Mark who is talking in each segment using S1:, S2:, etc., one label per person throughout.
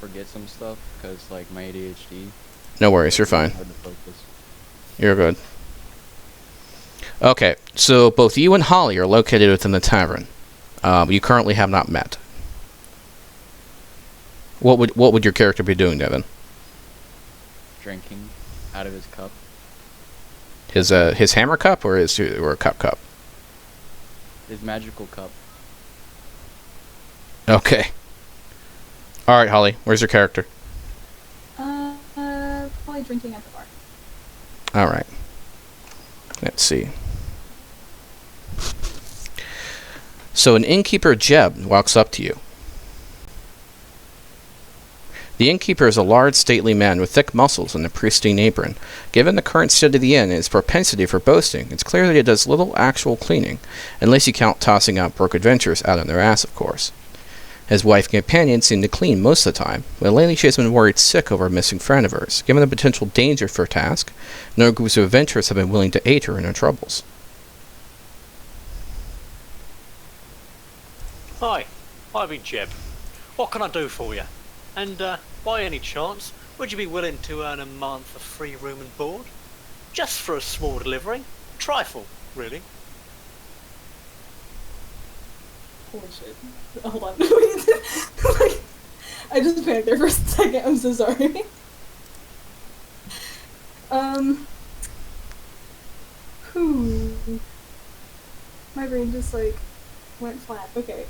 S1: forget some stuff because like my ADHD.
S2: No worries,
S1: It's
S2: you're
S1: really
S2: fine.
S1: hard to focus.
S2: You're good. Okay, so both you and Holly are located within the tavern. You currently have not met. What would your character be doing, Devin?
S1: Drinking out of his cup.
S2: His hammer cup or a cup?
S1: His magical cup.
S2: Okay. All right, Holly. Where's your character?
S3: Probably drinking at the bar.
S2: All right. Let's see. So an innkeeper, Jeb, walks up to you. The innkeeper is a large, stately man with thick muscles and a pristine apron. Given the current state of the inn and his propensity for boasting, it's clear that he does little actual cleaning, unless you count tossing out broke adventurers out on their ass, of course. His wife and companion seem to clean most of the time, but lately she has been worried sick over a missing friend of hers. Given the potential danger for her task, no groups of adventurers have been willing to aid her in her troubles.
S4: Hi, I've been Jeb. What can I do for you? And, by any chance, would you be willing to earn a month of free room and board? Just for a small delivery? Trifle, really.
S3: Holy shit. Hold on. Like, I just panicked there for a second. I'm so sorry. Whew. My brain just, like, went flat. Okay.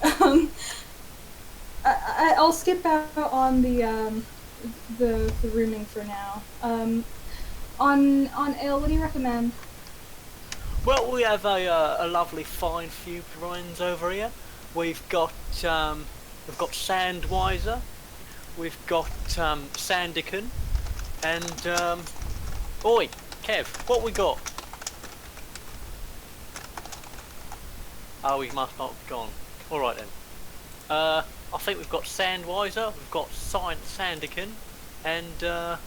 S3: I'll skip out on the rooming for now. On ale, what do you recommend?
S4: Well, we have a lovely fine few wines over here. We've got Sandweiser, we've got Sandican, and oi, Kev, what we got? Oh, he must not have gone. All right then. I think we've got Sandweiser, we've got Sandican, and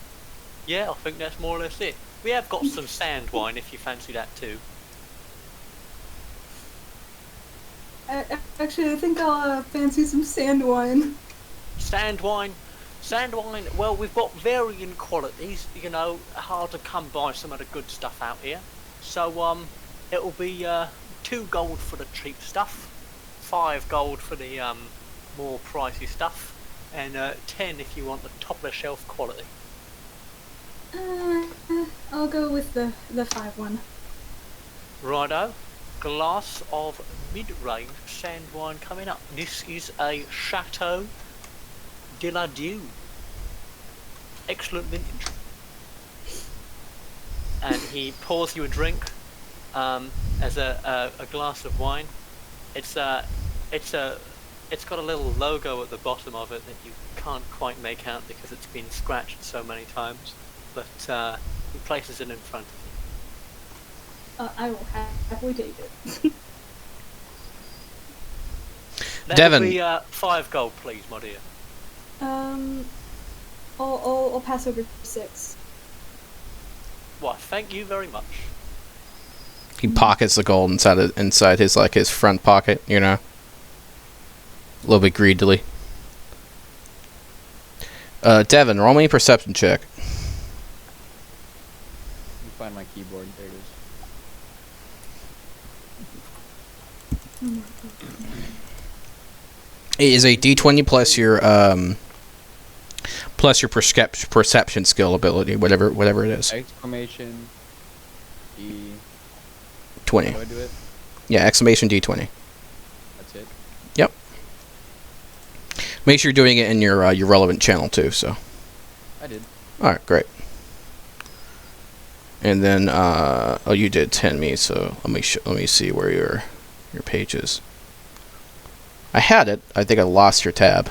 S4: yeah, I think that's more or less it. We have got some sand wine if you fancy that too.
S3: Actually, I think I'll fancy some sand wine.
S4: Sand wine, well, we've got varying qualities, you know, hard to come by some of the good stuff out here. So, it'll be, 2 gold for the cheap stuff, 5 gold for the, more pricey stuff, and, 10 if you want the top of the shelf quality.
S3: I'll go with the 5 one.
S4: Righto. Glass of mid-range sand wine coming up. This is a Chateau de la Dieu. Excellent vintage. And he pours you a drink as a glass of wine. It's got a little logo at the bottom of it that you can't quite make out because it's been scratched so many times. But he places it in front of you.
S3: I will happily take it.
S4: That
S2: Devin.
S4: would be 5 gold, please, my dear.
S3: I'll pass over 6.
S4: Why, thank you very much.
S2: He pockets the gold inside his front pocket, you know, a little bit greedily. Devin, roll me a perception check.
S1: Let me find my keyboard. There it is.
S2: It is a D20 plus your perception skill ability, whatever it is.
S1: Exclamation D.
S2: 20.
S1: How do I do it?
S2: Yeah, exclamation D20.
S1: That's it.
S2: Yep. Make sure you're doing it in your relevant channel too. So.
S1: I did.
S2: All right, great. And then oh, you did 10 me, so let me see where your page is. I had it. I think I lost your tab.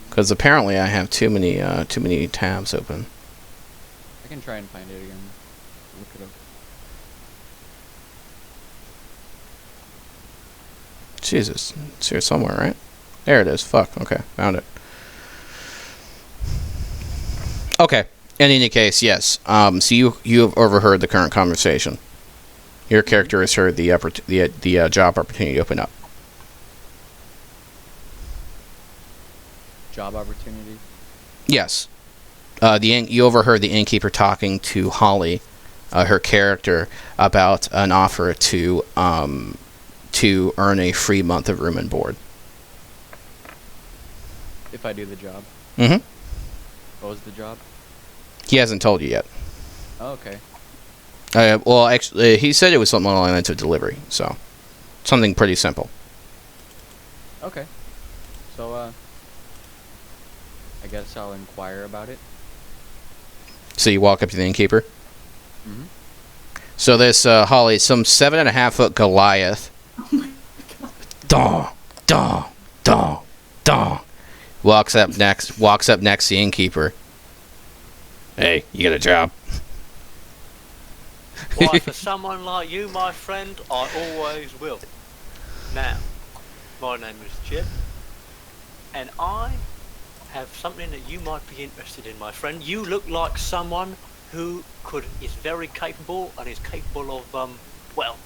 S2: Because apparently I have too many tabs open.
S1: I can try and find it again. Look it up.
S2: Jesus, it's here somewhere, right? There it is. Fuck. Okay, found it. Okay. In any case, yes. So you have overheard the current conversation. Your character has heard the job opportunity open up.
S1: job opportunity?
S2: Yes. You overheard the innkeeper talking to Holly, her character, about an offer to earn a free month of room and board.
S1: If I do the job.
S2: Mm-hmm.
S1: What was the job?
S2: He hasn't told you yet.
S1: Oh, okay.
S2: Well, actually, he said it was something along the lines of delivery, so something pretty simple.
S1: Okay. So, I guess I'll inquire about it.
S2: So you walk up to the innkeeper.
S1: Mm-hmm.
S2: So this Holly, some 7.5-foot Goliath.
S3: Oh my god.
S2: Dong, dong, dong, dong. Walks up next to the innkeeper. Hey, you got a job?
S4: Why, for someone like you, my friend, I always will. Now, my name is Chip, and I have something that you might be interested in, my friend. You look like someone who is very capable and is capable of, well,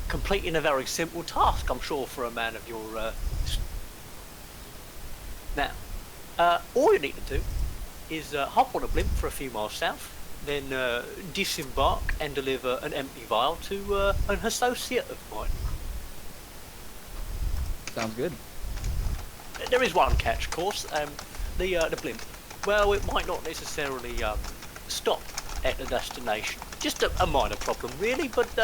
S4: completing a very simple task, I'm sure, for a man of your, Now, all you need to do is hop on a blimp for a few miles south, then disembark and deliver an empty vial to an associate of mine.
S1: Sounds good.
S4: There is one catch, of course. The blimp. Well, it might not necessarily stop at the destination. Just a minor problem, really. But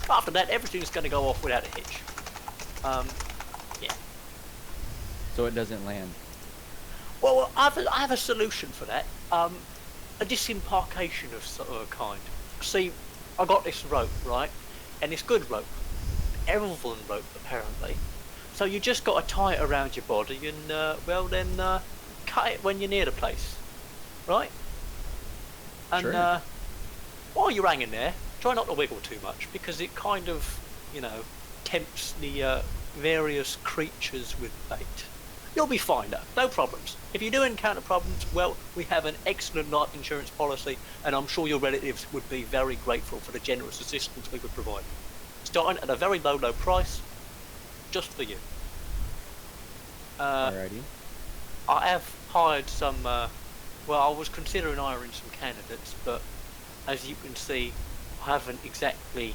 S4: after that, everything's going to go off without a hitch. Yeah.
S1: So it doesn't land.
S4: Well, I have a solution for that. A disembarkation of a kind. See, I got this rope, right? And it's good rope. Elven rope, apparently. So you just got to tie it around your body and, well then, cut it when you're near the place. Right? And,
S1: Sure.
S4: while you're hanging there, try not to wiggle too much, because it kind of, tempts the, various creatures with bait. You'll be fine though, no problems. If you do encounter problems, well, we have an excellent life insurance policy, and I'm sure your relatives would be very grateful for the generous assistance we would provide. Starting at a very low price, just for you.
S1: Alrighty.
S4: I have hired some, well, I was considering hiring some candidates, but as you can see, I haven't exactly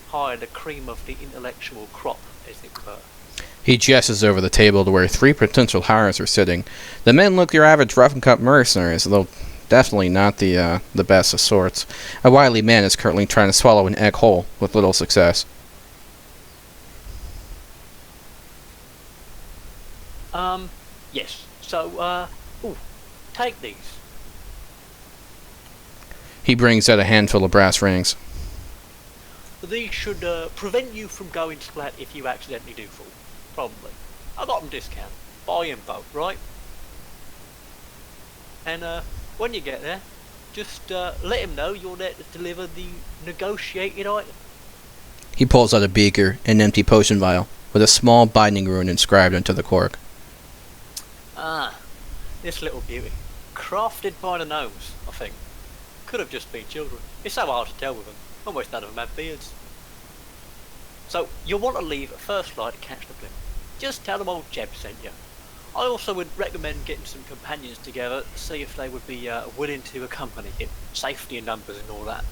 S4: hired the cream of the intellectual crop, as it were.
S2: He gestures over the table to where 3 potential hires are sitting. The men look your average rough-and-cut mercenaries, though definitely not the best of sorts. A wily man is currently trying to swallow an egg whole, with little success.
S4: Yes. So, take these.
S2: He brings out a handful of brass rings.
S4: These should prevent you from going splat if you accidentally do fall. Probably. I got them discount. Buy in bulk, right? And when you get there, just let him know you're there to deliver the negotiated item.
S2: He pulls out a beaker and an empty potion vial, with a small binding rune inscribed into the cork.
S4: Ah, this little beauty. Crafted by the gnomes, I think. Could have just been children. It's so hard to tell with them. Almost none of them have beards. So, you'll want to leave at first light to catch the blimp. Just tell them old Jeb sent you. I also would recommend getting some companions together to see if they would be willing to accompany him. Safety in numbers and all that.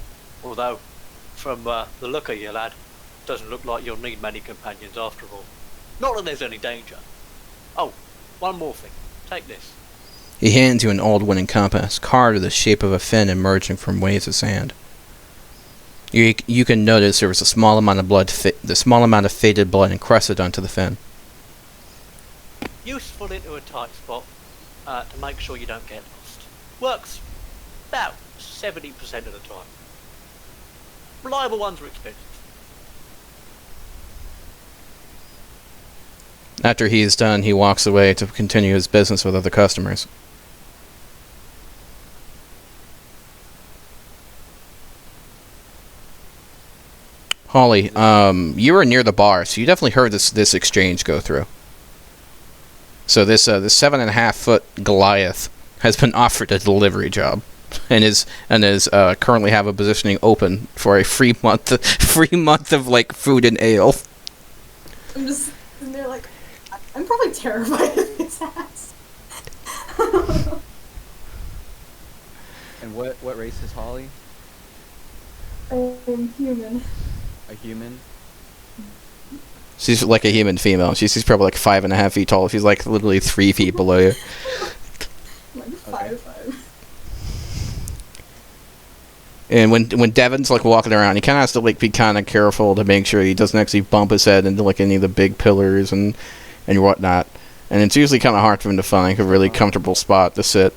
S4: Although, from the look of you, lad, doesn't look like you'll need many companions after all. Not that there's any danger. Oh, one more thing. Take this.
S2: He hands you an old wooden compass, carved with the shape of a fin emerging from waves of sand. You can notice there was a small amount of faded blood encrusted onto the fin.
S4: Useful into a tight spot to make sure you don't get lost. Works about 70% of the time. Reliable ones are expensive.
S2: After he is done, he walks away to continue his business with other customers. Holly, you were near the bar, so you definitely heard this exchange go through. So this 7.5-foot Goliath has been offered a delivery job, and is currently have a positioning open for a free month of like food and ale.
S3: I'm just, and they're like, I'm probably terrified of his ass.
S1: And what race is Holly?
S3: I am human.
S1: A human?
S2: She's like a human female. She's probably like 5.5 feet tall. She's like literally 3 feet below you.
S3: Like 5'5".
S2: And when Devin's like walking around, he kind of has to like be kind of careful to make sure he doesn't actually bump his head into like any of the big pillars and whatnot. And it's usually kind of hard for him to find a really comfortable spot to sit.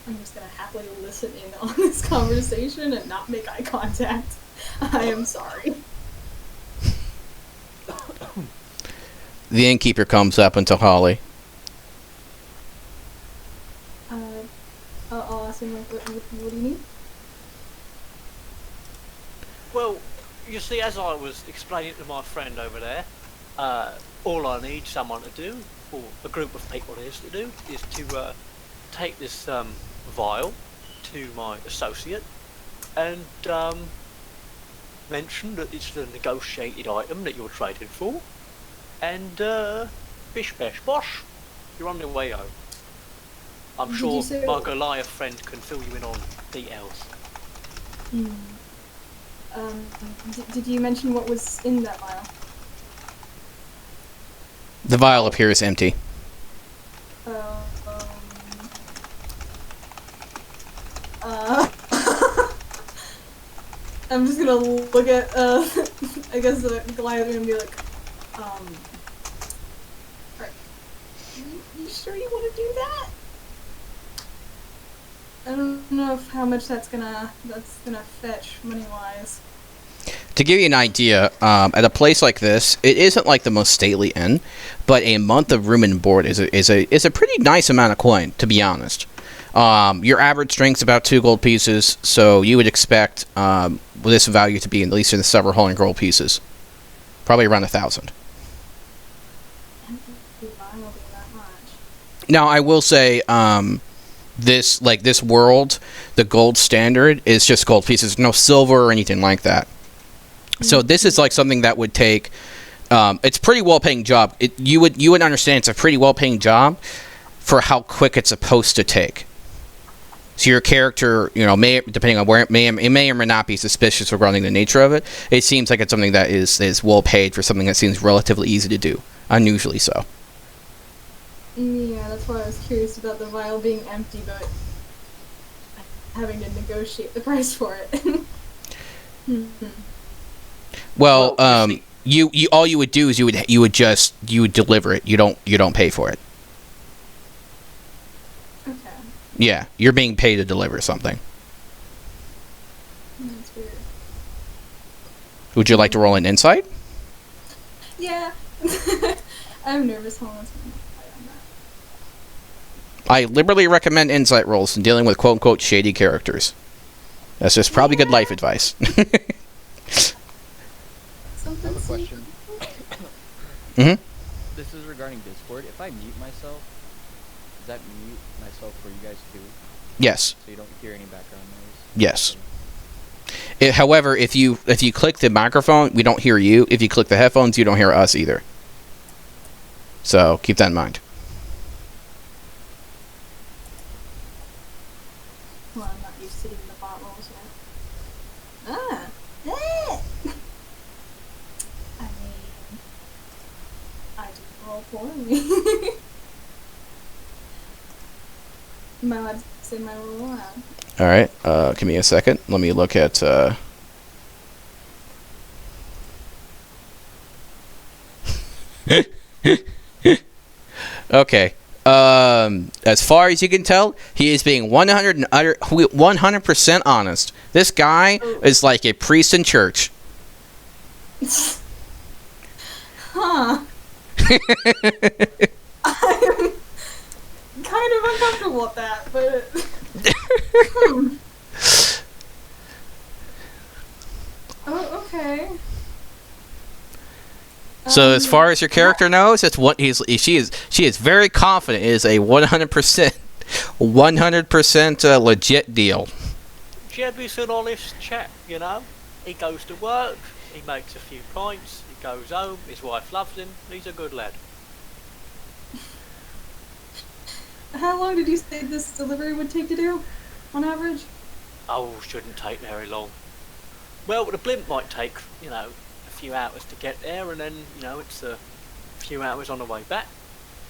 S3: I'm just gonna happily listen in on this conversation and not make eye contact. I am sorry.
S2: The innkeeper comes up into Holly.
S3: I'll ask him, like, what do you need?
S4: Well, you see, as I was explaining to my friend over there, all I need someone to do, or a group of people is to do, is to take this vial to my associate and mention that it's the negotiated item that you're trading for, and bish bash bosh, you're on your way home. I'm
S3: Did
S4: sure
S3: you say-
S4: my Goliath friend can fill you in on details.
S3: Did you mention what was in that vial?
S2: The vial appears empty.
S3: I'm just gonna look at, I guess the Goliath and be like, are you sure you want to do that? I don't know how much that's gonna fetch money-wise.
S2: To give you an idea, at a place like this, it isn't like the most stately inn, but a month of room and board is a pretty nice amount of coin, to be honest. Your average drink's about 2 gold pieces, so you would expect this value to be at least in the several hundred gold pieces, probably around 1,000. Now, I will say, this world, the gold standard is just gold pieces, no silver or anything like that. So this is like something that would take. It's a pretty well-paying job. You would understand it's a pretty well-paying job for how quick it's supposed to take. So your character, may, depending on where it may or may not be suspicious regarding the nature of it. It seems like it's something that is well paid for something that seems relatively easy to do, unusually so.
S3: Yeah, that's why I was curious about the vial being empty, but having to negotiate the price for it.
S2: Well, you all you would do is you would deliver it. You don't pay for it.
S3: Okay.
S2: Yeah, you're being paid to deliver something.
S3: That's weird.
S2: Would you like to roll an insight?
S3: Yeah. I'm nervous. Hold on.
S2: I liberally recommend insight rolls in dealing with quote-unquote shady characters. That's just probably good life advice.
S1: I have a question.
S2: Mm-hmm.
S1: This is regarding Discord. If I mute myself, does that mute myself for you guys too?
S2: Yes.
S1: So you don't hear any background noise?
S2: Yes. However, if you click the microphone, we don't hear you. If you click the headphones, you don't hear us either. So keep that in mind.
S3: Well, I'm not used to doing the bot rolls yet. I mean, I did roll poorly. Am I allowed to say my roll aloud?
S2: All right. Give me a second. Let me look at. Okay. As far as you can tell, he is being 100% honest. This guy is like a priest in church.
S3: Huh. I'm kind of uncomfortable with that, but... Oh, okay.
S2: So as far as your character knows, it's what she is very confident it is a 100% legit deal.
S4: Jedby's an honest chap, He goes to work, he makes a few pints, he goes home, his wife loves him, he's a good lad.
S3: How long did you say this delivery would take to do, on average?
S4: Oh, shouldn't take very long. Well, the blimp might take, a few hours to get there, and then, it's a few hours on the way back.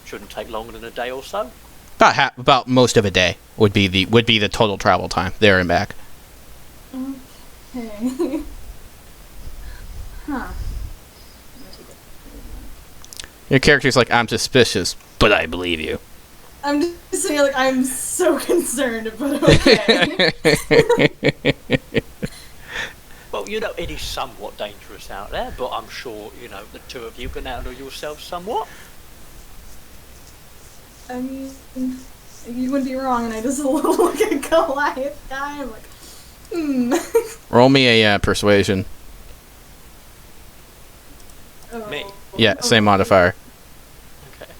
S4: Shouldn't take longer than a day or so.
S2: About most of a day would be the total travel time there and back.
S3: Okay. Huh.
S2: Your character's like, I'm suspicious, but I believe you.
S3: I'm just saying, like, I'm so concerned, but okay.
S4: Well, it is somewhat dangerous out there, but I'm sure, the two of you can handle yourselves somewhat.
S3: I mean, you wouldn't be wrong, and I just look at Goliath guy, I'm like,
S2: Roll me a persuasion.
S3: Oh.
S4: Me?
S2: Yeah, same modifier.
S4: Okay.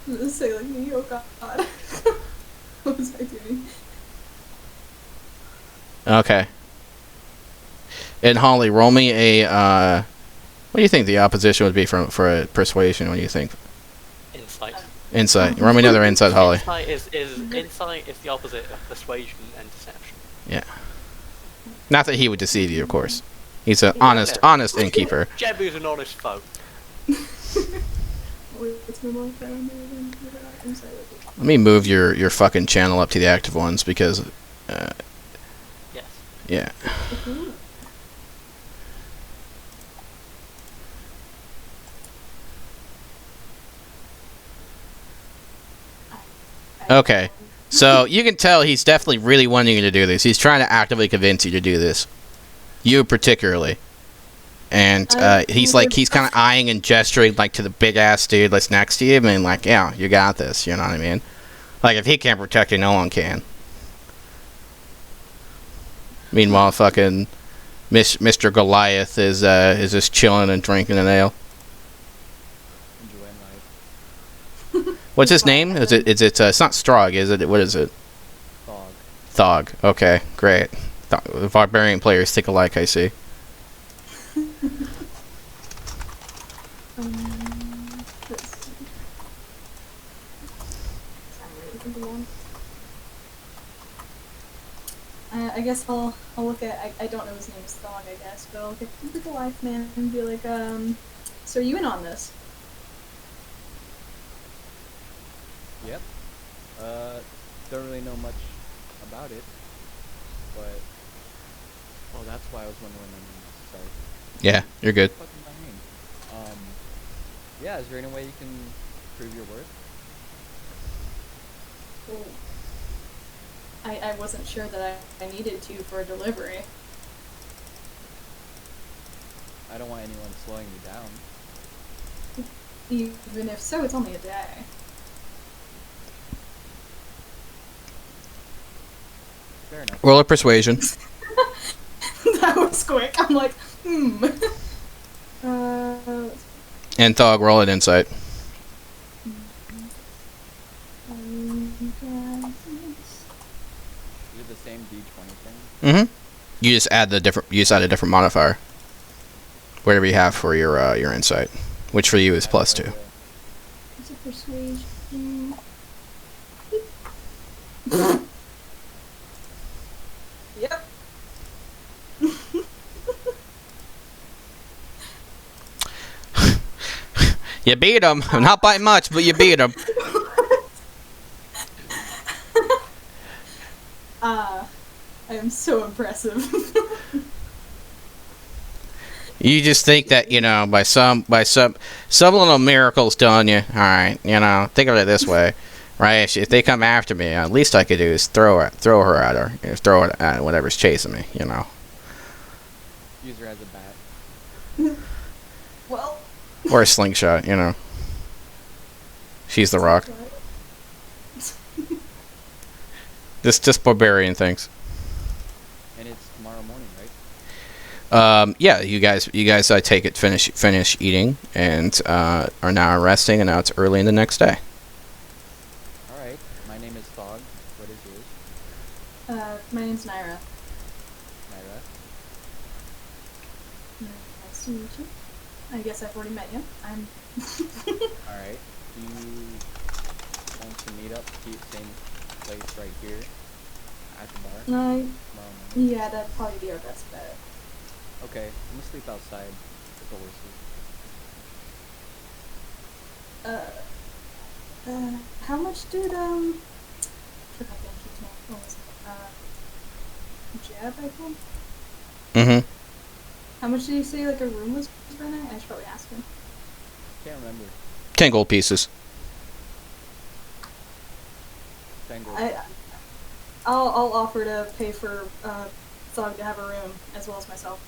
S3: Let's say, like, me, oh god. What was I doing?
S2: Okay. And Holly, roll me a, what do you think the opposition would be for a persuasion? What do you think?
S4: Insight.
S2: Insight. Roll me another insight, Holly.
S4: Insight is the opposite of persuasion and deception.
S2: Yeah. Not that he would deceive you, of course. He's an honest innkeeper.
S4: Jebu's an honest folk.
S3: What's my modifier on there again?
S2: Let me move your fucking channel up to the active ones because,
S4: Yes.
S2: yeah. Okay. So you can tell he's definitely really wanting you to do this. He's trying to actively convince you to do this. You particularly. And he's kind of eyeing and gesturing like to the big ass dude that's next to you and like, yeah, you got this, you know what I mean? Like if he can't protect you, no one can. Meanwhile, fucking Mr. Goliath is just chilling and drinking an ale.
S1: Enjoying life.
S2: What's his name? It's not Strog, is it? What is it? Thog. Okay, great. The barbarian players think alike, I see.
S3: Let's see. I guess I'll look at, I don't know his name is Thog, I guess, but I'll look at the Goliath man and be like, so are you in on this?
S1: Yep. Don't really know much about it, but that's why I was wondering. Sorry.
S2: Yeah, you're good.
S1: What the fuck is my name? Yeah. Is there any way you can prove your worth?
S3: Well, I wasn't sure that I needed to for a delivery.
S1: I don't want anyone slowing me down.
S3: Even if so, it's only a day.
S1: Fair enough.
S2: Roll a persuasion.
S3: That was quick. I'm like,
S2: And Thog, roll an insight.
S1: Is it the same D20 thing?
S2: Mm-hmm. You just add a different modifier. Whatever you have for your insight, which for you is +2.
S3: It's a persuasion. Yep.
S2: You beat him. Not by much, but you beat him.
S3: I am so impressive.
S2: You just think that, by some little miracles done you. All right, think of it this way, right? If they come after me, at least I could do is throw her at her, throw it at whatever's chasing me,
S1: Use her as a bat.
S3: Well.
S2: or a slingshot, She's the rock. Just barbarian things.
S1: And it's tomorrow morning, right?
S2: Yeah, you guys, I take it finish eating and are now resting, and now it's early in the next day.
S1: All right. My name is Thog. What is yours?
S3: My name's Naira.
S1: Myra.
S3: Nice to meet you. I guess I've already met you. I'm.
S1: All right. Do you want to meet up up, same place right here at the bar.
S3: No,
S1: Tomorrow morning.
S3: yeah, that'd probably be our best bet.
S1: Okay, I'm gonna sleep outside with the horses.
S3: How much did forgot the innkeep's name. What was it? Jeb, I think.
S2: Mm-hmm.
S3: How much did you say like a room was for that? I should probably ask him.
S1: Can't remember.
S2: 10 gold pieces.
S1: 10 gold.
S3: I'll offer to pay for Zog to have a room as well as myself.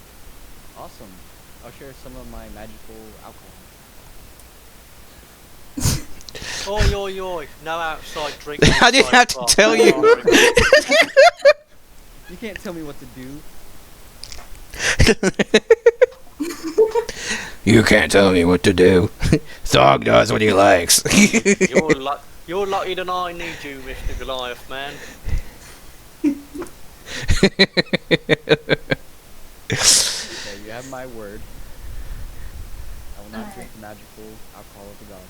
S1: Awesome. I'll share some of my magical alcohol.
S4: Oi, oi, oi. No outside drinking.
S2: I didn't have to tell you.
S1: You can't tell me what to do.
S2: You can't tell me what to do. Thog does what he likes.
S4: You're lucky that I need you, Mr. Goliath, man.
S1: Okay, you have my word. I will not drink the magical alcohol of the gods.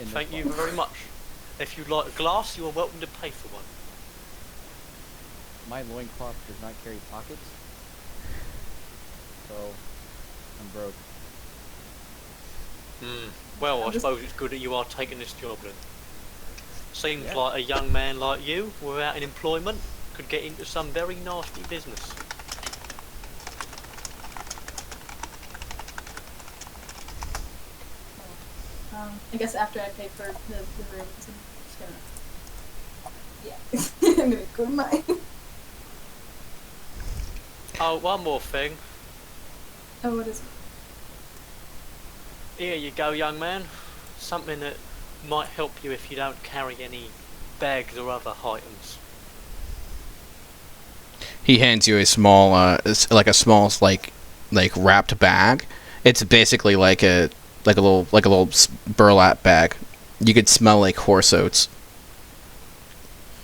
S4: Thank you very much. If you'd like a glass, you are welcome to pay for one.
S1: My loincloth does not carry pockets, so I'm broke.
S4: Well, I suppose it's good that you are taking this job then. Seems
S1: Yeah.
S4: like a young man like you, without an employment, could get into some very nasty business.
S3: I guess after I pay for the rooms, I'm just gonna. Yeah, I'm gonna go to mine.
S4: Oh, one more thing.
S3: Oh, what is it?
S4: Here you go, young man. Something that might help you if you don't carry any bags or other items.
S2: He hands you a small, like wrapped bag. It's basically like a little burlap bag. You could smell like horse oats.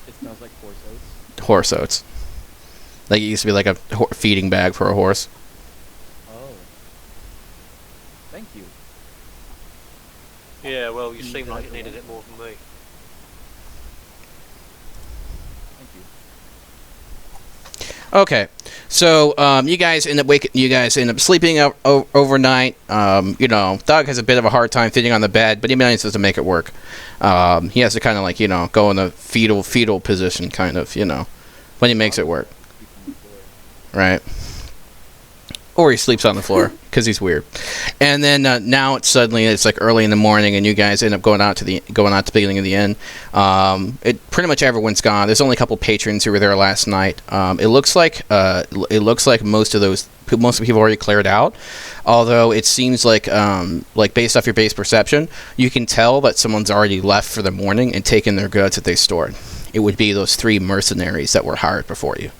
S1: It smells like horse oats.
S2: Horse oats. Like it used to be like a feeding bag for a horse.
S1: Oh. Thank you.
S4: Yeah, well, you
S1: Can you
S4: seem like
S1: drag
S4: you
S1: it
S4: needed
S1: away?
S4: it more than me.
S1: Thank you.
S2: Okay, so you guys end up sleeping overnight. Doug has a bit of a hard time sitting on the bed, but he manages to make it work. He has to kind of go in a fetal position, kind of, but he makes it work,
S1: Sleep on the floor.
S2: right? Or he sleeps on the floor because he's weird. And then now it's like early in the morning, and you guys end up going out to the beginning of the inn. Pretty much everyone's gone. There's only a couple patrons who were there last night. It looks like most of the people already cleared out. Although it seems like based off your base perception, you can tell that someone's already left for the morning and taken their goods that they stored. It would be those 3 mercenaries that were hired before you.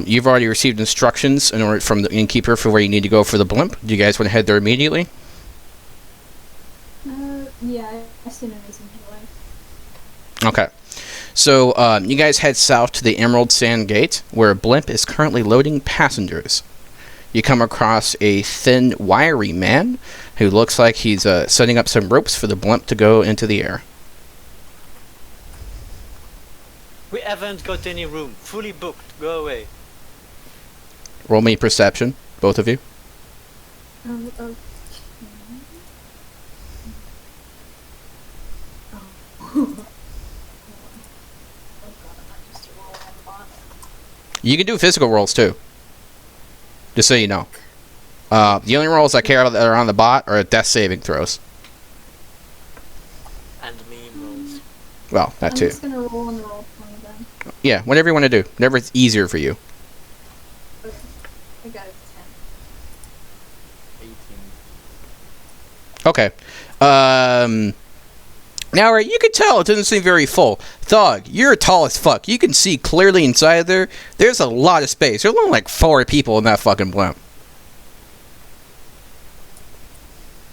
S2: You've already received instructions from the innkeeper for where you need to go for the blimp. Do you guys want to head there immediately?
S3: Yeah, I see no reason to delay.
S2: Okay. So you guys head south to the Emerald Sand Gate, where a blimp is currently loading passengers. You come across a thin, wiry man who looks like he's setting up some ropes for the blimp to go into the air.
S4: We haven't got any room. Fully booked. Go away.
S2: Roll me perception, both of you.
S3: Okay. Oh. Oh god, I'm not used to rolling on the bot.
S2: You can do physical rolls too. Just so you know. The only rolls I care about that are on the bot are death saving throws.
S4: And meme rolls.
S2: Well, that
S3: I'm
S2: too.
S3: just gonna roll on the roll 20 then.
S2: Yeah, whatever you want to do. Whatever it's easier for you.
S3: Okay. I got it 10.
S1: 18.
S2: Okay. Now, right, you can tell it doesn't seem very full. Thug, you're tall as fuck. You can see clearly inside there. There's a lot of space. There's only like 4 people in that fucking blimp.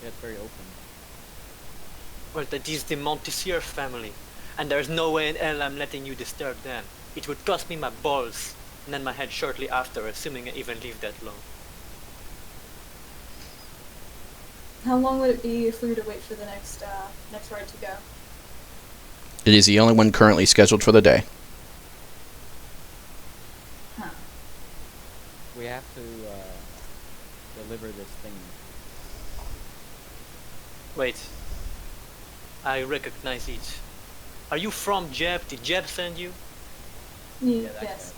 S1: Yeah, it's very open.
S4: Well, that is the Montessier family. And there's no way in hell I'm letting you disturb them. It would cost me my balls. And then my head shortly after, assuming I even leave that long.
S3: How long would it be if we were to wait for the next ride to go?
S2: It is the only one currently scheduled for the day.
S3: Huh.
S1: We have to deliver this thing.
S4: Wait. I recognize it. Are you from Jeb? Did Jeb send you?
S1: Yeah, that
S3: Yes.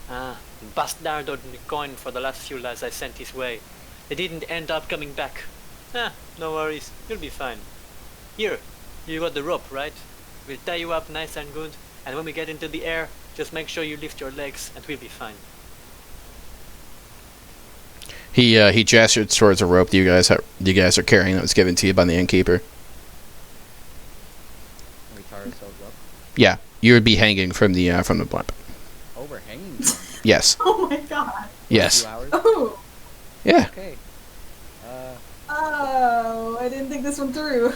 S4: Ah, bastard on the coin for the last few lads I sent his way. They didn't end up coming back. Ah, no worries. You'll be fine. Here, you got the rope, right? We'll tie you up nice and good, and when we get into the air, just make sure you lift your legs, and we'll be fine.
S2: He gestured towards a rope that you guys are carrying that was given to you by the innkeeper.
S1: And we tie ourselves up.
S2: Yeah, you would be hanging from the blimp.
S1: Oh, we're hanging.
S2: Yes.
S3: Oh my god.
S2: Yes.
S1: 2 hours.
S3: Oh.
S2: Yeah.
S1: Okay.
S3: Oh, I didn't think this one through.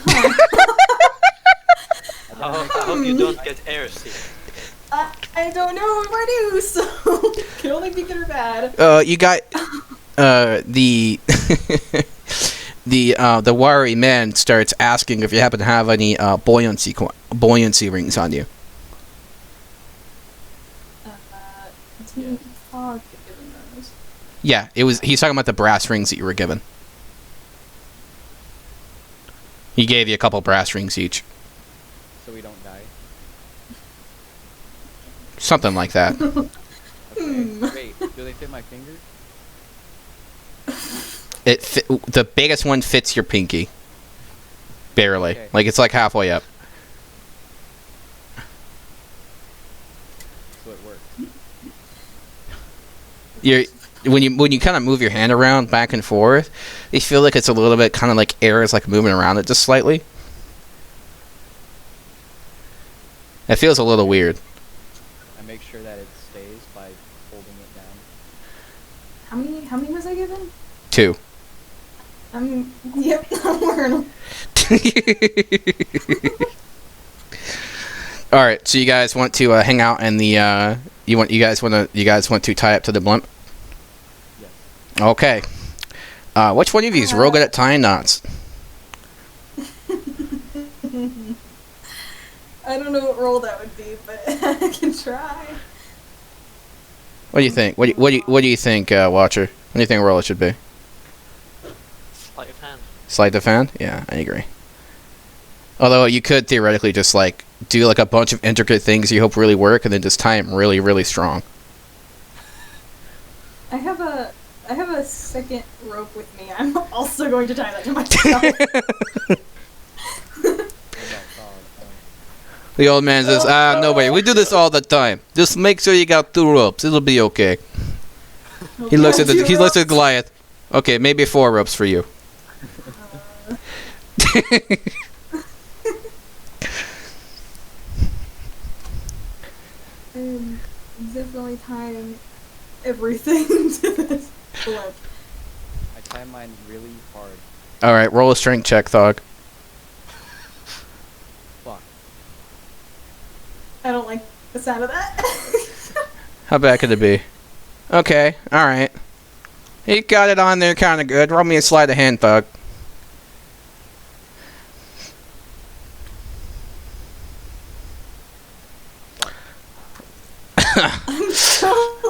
S4: I hope you don't get airsick.
S3: I don't know if I do, so can only be good or bad.
S2: You got the the wiry man starts asking if you happen to have any buoyancy rings on you.
S3: Didn't Fog get given those?
S2: Yeah, he's talking about the brass rings that you were given. He gave you a couple brass rings each.
S1: So we don't die.
S2: Something like that.
S1: Okay. Wait, do they fit my finger?
S2: The biggest one fits your pinky. Barely.
S1: Okay.
S2: Like it's like halfway up.
S1: So it works.
S2: When you kind of move your hand around back and forth, you feel like it's a little bit kind of like air is like moving around it just slightly. It feels a little weird.
S1: I make sure that it stays by holding it down.
S3: How many was I given?
S2: 2.
S3: Yep, I'm wearing them.
S2: All right, so you guys want to hang out in the you guys want to tie up to the blimp?
S1: Yes.
S2: Okay. Which one of you is real good at tying knots?
S3: I don't know what role that would be, but I can try.
S2: What do you think? What do you think, Watcher? What do you think role it should be?
S4: Sleight of hand.
S2: Sleight of hand? Yeah, I agree. Although you could theoretically just like do like a bunch of intricate things you hope really work, and then just tie them really, really strong.
S3: I have a second rope with me. I'm also going to tie that to myself.
S1: What about Fog?
S2: The old man says, no way, we do this all the time. Just make sure you got 2 ropes. It'll be okay. He looks at Goliath. Okay, maybe 4 ropes for you.
S3: I'm definitely tying everything to this blimp.
S1: I tie mine really hard.
S2: All right, roll a strength check, Thog.
S1: Fuck.
S3: I don't like the sound of that.
S2: How bad could it be? Okay, all right. He got it on there kind of good. Roll me a sleight of hand, Thug.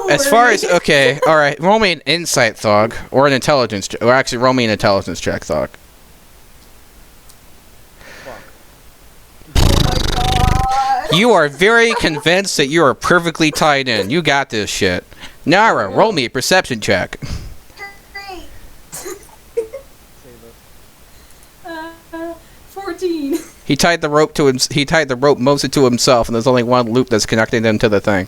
S2: As far as okay, all right. Roll me an insight, Thug, or an intelligence, or actually, roll me an intelligence check, Thug.
S1: Fuck.
S2: You are very convinced that you are perfectly tied in. You got this shit. Nara, roll me a perception check.
S3: Great.
S1: Save us.
S3: 14.
S2: He tied the rope to him. He tied the rope mostly to himself, and there's only one loop that's connecting them to the thing.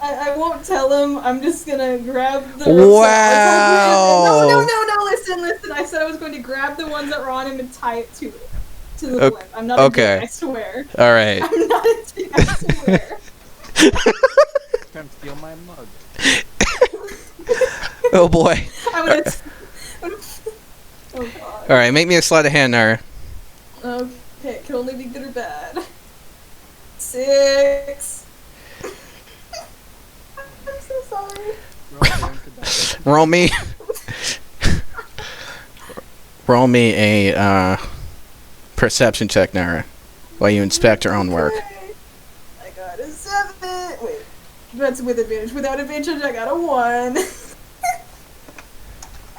S3: I won't tell him. I'm just gonna grab the.
S2: Wow.
S3: No! Listen. I said I was going to grab the ones that were on him and tie it to the blimp. I'm not a
S2: okay.
S3: dick, I swear.
S2: All right.
S3: I'm not a dick, I swear.
S1: Trying to steal my mug.
S2: Oh boy.
S3: I'm gonna. Oh god.
S2: All right, make me a sleight of hand, Nara.
S3: Okay, it can only be good or bad. 6. I'm so sorry.
S2: Roll me. roll me a perception check, Nara, while you inspect your own work.
S3: Okay. I got a 7. Wait. That's with advantage. Without advantage, I got a 1. I'm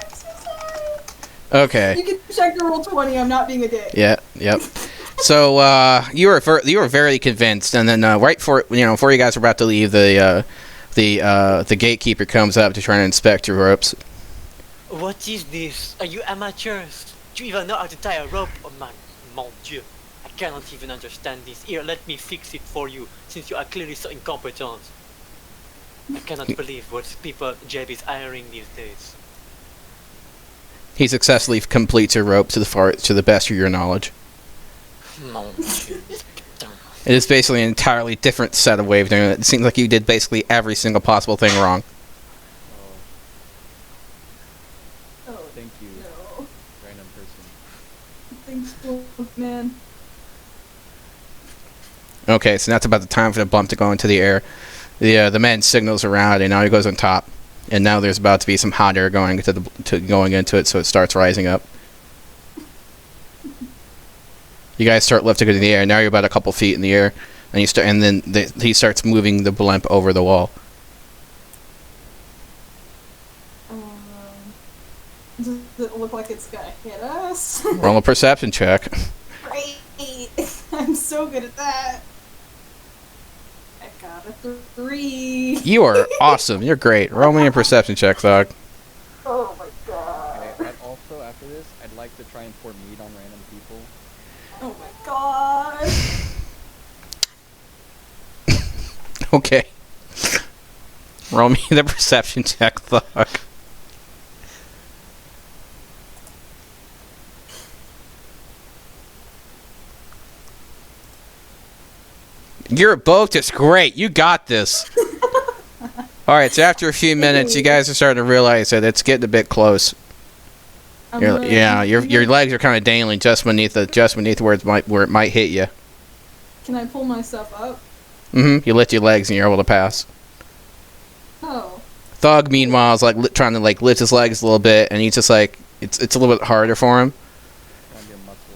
S3: so sorry.
S2: Okay.
S3: You can check the roll 20. I'm not being a dick.
S2: Yeah. Yep. So you were very convinced, and then right before you guys were about to leave, the gatekeeper comes up to try and inspect your ropes.
S4: What is this? Are you amateurs? Do you even know how to tie a rope? Oh man, mon dieu. I cannot even understand this. Here, let me fix it for you, since you are clearly so incompetent. I cannot believe what people Jeb is hiring these days.
S2: He successfully completes your rope to the best of your knowledge.
S4: Mon dieu.
S2: It is basically an entirely different set of waves. It seems like you did basically every single possible thing wrong.
S3: Oh,
S1: Thank you,
S3: no.
S1: random person.
S3: Thanks, man.
S2: Okay, so that's about the time for the blimp to go into the air. The man signals around, and now he goes on top. And now there's about to be some hot air going into it, so it starts rising up. You guys start lifting it in the air. Now you're about a couple feet in the air, and he starts moving the blimp over the wall.
S3: Does it look like it's gonna hit us?
S2: Roll a perception check.
S3: Great! I'm so good at that. I got a 3.
S2: You are awesome. You're great. Roll me a perception check, Thug.
S3: Oh my god.
S1: Okay, and also after this, I'd like to try and pour meat on random people.
S3: Oh my god.
S2: Okay. Roll me the perception check, Thug. You're both just great. You got this. Alright, so after a few minutes, you guys are starting to realize that it's getting a bit close. Your legs are kind of dangling just beneath where it might hit you.
S3: Can I pull myself up?
S2: You lift your legs and you're able to pass.
S3: Oh.
S2: Thug, meanwhile, is trying to lift his legs a little bit, and he's just it's a little bit harder for him.
S1: Trying to get muscle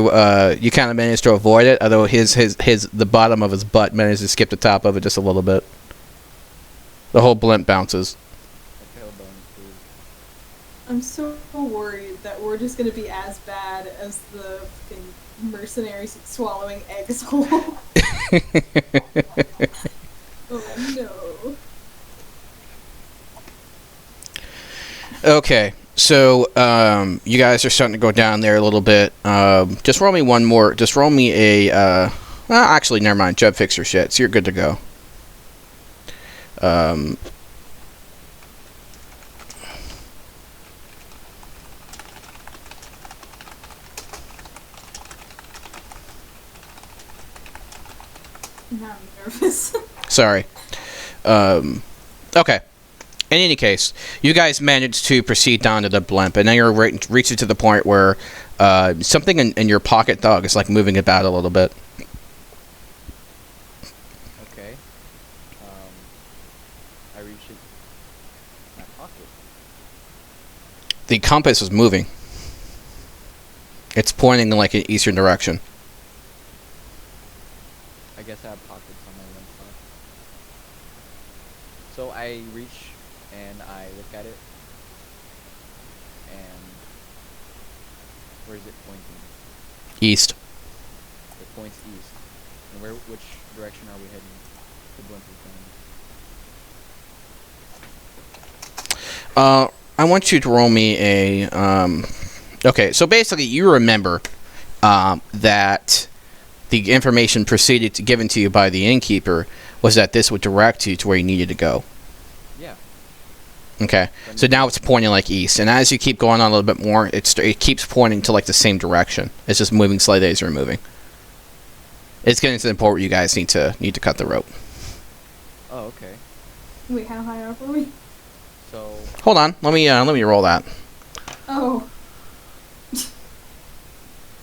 S1: up.
S2: You kind of managed to avoid it, although the bottom of his butt managed to skip the top of it just a little bit. The whole blimp bounces.
S1: My tailbone is
S3: I'm so worried that we're just gonna be as bad as the fucking mercenaries swallowing eggs whole. Oh no.
S2: Okay, so you guys are starting to go down there a little bit. Just roll me one more. Just roll me a. Actually, never mind. Jeb, fix your shit. So you're good to go.
S3: Now I'm nervous.
S2: Sorry. Okay. In any case, you guys managed to proceed down to the blimp, and now you're reaching to the point where something in your pocket, Thug, is moving about a little bit.
S1: okay. I reach it. My pocket.
S2: The compass is moving. It's pointing in an eastern direction.
S1: I guess I have pockets on my left side. So I reach and I look at it. And where is it pointing?
S2: East.
S1: It points east. And which direction are we heading? The blimp is going.
S2: I want you to roll me a. Okay, so basically, you remember that the information given to you by the innkeeper was that this would direct you to where you needed to go.
S1: Yeah.
S2: Okay, so now it's pointing east, and as you keep going on a little bit more, it keeps pointing to the same direction. It's just moving slightly as you're moving. It's getting to the point where you guys need to cut the rope.
S1: Oh, okay.
S3: Wait, how high up are we?
S2: So hold on, let me roll that.
S3: Oh.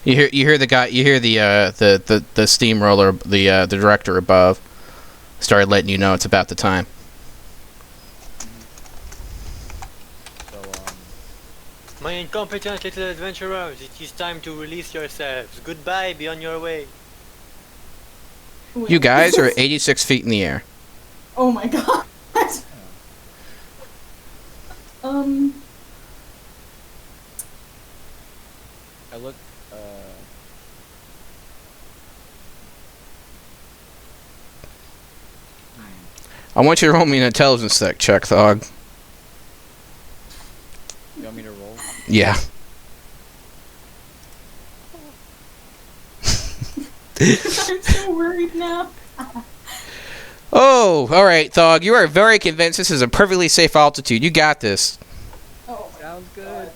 S2: You hear the guy. You hear the steamroller. The director above started letting you know it's about the time.
S1: So
S5: Incompetent little adventurers, it is time to release yourselves. Goodbye, be on your way.
S3: Wait.
S2: You guys are 86 feet in the air.
S3: Oh my god.
S1: I look.
S2: I want you to roll me an intelligence check, Thog.
S1: You want me to roll?
S2: Yeah.
S3: I'm so worried now.
S2: Oh, all right, Thog. You are very convinced this is a perfectly safe altitude. You got this.
S3: Oh my
S1: Sounds good.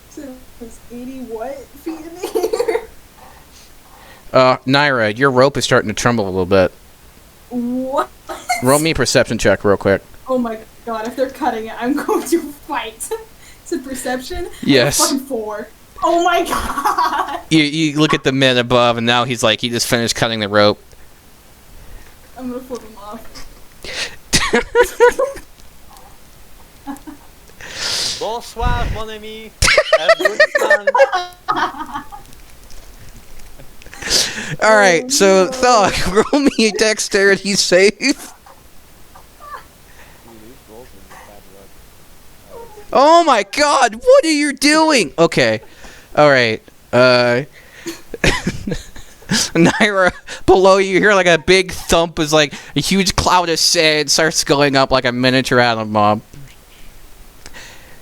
S3: So it's 80 what feet in the
S2: Naira, your rope is starting to tremble a little bit.
S3: air? What?
S2: Roll me a perception check real quick.
S3: Oh my god, if they're cutting it, I'm going to fight. It's a perception?
S2: Yes.
S3: Fucking 4. Oh my god!
S2: You look at the men above, and now he's like, he just finished cutting the rope.
S3: I'm gonna flip him off.
S5: Bonsoir, mon ami. Have good fun.
S2: All right, so
S3: no.
S2: Thog, roll me a dexterity save.
S1: These rolls are bad luck.
S2: Oh my God, what are you doing? Okay, all right. Naira, below you hear like a big thump as like a huge cloud of sand starts going up like a miniature atom bomb.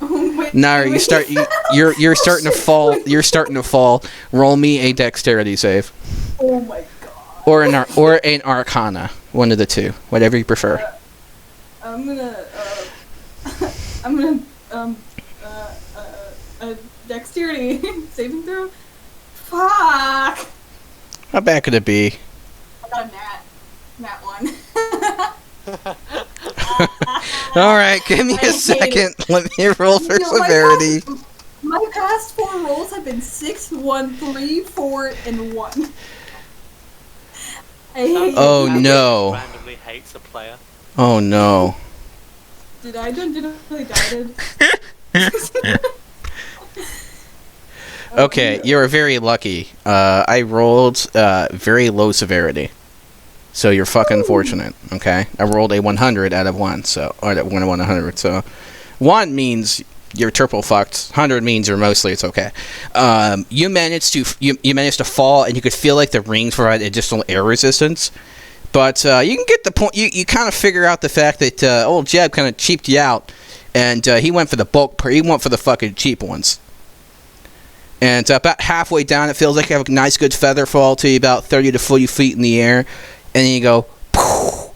S3: Oh, wait,
S2: Naira,
S3: wait.
S2: you're starting to fall. You're starting to fall. Roll me a dexterity save,
S3: Oh my god.
S2: or an arcana, one of the two, whatever you prefer.
S3: I'm gonna, dexterity saving throw? Fuck!
S2: How bad could it be?
S3: I got a nat 1.
S2: All right, give me
S3: I
S2: a
S3: hate
S2: second. Let me roll for
S3: You know,
S2: severity.
S3: My past 4 rolls have been 6, 1, 3, 4, and 1. I hate
S2: Oh
S3: it.
S2: no!
S5: Randomly hates a player.
S2: Oh no!
S3: Did I die?
S2: Okay, you are very lucky. I rolled very low severity, so you're fucking fortunate. Okay, I rolled a 100 out of 1, so or at 1 of 100. So 1 means you're triple fucked. 100 means you're mostly it's okay. You managed to fall, and you could feel like the rings provide additional air resistance. But you can get the point. You kind of figure out the fact that old Jeb kind of cheaped you out, and he went for the bulk. He went for the fucking cheap ones. And about halfway down, it feels like you have a nice, good feather fall to you, about 30 to 40 feet in the air, and then you go.
S3: Oh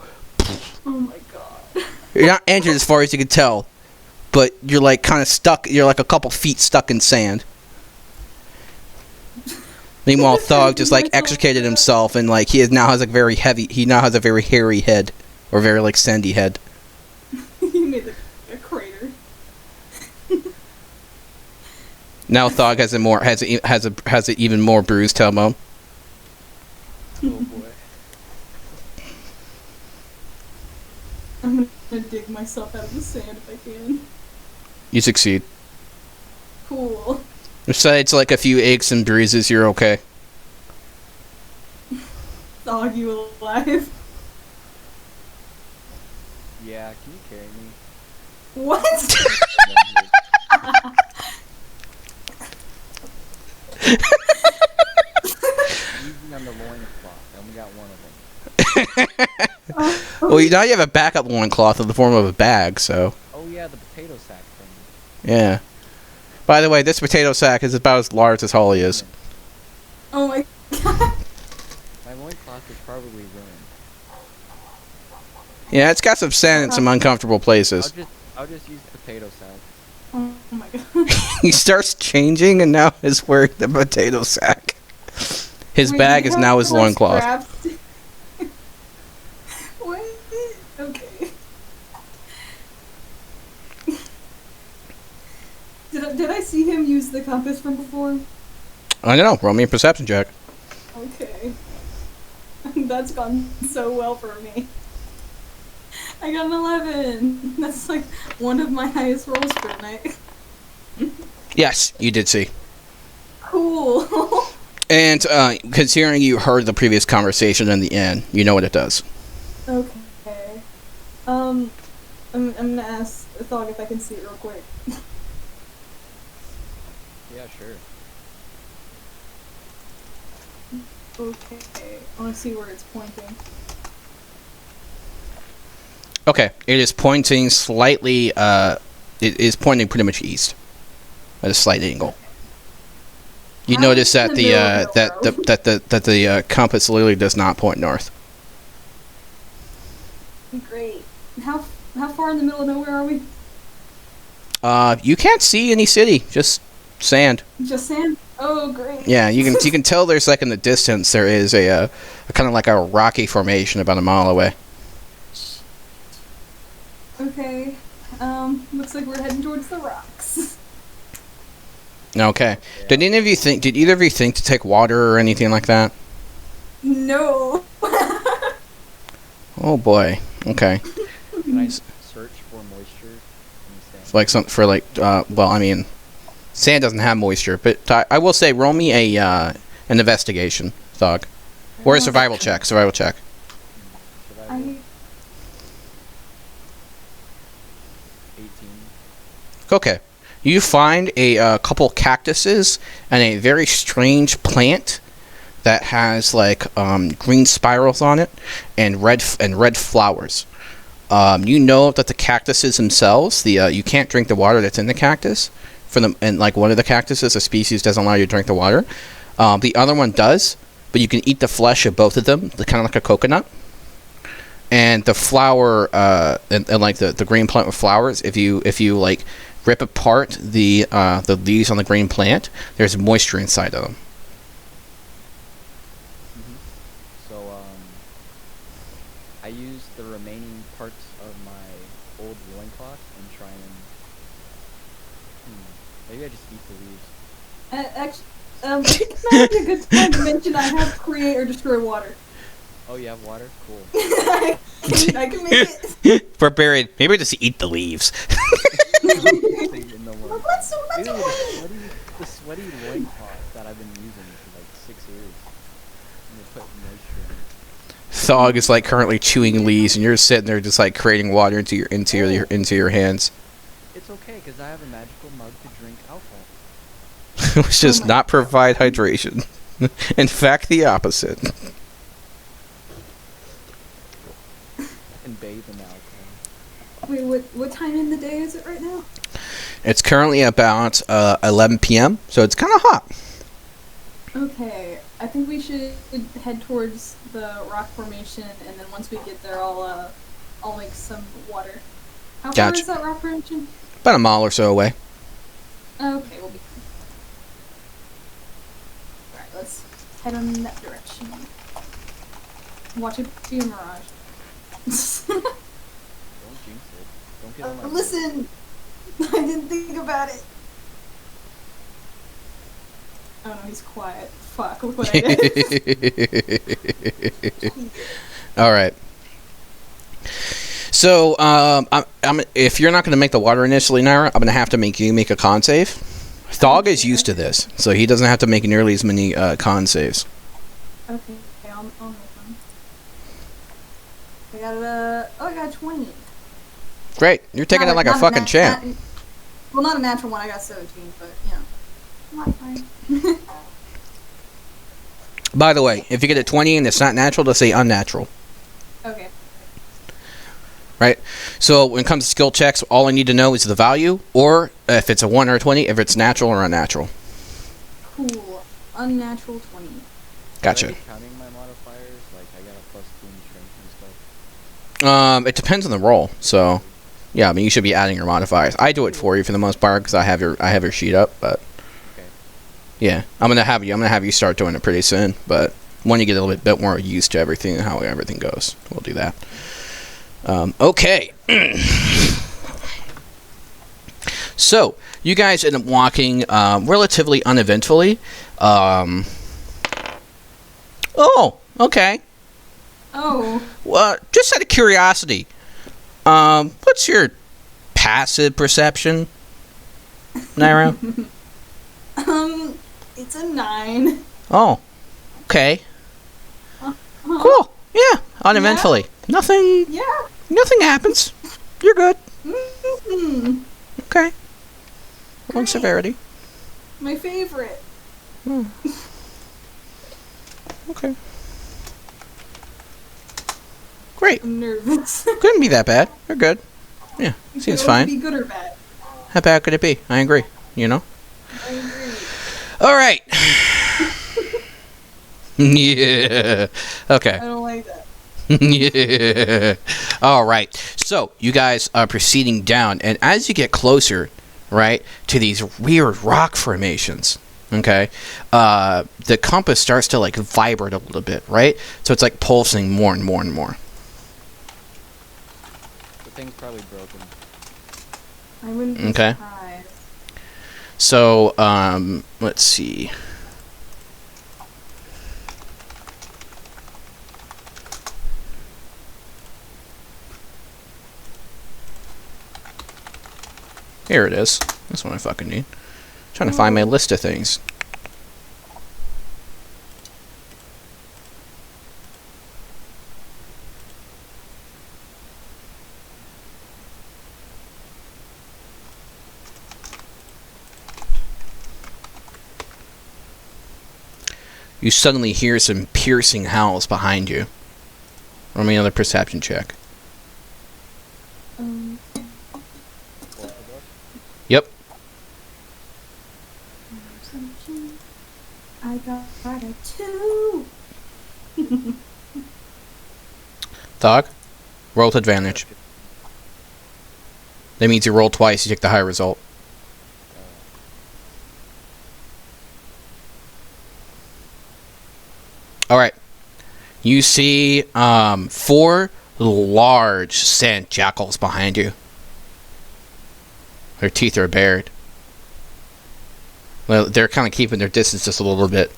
S3: my god.
S2: You're not injured as far as you can tell, but you're like kind of stuck. You're like a couple feet stuck in sand. Meanwhile, Thug just like extricated himself, and like he now has a very hairy head, or very like sandy head.
S3: You made a crater.
S2: Now Thug has an even more bruised elbow.
S1: Oh boy.
S3: I'm gonna dig myself out of the sand if I can.
S2: You succeed.
S3: Cool.
S2: Besides like a few aches and bruises, you're okay.
S3: Dog, you alive?
S1: Yeah, can you carry me?
S3: What?
S1: Using on the loincloth. I only got one of them.
S2: Well, now you have a backup loincloth in the form of a bag, so
S1: Oh yeah, the potato sack thing.
S2: yeah. By the way, this potato sack is about as large as Holly is.
S3: Oh my god.
S1: My loincloth is probably ruined.
S2: Yeah, it's got some sand in some uncomfortable places.
S1: I'll just use the potato sack.
S3: Oh my god.
S2: He starts changing and now is wearing the potato sack. His
S3: Wait,
S2: bag
S3: you
S2: is
S3: have
S2: now his
S3: to, like,
S2: loincloth.
S3: straps? What? Okay. Did I see him use the compass from before?
S2: I don't know. Roll me a perception check.
S3: Okay. That's gone so well for me. I got an 11. That's like one of my highest rolls for the night.
S2: Yes, you did see.
S3: Cool.
S2: And considering you heard the previous conversation in the inn, you know what it does.
S3: Okay. I'm gonna ask Thog if I can see it real quick.
S1: Yeah, sure.
S3: Okay. I wanna see where it's pointing.
S2: Okay, it is pointing slightly. It is pointing pretty much east, at a slight angle. You
S3: I'm
S2: notice
S3: in
S2: that
S3: the middle of
S2: the compass literally does not point north.
S3: Great. How far in the middle of nowhere are we?
S2: You can't see any city, just sand.
S3: Just sand? Oh, great.
S2: Yeah, you can tell there's like in the distance there is a kind of like a rocky formation about a mile away.
S3: Okay. Looks like we're heading towards the rocks.
S2: Okay.
S1: Yeah.
S2: Did either of you think to take water or anything like that?
S3: No.
S2: Oh boy. Okay.
S1: Can I search for moisture in the sand?
S2: Like some for like well, I mean, sand doesn't have moisture, but I will say roll me a an investigation, Thog, or a survival check.
S1: Survival.
S3: I
S1: 18.
S2: Okay. You find a couple cactuses and a very strange plant that has like green spirals on it and red flowers. You know that the cactuses themselves, you can't drink the water that's in the cactus. And like one of the cactuses, a species doesn't allow you to drink the water. The other one does, but you can eat the flesh of both of them, kind of like a coconut. And the flower, and like the green plant with flowers, if you like rip apart the leaves on the green plant, there's moisture inside of them.
S1: So, I use the remaining parts of my old loincloth and try and... maybe I just eat the leaves.
S3: actually, it's not a good time to mention I have create or destroy water.
S1: Oh, you have water? Cool.
S3: I can make it.
S2: Barbarian, maybe just eat the leaves.
S1: In the loin.
S3: What's so much
S1: Ew,
S3: water?
S1: the sweaty loincloth that I've been using for like 6 years. I'm gonna put moisture in it.
S2: Thog is like currently chewing leaves, and you're sitting there just like creating water into your hands,
S1: It's okay, because I have a magical mug to drink alcohol.
S2: which does not provide hydration. In fact, the opposite.
S1: And bathe in alcohol.
S3: Wait, what time in the day is it right now?
S2: It's currently about 11 p.m., so it's kind of hot.
S3: Okay, I think we should head towards the rock formation, and then once we get there, I'll make some water. How far
S2: Gotcha.
S3: is that rock formation?
S2: About a mile or so away.
S3: Okay, we'll be fine. Alright, let's head in that direction. Watch it be a mirage.
S1: Don't jinx it. Don't get on my
S3: Listen! I didn't think about it. Oh no, he's quiet. Fuck, look what I did.
S2: All right. So, if you're not going to make the water initially, Naira, I'm going to have to make you make a con save. Thog is used to this, so he doesn't have to make nearly as many con saves.
S3: Okay, I'll make one. I got a 20.
S2: Great, you're taking it like a fucking champ.
S3: Well, not a natural one, I got 17, but, you know. Not fine.
S2: By the way, if you get a 20 and it's not natural, just say unnatural.
S3: Okay.
S2: Right? So when it comes to skill checks, all I need to know is the value, or if it's a 1 or a 20, if it's natural or unnatural.
S3: Cool. Unnatural 20.
S2: Gotcha.
S1: Are you counting my modifiers? Like, I got a +2 in strength and stuff.
S2: It depends on the roll, so yeah, I mean you should be adding your modifiers. I do it for you for the most part because I have your sheet up, but
S1: Okay.
S2: yeah, I'm gonna have you start doing it pretty soon. But when you get a little bit more used to everything and how everything goes, we'll do that. Okay. So you guys end up walking relatively uneventfully. Oh, okay.
S3: Oh.
S2: Well, just out of curiosity, what's your passive perception, Nairo?
S3: It's a 9.
S2: Oh, okay.
S3: Uh-huh.
S2: Cool. Yeah, uneventfully. Nothing
S3: Yeah.
S2: happens. You're good.
S3: Mm-hmm.
S2: Okay. One
S3: Great.
S2: severity.
S3: My favorite.
S2: Okay. Great.
S3: I'm nervous.
S2: Couldn't be that bad. You're good. Yeah,
S3: It
S2: seems
S3: could only
S2: fine.
S3: be good or bad.
S2: How bad could it be? I agree. You know?
S3: I agree.
S2: All right. Yeah. Okay.
S3: I don't like that.
S2: Yeah. All right. So you guys are proceeding down, and as you get closer, right, to these weird rock formations, okay, the compass starts to like vibrate a little bit, right? So it's like pulsing more and more and more.
S1: The thing's probably broken.
S3: I wouldn't be
S2: Okay.
S3: surprised.
S2: So let's see. Here it is. That's what I fucking need. Trying to find my list of things. You suddenly hear some piercing howls behind you. Roll me another perception check.
S1: Both of us?
S2: Yep.
S3: I got a 2.
S2: Dog, roll with advantage. That means you roll twice, you take the high result. Alright. You see 4 large sand jackals behind you. Their teeth are bared. Well, they're kind of keeping their distance just a little bit.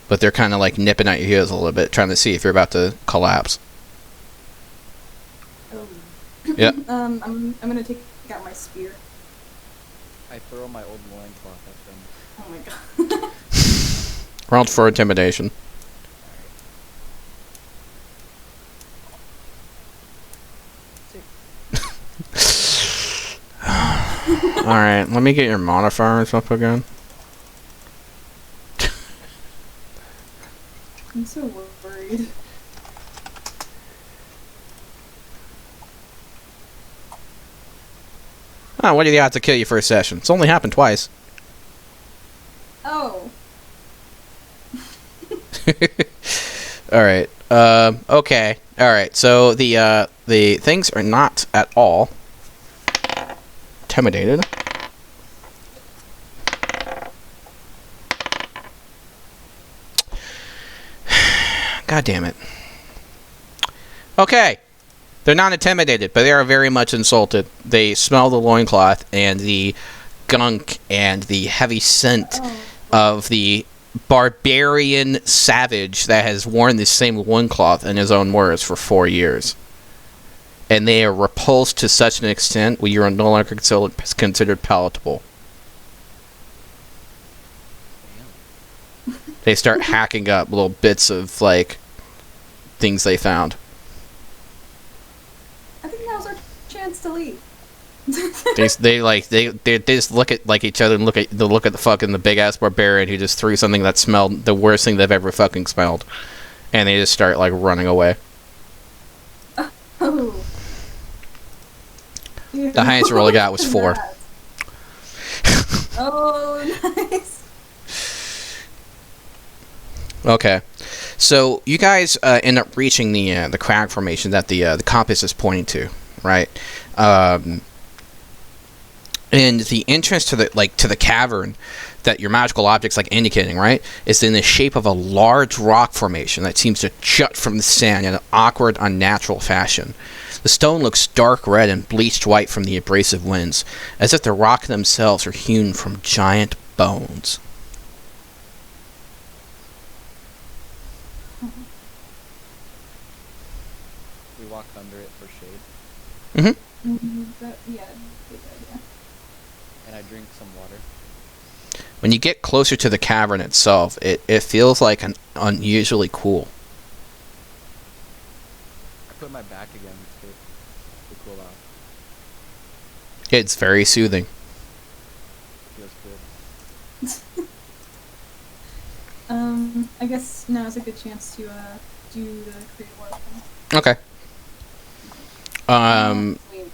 S2: But they're kind of like nipping at your heels a little bit, trying to see if you're about to collapse.
S3: Oh.
S2: Yeah.
S3: I'm gonna take out my spear.
S1: I throw my old loincloth at them.
S3: Oh my god.
S2: Roll for intimidation. Alright, let me get your modifiers up again.
S3: I'm so worried.
S2: Oh, what do you have to kill you for a session? It's only happened twice.
S3: Oh.
S2: Alright. Okay. Alright, so the things are not at all intimidated. God damn it. Okay. They're not intimidated, but they are very much insulted. They smell the loincloth and the gunk and the heavy scent of the barbarian savage that has worn the same loincloth, in his own words, for 4 years. And they are repulsed to such an extent where you are no longer considered palatable. They start hacking up little bits of, like, things they found.
S3: I think now's our chance to leave.
S2: They just look at like each other and look at the fucking the big ass barbarian who just threw something that smelled the worst thing they've ever fucking smelled, and they just start like running away.
S3: Oh.
S2: The highest roll I got was 4.
S3: Oh, nice.
S2: Okay, so you guys end up reaching the crag formation that the compass is pointing to, right? And the entrance to the cavern that your magical object's like indicating, right, is in the shape of a large rock formation that seems to jut from the sand in an awkward, unnatural fashion. The stone looks dark red and bleached white from the abrasive winds, as if the rock themselves are hewn from giant bones.
S1: We walk under it for shade,
S3: Yeah, good idea.
S1: and I drink some water.
S2: When you get closer to the cavern itself, it feels like an unusually cool.
S1: I put my back again to cool off.
S2: It's very soothing.
S1: Feels good.
S3: I guess now is a good chance to do the create water.
S2: Okay.
S3: Wait.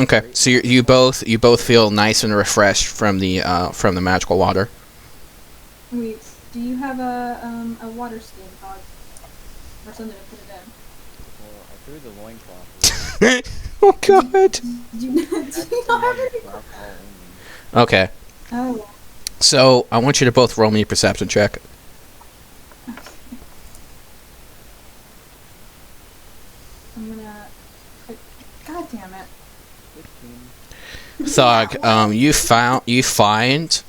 S2: Okay. So you both feel nice and refreshed from the magical water.
S3: Wait, do you have a water skin, Cog? Or something to put it in?
S1: Well, I threw the loincloth.
S2: Oh God.
S3: Do you not have any?
S2: Okay.
S3: Oh.
S2: So I want you to both roll me a perception check.
S3: I'm gonna. God damn it.
S1: 15.
S2: Thog, you find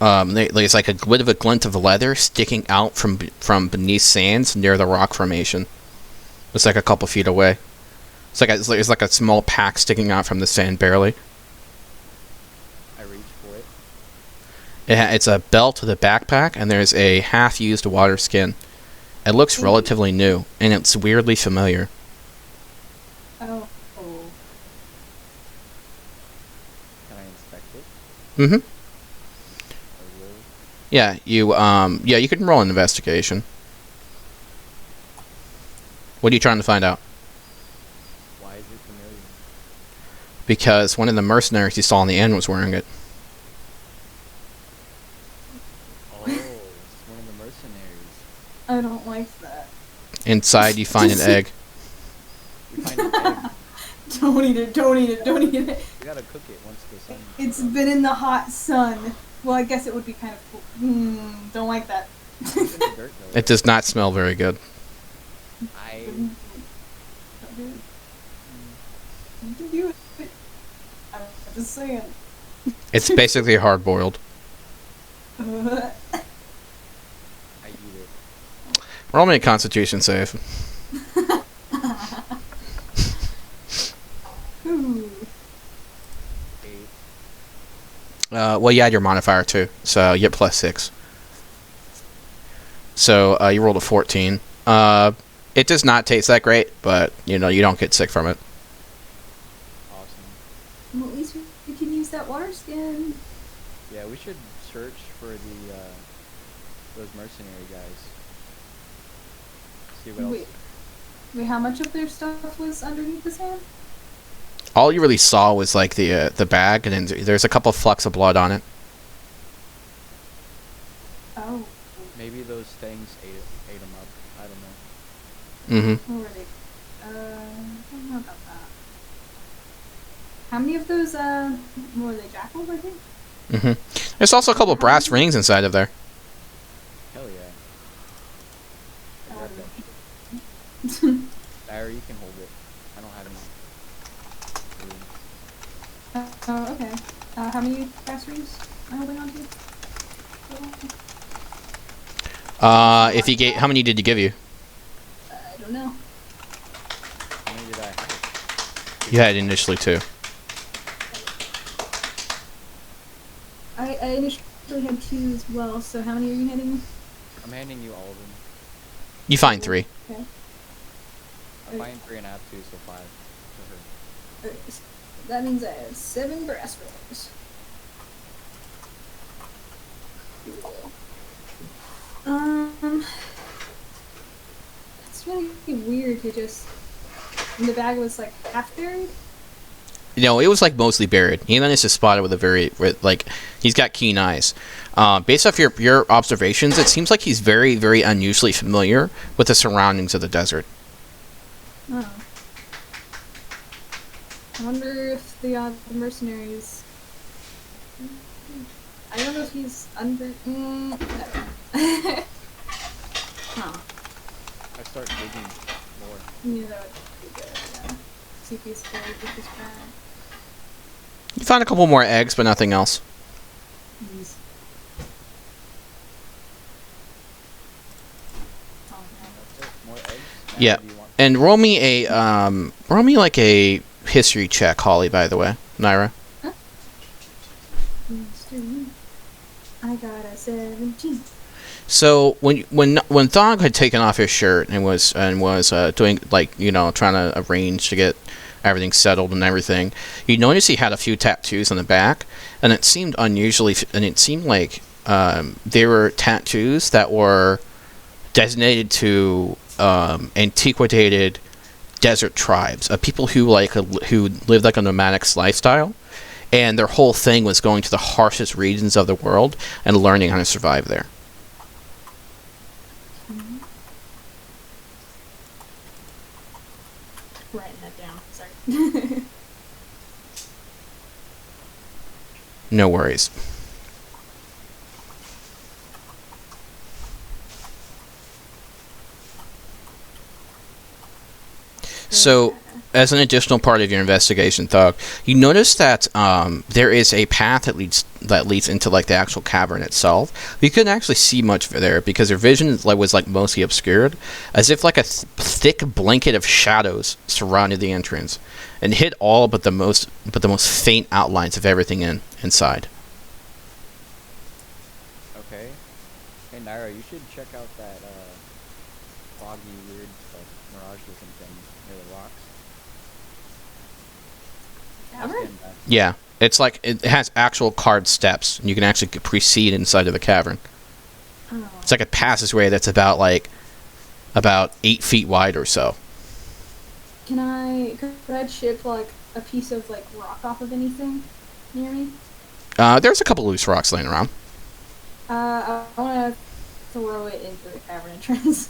S2: there's like a bit of a glint of leather sticking out from beneath sands near the rock formation. It's like a couple feet away. It's like a small pack sticking out from the sand barely.
S1: I reach for it.
S2: It's a belt with a backpack, and there's a half-used water skin. It looks relatively new, and it's weirdly familiar.
S3: Oh.
S1: Can I inspect it?
S2: Mm-hmm.
S1: I roll.
S2: Yeah, you can roll an investigation. What are you trying to find out?
S1: Why is it familiar?
S2: Because one of the mercenaries you saw in the inn was wearing it.
S1: Oh, it's one of the mercenaries.
S3: I don't like that.
S2: Inside, you find an egg.
S1: We find an egg.
S3: Don't eat it, don't eat it, don't eat it.
S1: We gotta cook it once the sun.
S3: It's been in the hot sun. Well, I guess it would be kind of cool. Don't like that.
S1: It's in the dirt, though.
S2: It does not smell very good.
S3: Don't do it. You can do it. I'm just saying.
S2: It's basically hard-boiled.
S1: I eat it.
S2: Roll me a Constitution save.
S3: Ooh.
S1: 8.
S2: Well, you add your modifier too, so you get +6. So you rolled a 14. It does not taste that great, but you don't get sick from it.
S1: Awesome.
S3: Well, at least we can use that water skin.
S1: Yeah, we should search for those mercenary guys. See what else.
S3: Wait, how much of their stuff was underneath the sand?
S2: All you really saw was like the bag, and then there's a couple of flecks of blood on it.
S3: Oh.
S1: Maybe those things ate them up. I don't know.
S2: Mm-hmm.
S3: Where were they? I don't know about that. How many of those, were they jackals, I think?
S2: Mm-hmm. There's also a couple of brass rings inside of there.
S1: Hell yeah. I
S3: Um,
S1: grabbed that. Barry, you can hold it. I don't have any room.
S3: okay. How many brass rings am I holding on to?
S2: If you how many did you give you?
S3: I don't know.
S1: How many did I have?
S2: You had initially 2.
S3: I initially had 2 as well, so how many are you handing me?
S1: I'm handing you all of them.
S2: You find 3.
S3: Okay.
S1: I'm buying 3 and I have 2, so 5 for her.
S3: That means I have 7 brass rings. Here we go. It's really weird to just. The bag was like half buried.
S2: No, it was like mostly buried. He managed to spot it with he's got keen eyes. Based off your observations, it seems like he's very, very unusually familiar with the surroundings of the desert.
S3: Oh. I wonder if the mercenaries. I don't know if he's under. Huh.
S1: I start digging more.
S3: Yeah, that would be good. Yeah. See if he's buried with his bag.
S2: You found a couple more eggs, but nothing else.
S3: Jeez. Oh,
S1: That's it. More eggs? Now,
S2: Yeah.
S1: what do you want?
S2: And roll me like a history check, Holly. By the way, Naira.
S3: no. I got a 17.
S2: So when Thog had taken off his shirt and was doing trying to arrange to get everything settled and everything, you notice he had a few tattoos on the back, and it seemed like they were tattoos that were designated to antiquated desert tribes of people who lived like a nomadic lifestyle, and their whole thing was going to the harshest regions of the world and learning how to survive there.
S3: Writing that down. Sorry.
S2: No worries. So, as an additional part of your investigation, Thug, you notice that there is a path that leads into like the actual cavern itself. You couldn't actually see much there because your vision was like mostly obscured, as if like a thick blanket of shadows surrounded the entrance and hid all but the most faint outlines of everything inside.
S1: Okay. Hey Naira, you should check out that foggy, weird, mirage-looking thing near the rocks.
S3: Cavern?
S1: Stand back.
S2: Yeah, it's like it has actual carved steps, and you can actually proceed inside of the cavern.
S3: Oh.
S2: It's like a passageway that's about 8 feet wide or so.
S3: Could I chip like a piece of like rock off of anything near me?
S2: There's a couple loose rocks laying around.
S3: I want to throw it into the cavern entrance.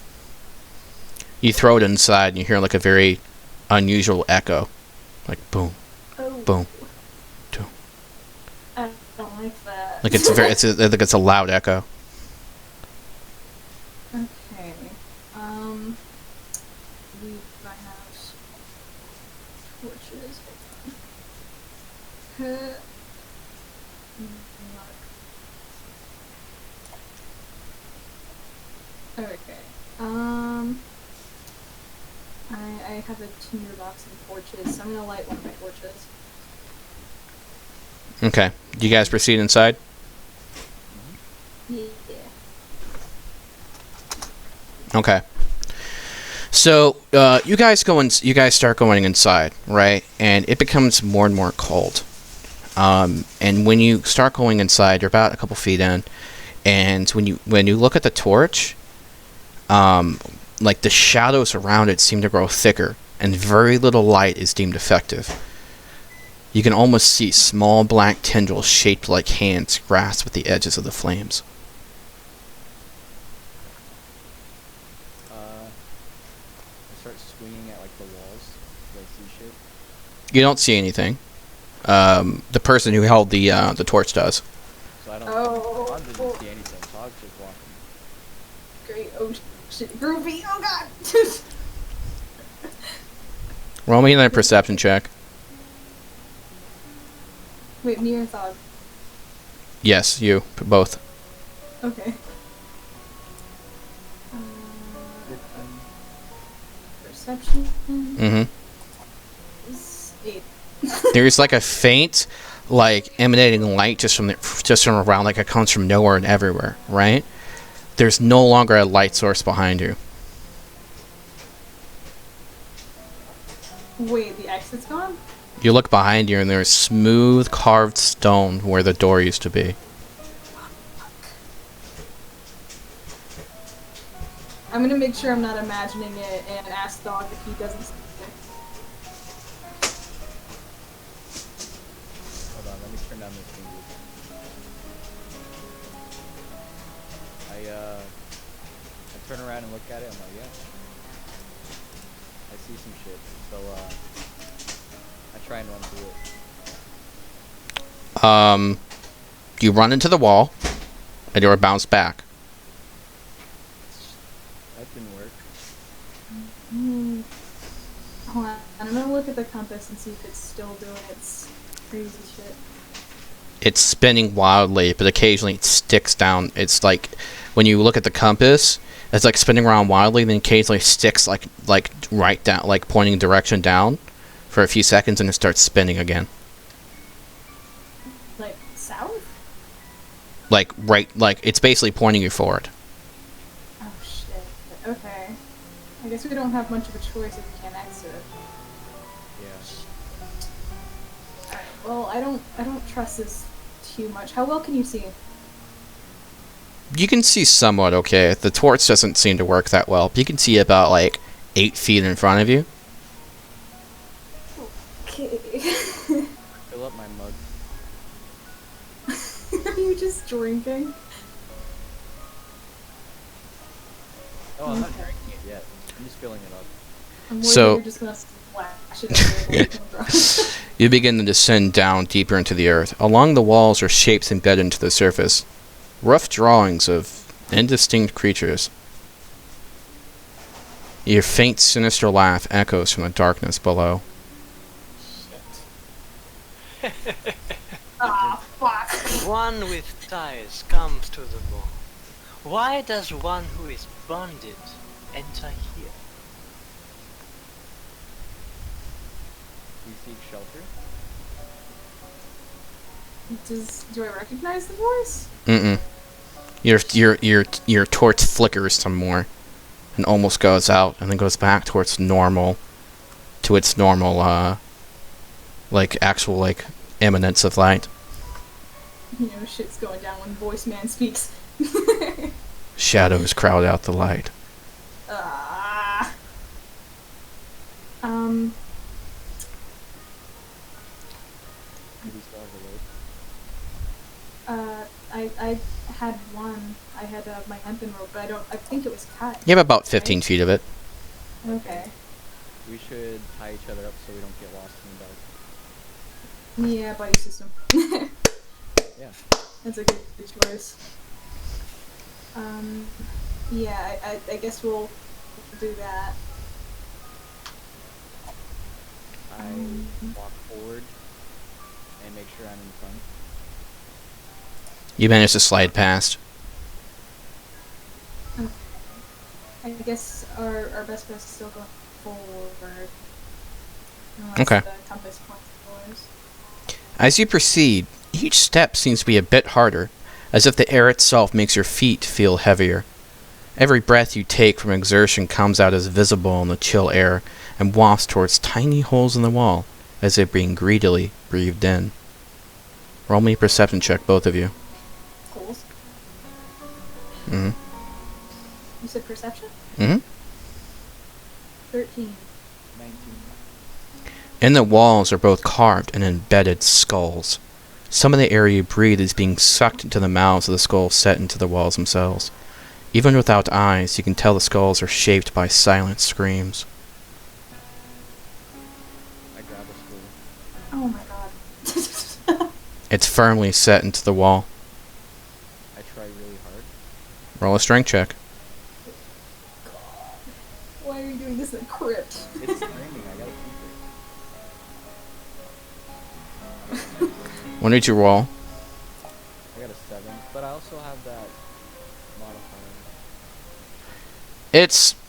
S2: You throw it inside, and you hear like a very unusual echo, like boom,
S3: Oh.
S2: boom, boom.
S3: I don't like that.
S2: Like it's a loud echo.
S3: Okay. Leave my house. Torches. Okay. I have a tinderbox and torches, so I'm gonna light one of my torches.
S2: Okay, do you guys proceed inside?
S3: Yeah.
S2: Okay. So you guys start going inside, right? And it becomes more and more cold. And when you start going inside, you're about a couple feet in, and when you look at the torch, like the shadows around it seem to grow thicker, and very little light is deemed effective. You can almost see small black tendrils shaped like hands grasp at the edges of the flames.
S1: I start swinging at like the walls. Do I see shit?
S2: You don't see anything. The person who held the torch does.
S1: So I don't.
S3: Oh.
S1: Todd doesn't see anything. Todd's just walking.
S3: Great. Oh shit. Groovy. Oh god.
S2: Roll me another perception check.
S3: Wait, me or Thog?
S2: Yes, you both.
S3: Okay. Perception
S2: Mm-hmm.
S3: is 8.
S2: There's like a faint, like emanating light just from around, like it comes from nowhere and everywhere, right? There's no longer a light source behind you.
S3: Wait, the exit's gone?
S2: You look behind you and there's smooth carved stone where the door used to be.
S3: I'm gonna make sure I'm not imagining it and ask Dog if he doesn't see it.
S1: Hold on, let me turn down this thing. I turn around and look at it. I'm like, yeah. I see some shit. So I try and run through it.
S2: You run into the wall and you're bounced back.
S1: That didn't work.
S3: Hold on, I'm gonna look at the compass and see if it's still doing its crazy shit.
S2: It's spinning wildly, but occasionally it sticks down. It's like when you look at the compass, it's like spinning around wildly, then occasionally sticks like right down, like pointing direction down for a few seconds, and it starts spinning again.
S3: Like, south?
S2: like it's basically pointing you forward.
S3: Oh shit. Okay. I guess we don't have much of a choice if we can't exit.
S1: Yeah.
S3: Alright, well, I don't trust this too much. How well can you see?
S2: You can see somewhat okay. The torch doesn't seem to work that well. You can see about like 8 feet in front of you.
S3: Okay.
S1: Fill up my mug.
S3: Are you just drinking?
S1: Oh, I'm not drinking it yet. I'm just filling it up.
S3: I'm worried
S2: So-
S3: you're just gonna splash it everywhere.
S2: You begin to descend down deeper into the earth. Along the walls are shapes embedded into the surface. Rough drawings of indistinct creatures. Your faint, sinister laugh echoes from the darkness below.
S3: Ah, fuck.
S5: One with ties comes to the mall. Why does one who is bonded enter here?
S1: We seek shelter.
S3: Do I recognize the voice?
S2: Mm-mm. Your torch flickers some more, and almost goes out, and then goes back to its normal, actual eminence of light.
S3: You know, shit's going down when voice man speaks.
S2: Shadows crowd out the light.
S3: Ah.
S1: Do we still have the load?
S3: I had one. I had my hempen rope, but I think it was cut.
S2: You have about 15 feet of it.
S3: Okay.
S1: We should tie each other up so we don't get lost in the dark.
S3: Yeah, buddy system.
S1: Yeah.
S3: That's a good choice. Yeah, I guess we'll do that.
S1: I walk forward and make sure I'm in front.
S2: You manage to slide past.
S3: I guess our best bet is still going forward. Unless
S2: Okay.
S3: the compass points towards.
S2: As you proceed, each step seems to be a bit harder, as if the air itself makes your feet feel heavier. Every breath you take from exertion comes out as visible in the chill air and wafts towards tiny holes in the wall, as if being greedily breathed in. Roll me a perception check, both of you.
S3: Holes.
S2: Mm-hmm.
S3: You said perception?
S2: Mm-hmm.
S3: 13.
S1: 19.
S2: In the walls are both carved and embedded skulls. Some of the air you breathe is being sucked into the mouths of the skulls set into the walls themselves. Even without eyes, you can tell the skulls are shaped by silent screams.
S1: I grab a spool.
S3: Oh my god.
S2: It's firmly set into the wall.
S1: I try really hard.
S2: Roll a strength check.
S3: Why are you doing this in a crypt?
S1: It's screaming. I gotta keep it.
S2: What did you roll?
S1: I got a 7, but I also have that modifier.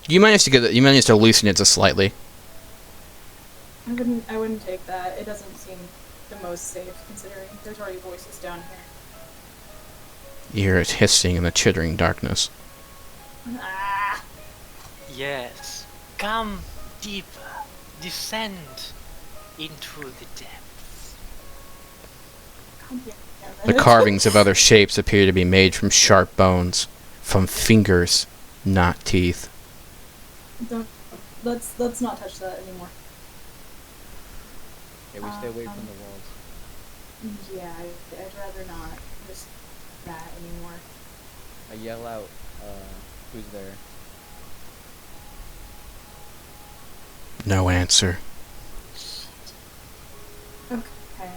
S2: You managed to loosen it just slightly.
S3: I wouldn't take that. It doesn't seem the most safe considering there's already voices down here.
S2: You hear it hissing in the chittering darkness.
S3: Ah!
S5: Yes. Come deeper. Descend into the depths.
S3: God damn
S2: The
S3: it.
S2: carvings of other shapes appear to be made from sharp bones, from fingers, not teeth.
S3: Don't. Let's not touch that anymore.
S1: Yeah, we stay away from the walls.
S3: Yeah, I'd rather not risk that anymore.
S1: I yell out, who's there?
S2: No answer.
S3: Okay.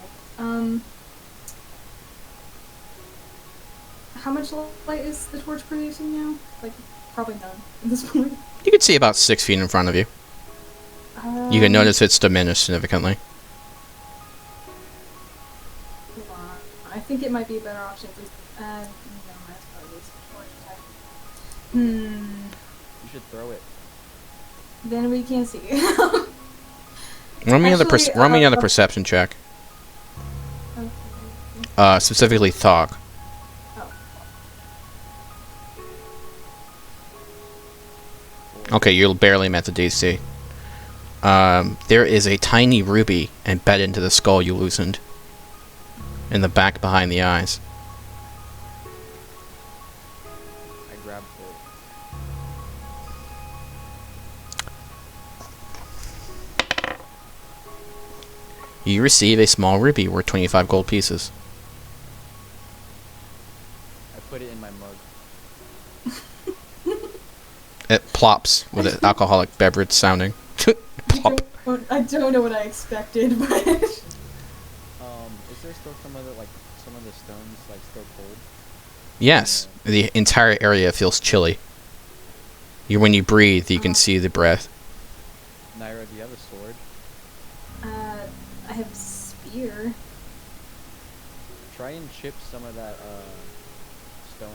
S3: How much light is the torch producing now? Like, probably none at this point.
S2: You can see about 6 feet in front of you. You can notice it's diminished significantly.
S3: Hold on. I think it might be a better option if we. No, that's probably waste of torch attack.
S1: You should throw it.
S3: Then we can't see.
S2: Roll me another
S3: Actually,
S2: perception check.
S3: Okay.
S2: Specifically Thog.
S3: Oh,
S2: Okay, you barely met the DC. There is a tiny ruby embedded into the skull you loosened. In the back behind the eyes.
S1: I grabbed it.
S2: You receive a small ruby worth 25 gold pieces.
S1: I put it in my mug.
S2: It plops with an alcoholic beverage sounding. Plop.
S3: I don't know what I expected, but
S1: Is there still some of the stones like still cold?
S2: Yes, the entire area feels chilly. When you breathe, you can see the breath.
S1: Naira, do you have a sword?
S3: I have spear.
S1: Try and chip some of that stone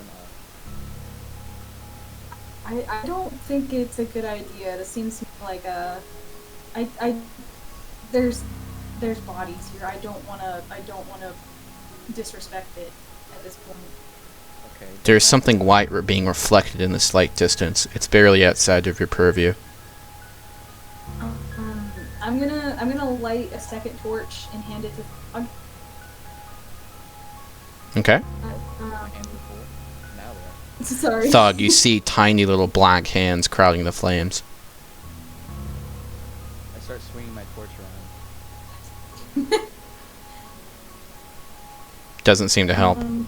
S1: up.
S3: I don't think it's a good idea. It seems like there's bodies here. I don't wanna disrespect it at this point.
S1: Okay.
S2: There's something white being reflected in the slight distance. It's barely outside of your purview.
S3: I'm gonna light a second torch and hand it to Fog.
S2: Okay.
S1: My hands are full. Now they're.
S3: Sorry.
S2: Thug, you see tiny little black hands crowding the flames.
S1: I start swinging my torch around.
S2: Doesn't seem to help.
S1: Does nothing.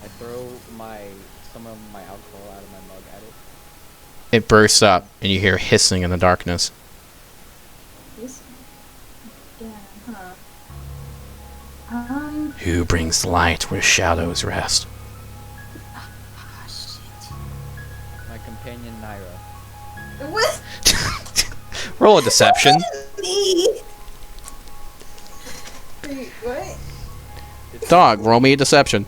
S1: I throw some of my alcohol out of my mug at it.
S2: It bursts up, and you hear hissing in the darkness.
S3: This again, huh?
S2: Who brings light where shadows rest?
S3: Shit.
S1: My companion Naira.
S3: What?
S2: Roll a deception.
S3: Me? Wait, what?
S2: Dog, roll me a deception.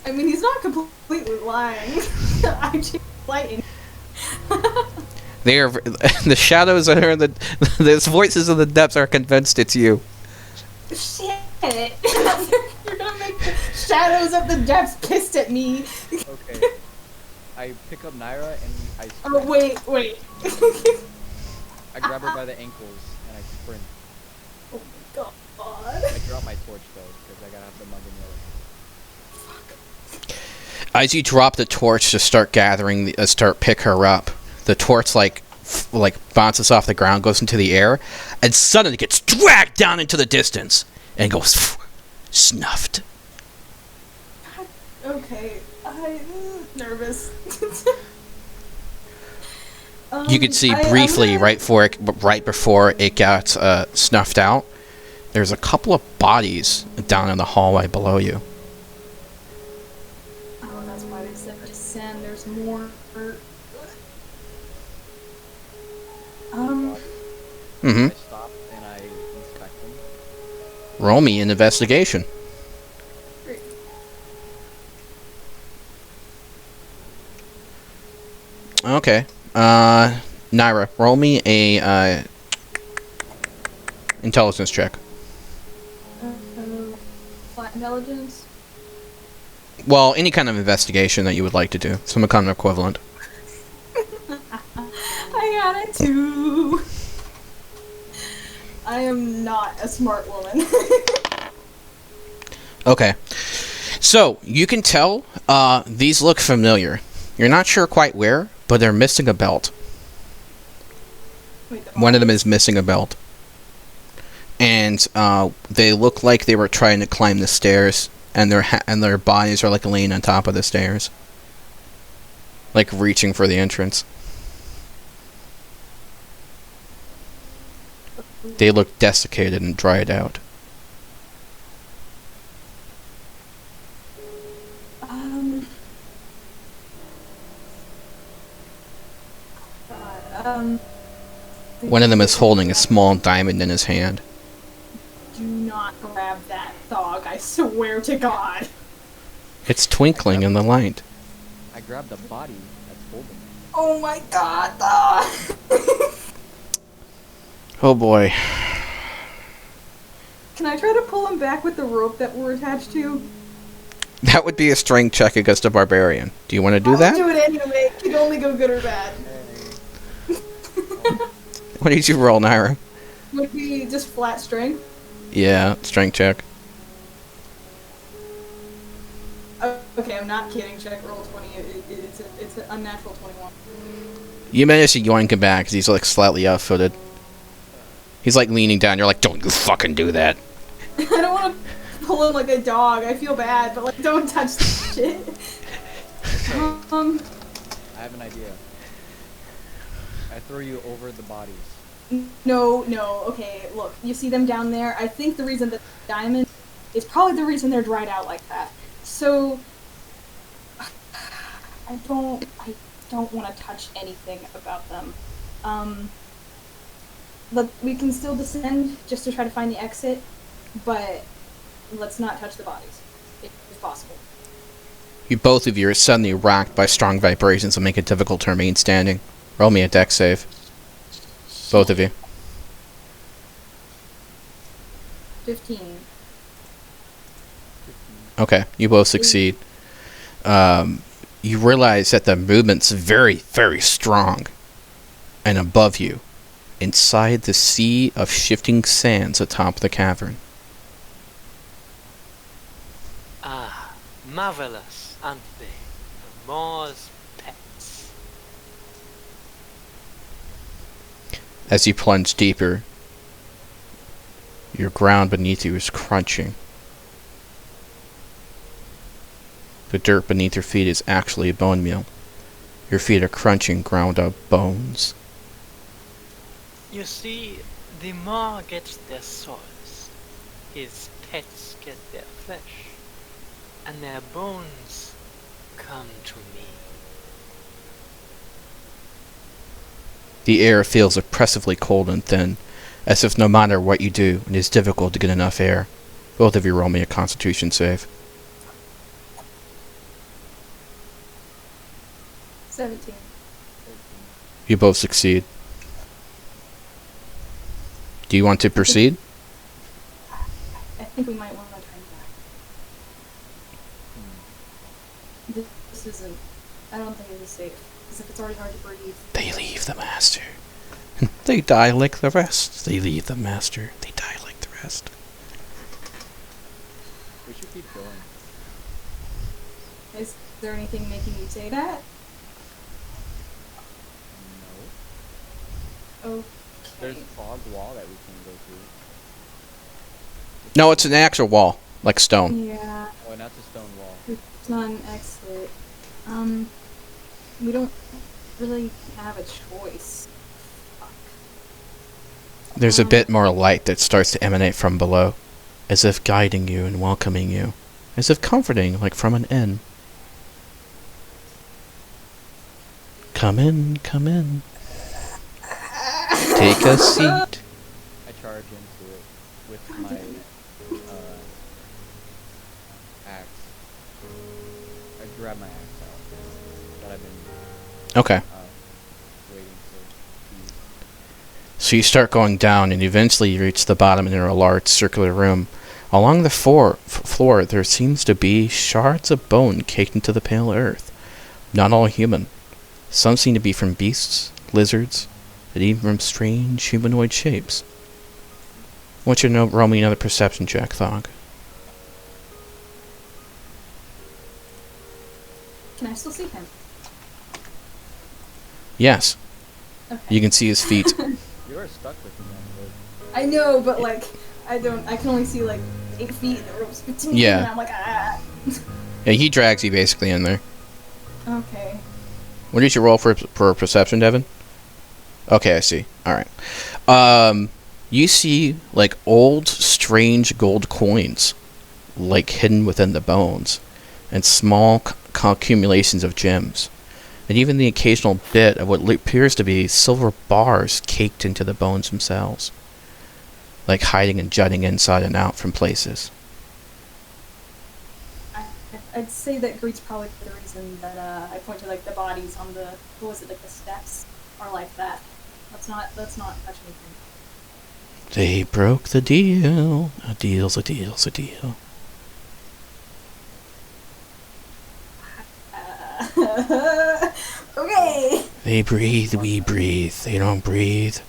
S3: I mean, he's not completely lying. I'm just lighting.
S2: They are the shadows that are in the voices of the depths are convinced it's you.
S3: Shit! You're gonna make the shadows of the depths pissed at me.
S1: Okay. I pick up Naira and I sprint.
S3: Oh wait.
S1: I grab her by the ankles and I sprint.
S3: Oh my god.
S1: I drop my torch though because I gotta have the mug in the other.
S2: As you drop the torch to start pick her up, the torch like bounces off the ground, goes into the air, and suddenly gets dragged down into the distance and goes snuffed.
S3: Okay, I'm nervous.
S2: You could see briefly right before it got snuffed out. There's a couple of bodies down in the hallway below you.
S3: Oh, that's why they said descend. There's more.
S2: Mm-hmm.
S1: I stop and I inspect them.
S2: Roll me an investigation.
S3: Great.
S2: Okay. Naira, roll me a intelligence check.
S3: Flat intelligence.
S2: Well, any kind of investigation that you would like to do. Some kind of equivalent.
S3: I got it too. I am not a smart woman.
S2: Okay. So, you can tell these look familiar. You're not sure quite where, but they're missing a belt.
S3: Wait,
S2: One of them is missing a belt. And they look like they were trying to climb the stairs, and their bodies are like laying on top of the stairs. Like reaching for the entrance. They look desiccated and dried out. One of them is holding a small diamond in his hand.
S3: Do not grab that thog, I swear to God.
S2: It's twinkling in the light.
S1: I grab the body that's holding it.
S3: Oh my God, thog!
S2: Oh boy.
S3: Can I try to pull him back with the rope that we're attached to?
S2: That would be a strength check against a barbarian. Do you want to do that?
S3: I'll do it anyway. can only go good or bad.
S2: What did you roll, Naira?
S3: Would be just flat strength.
S2: Yeah, strength check.
S3: Okay, I'm not kidding. Check roll 20. It's an unnatural 21.
S2: You managed to yoink him back because he's like slightly out-footed. He's like leaning down. You're like, don't you fucking do that.
S3: I don't want to pull him like a dog. I feel bad, but like, don't touch the shit.
S1: I have an idea. I throw you over the bodies.
S3: No. Okay, look. You see them down there? I think the reason that diamond is probably the reason they're dried out like that. So I don't want to touch anything about them. Look, we can still descend just to try to find the exit, but let's not touch the bodies, if possible.
S2: Both of you are suddenly racked by strong vibrations that make it difficult to remain standing. Roll me a dex save. Both of you.
S3: 15.
S2: Okay, you both succeed. You realize that the movement's very, very strong. And above you, inside the sea of shifting sands atop the cavern.
S5: Ah, marvelous, aren't they? The Moor's pets.
S2: As you plunge deeper, your ground beneath you is crunching. The dirt beneath your feet is actually a bone meal. Your feet are crunching ground up bones.
S5: You see, the Moor gets their souls. His pets get their flesh. And their bones come to me.
S2: The air feels oppressively cold and thin, as if no matter what you do, it is difficult to get enough air. Both of you roll me a Constitution save.
S3: 17.
S2: You both succeed. Do you want to proceed?
S3: I think we might want to turn back. This isn't... I don't think it is safe. Because if it's already hard to breathe...
S2: They leave the master. They die like the rest. They leave the master. They die like the rest.
S1: We should keep going.
S3: Is there anything making you say that?
S1: No.
S3: Okay.
S1: There's a fog wall that we can go through.
S2: No, it's an actual wall, like stone.
S3: Yeah,
S1: Oh, not the stone wall.
S3: it's not an exit. We don't really have a choice. Fuck.
S2: There's a bit more light that starts to emanate from below, as if guiding you and welcoming you, as if comforting, like from an inn. Come in, come in. Take a seat.
S1: I charge into it with my axe. I grab my axe out that I've been
S2: Okay.
S1: waiting to use.
S2: So you start going down, and eventually you reach the bottom, and you're in a large circular room. Along the floor, there seems to be shards of bone caked into the pale earth. Not all human. Some seem to be from beasts, lizards, and even from strange humanoid shapes. I want you to roll me another perception check, Thog.
S3: Can I still see him?
S2: Yes,
S3: Okay.
S2: you can see his feet.
S1: You are stuck with me on the road.
S3: I know, but like, I can only see like 8 feet and the rope's between
S2: Yeah.
S3: and I'm like, ah.
S2: Yeah, he drags you basically in there.
S3: Okay.
S2: What did you roll for perception, Devin? Okay, I see. Alright. You see, like, old, strange gold coins, like, hidden within the bones, and small accumulations of gems, and even the occasional bit of what appears to be silver bars caked into the bones themselves, like hiding and jutting inside and out from places.
S3: I'd say that greed's probably the reason that I point to like the bodies on the like the steps are like that. Let's not touch anything.
S2: They broke the deal. A deal's a deal's a deal.
S3: Okay.
S2: They breathe, we breathe. They don't breathe,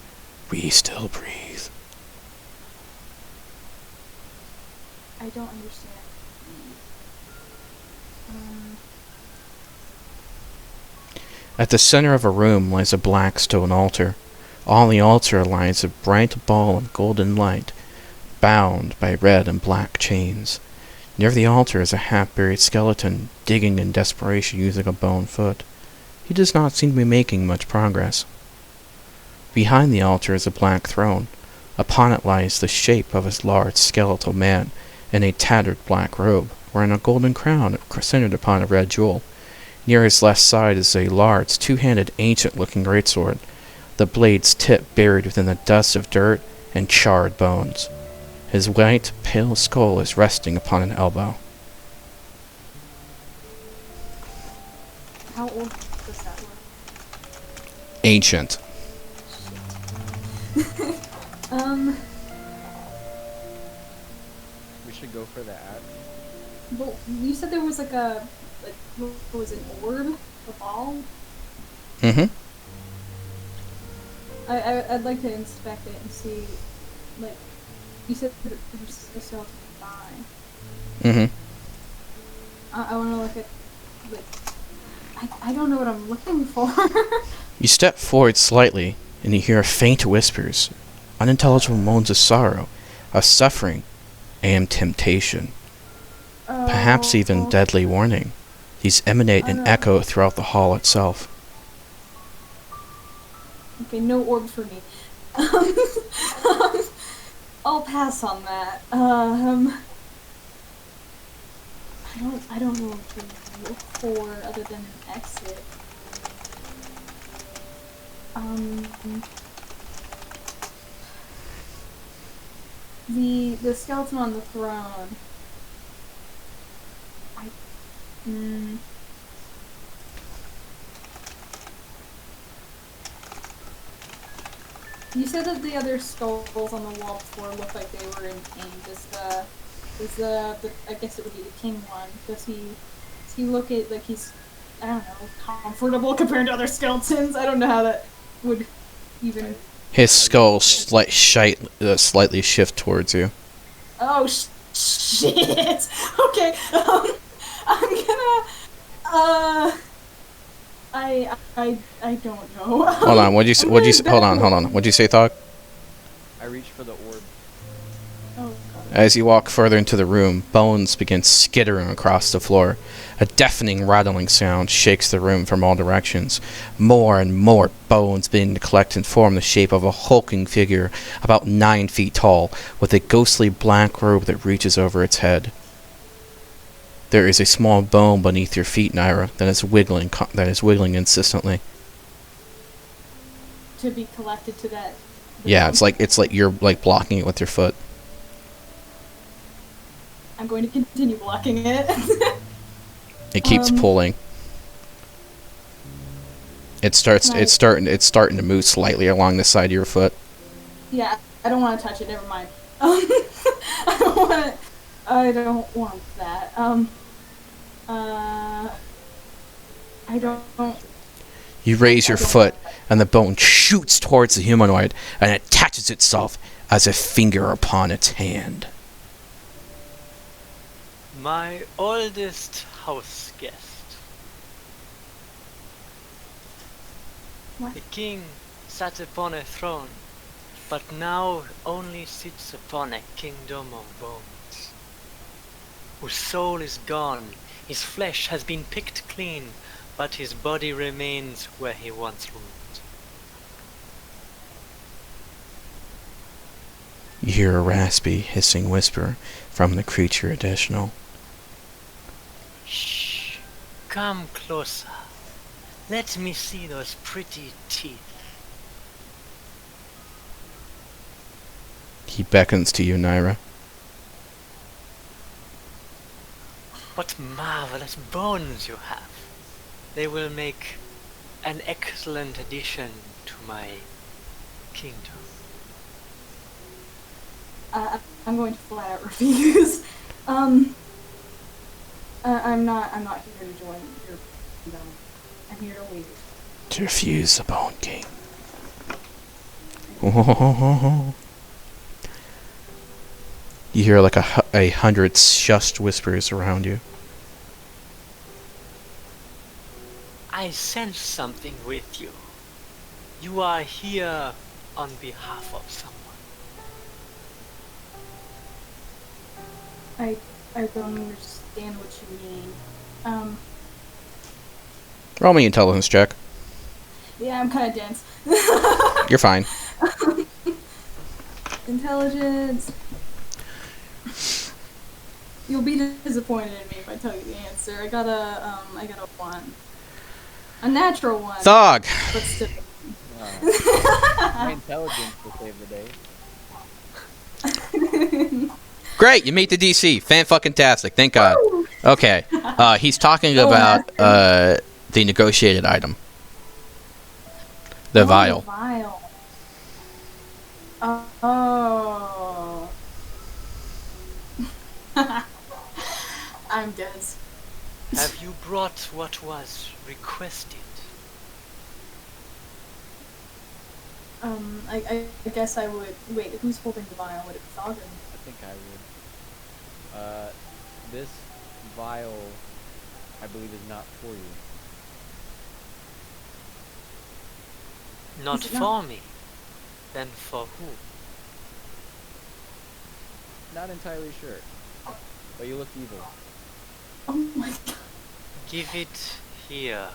S2: we still breathe.
S3: I don't understand.
S2: At the center of a room lies a black stone altar. On the altar lies a bright ball of golden light, bound by red and black chains. Near the altar is a half-buried skeleton, digging in desperation using a bone foot. He does not seem to be making much progress. Behind the altar is a black throne. Upon it lies the shape of a large skeletal man in a tattered black robe, wearing a golden crown centered upon a red jewel. Near his left side is a large, two-handed, ancient-looking greatsword, the blade's tip buried within the dust of dirt and charred bones. His white, pale skull is resting upon an elbow.
S3: How old does that look?
S2: Ancient.
S1: We should go for that.
S3: Well, you said there was what was it, an orb? A ball?
S2: Mm-hmm.
S3: I'd like to inspect it and see, like, you said that there's a skeleton fine.
S2: Mm-hmm.
S3: I want to look at, like, I don't know what I'm looking for.
S2: You step forward slightly, and you hear faint whispers, unintelligible moans of sorrow, of suffering, and temptation. Perhaps even deadly warning. These emanate an echo throughout the hall itself.
S3: Okay, no orb for me. I'll pass on that. I don't know what to look for other than an exit. The skeleton on the throne. You said that the other skulls on the wall before looked like they were in pain. Is the I guess it would be the king one. Does he look at like he's, I don't know, comfortable compared to other skeletons? I don't know how that would even.
S2: His skull slightly shift towards you.
S3: Oh shit! Okay, I'm gonna. I don't know.
S2: Hold on. What'd you say? Hold on. What'd you say, Thog?
S1: I reach for the orb.
S3: Oh,
S2: As you walk further into the room, bones begin skittering across the floor. A deafening rattling sound shakes the room from all directions. More and more bones begin to collect and form the shape of a hulking figure about 9 feet tall, with a ghostly black robe that reaches over its head. There is a small bone beneath your feet, Naira, that is wiggling insistently.
S3: To be collected to that.
S2: Yeah, it's like you're like blocking it with your foot.
S3: I'm going to continue blocking it.
S2: It keeps pulling. It's starting to move slightly along the side of your foot.
S3: Yeah, I don't want to touch it. Never mind. I don't want that. I don't.
S2: You raise your foot, and the bone shoots towards the humanoid and attaches itself as a finger upon its hand.
S5: My oldest house guest.
S3: What?
S5: The king sat upon a throne, but now only sits upon a kingdom of bones. Whose soul is gone, his flesh has been picked clean, but his body remains where he once ruled.
S2: You hear a raspy, hissing whisper from the creature additional.
S5: Shh, come closer. Let me see those pretty teeth.
S2: He beckons to you, Naira.
S5: What marvelous bones you have. They will make an excellent addition to my kingdom.
S3: I'm going to flat out refuse. I'm not here to join your kingdom. I'm here to leave.
S2: To refuse the Bone King. You hear like a hundred shushed whispers around you.
S5: I sense something with you. You are here on behalf of someone.
S3: I don't understand what you mean.
S2: Roll me an intelligence check.
S3: Yeah, I'm kind of dense.
S2: You're fine.
S3: Intelligence. You'll be disappointed in me if I tell you the answer. I got a 1. A natural 1.
S2: Thog!
S3: But still.
S1: My intelligence will save the day.
S2: Great, you meet the DC. Fan-fucking-tastic. Thank God. Okay. He's talking about the negotiated item. The vial.
S3: The vial. Oh. I'm dense.
S5: Have you brought what was requested?
S3: I guess I would. Wait, who's holding the vial? Would it be Thogden?
S1: I think I would. This vial, I believe, is not for you.
S5: Not
S3: Is it
S5: for
S3: not?
S5: me. Then for who?
S1: Not entirely sure. But you look evil.
S3: Oh my god.
S5: Give it here.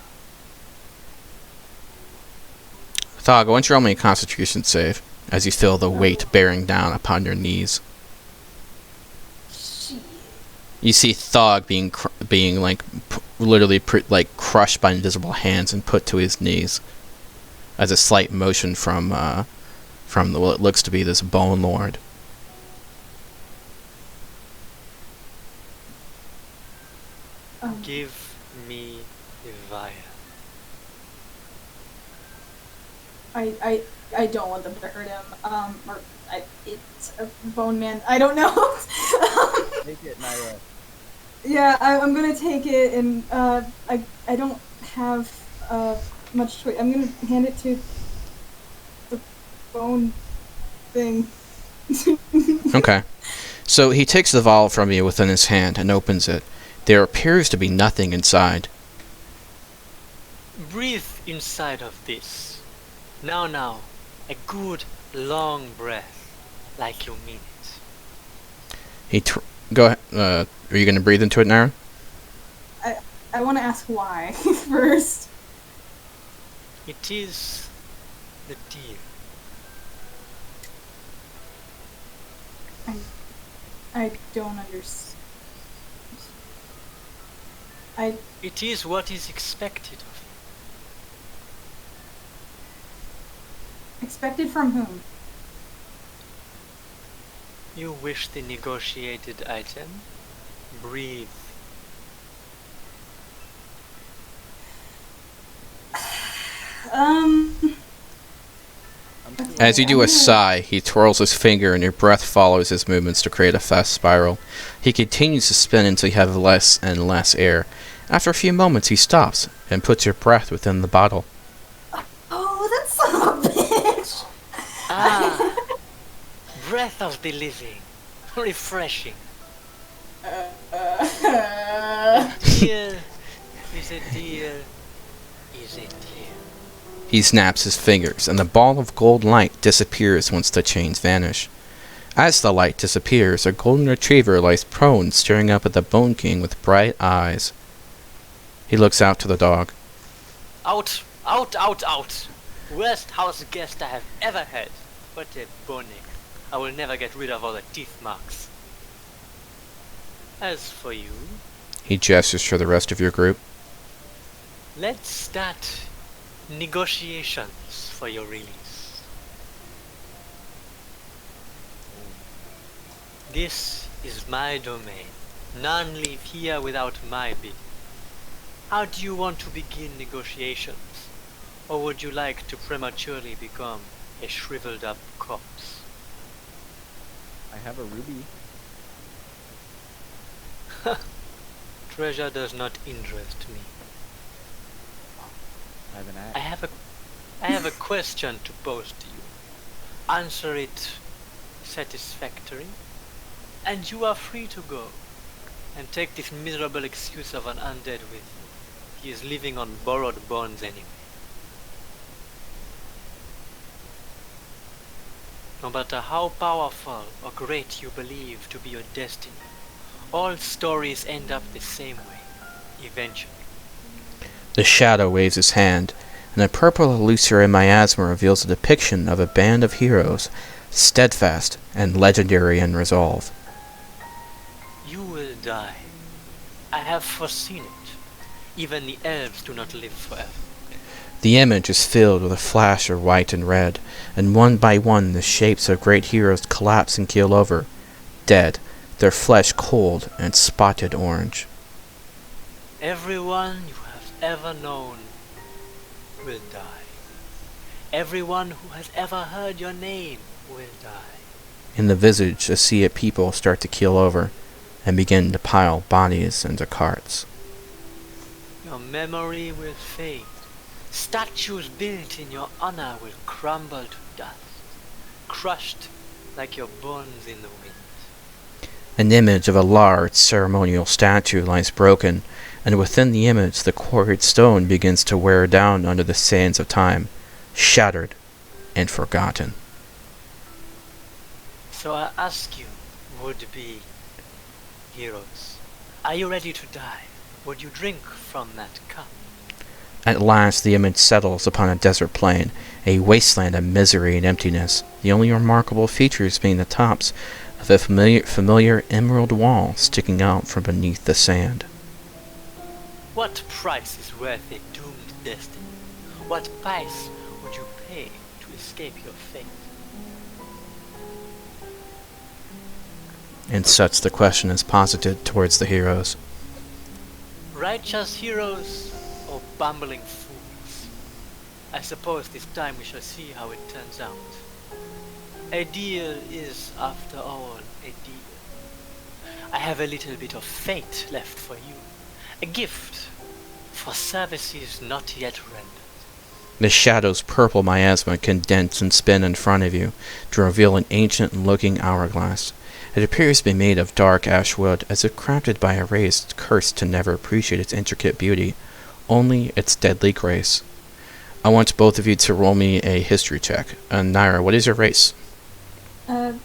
S2: Thog, why don't you roll me a constitution save as you feel the weight bearing down upon your knees.
S3: Shit.
S2: You see Thog being like literally like crushed by invisible hands and put to his knees as a slight motion from what looks to be this Bone Lord.
S5: Give me the vial.
S3: I don't want them to hurt him. It's a bone man. I don't know.
S1: Take it, Naira.
S3: Yeah, I'm gonna take it, and I don't have much choice. I'm gonna hand it to the bone thing.
S2: Okay. So he takes the vial from you within his hand and opens it. There appears to be nothing inside.
S5: Breathe inside of this. Now. A good long breath. Like you mean it.
S2: Go ahead. Are you going to breathe into it, Nara?
S3: I want to ask why first.
S5: It is the deal.
S3: I don't understand.
S5: It is what is expected of
S3: Expected from whom?
S5: you. You wish the negotiated item? Breathe.
S2: As you do a sigh, he twirls his finger and your breath follows his movements to create a fast spiral. He continues to spin until you have less and less air. After a few moments, he stops and puts your breath within the bottle.
S3: Oh, that son of a bitch!
S5: Ah! Breath of the living. Refreshing. Deal is a deal is a deal.
S2: He snaps his fingers, and the ball of gold light disappears once the chains vanish. As the light disappears, a golden retriever lies prone, staring up at the Bone King with bright eyes. He looks out to the dog.
S5: Out! Worst house guest I have ever had. What a boning. I will never get rid of all the teeth marks. As for you,
S2: He gestures to the rest of your group.
S5: let's start negotiations for your release. This is my domain. None leave here without my bid. How do you want to begin negotiations? Or would you like to prematurely become a shriveled up corpse?
S1: I have a ruby.
S5: Treasure does not interest me.
S1: I have an
S5: I
S1: axe.
S5: have a question to pose to you. Answer it satisfactory, and you are free to go. And take this miserable excuse of an undead with you. He is living on borrowed bones anyway. No matter how powerful or great you believe to be your destiny, all stories end up the same way, eventually.
S2: The shadow waves his hand, and a purple illusory miasma reveals a depiction of a band of heroes, steadfast and legendary in resolve.
S5: You will die. I have foreseen it. Even the elves do not live forever.
S2: The image is filled with a flash of white and red, and one by one the shapes of great heroes collapse and keel over, dead, their flesh cold and spotted orange.
S5: Everyone you have ever known will die. Everyone who has ever heard your name will die.
S2: In the visage, a sea of people start to keel over, and begin to pile bodies into carts.
S5: Your memory will fade. Statues built in your honor will crumble to dust, crushed like your bones in the wind.
S2: An image of a large ceremonial statue lies broken, and within the image the quarried stone begins to wear down under the sands of time, shattered and forgotten.
S5: So I ask you, would-be heroes, are you ready to die? Would you drink from that cup?
S2: At last the image settles upon a desert plain, a wasteland of misery and emptiness, the only remarkable features being the tops of a familiar emerald wall sticking out from beneath the sand.
S5: What price is worth a doomed destiny? What price would you pay to escape your fate?
S2: And such the question is posited towards the heroes.
S5: Righteous heroes or bumbling fools? I suppose this time we shall see how it turns out. A deal is, after all, a deal. I have a little bit of fate left for you. A gift for services not yet rendered.
S2: The shadow's purple miasma condense and spin in front of you to reveal an ancient-looking hourglass. It appears to be made of dark ash wood, as if crafted by a race cursed to never appreciate its intricate beauty, only its deadly grace. I want both of you to roll me a history check. Naira, what is your race?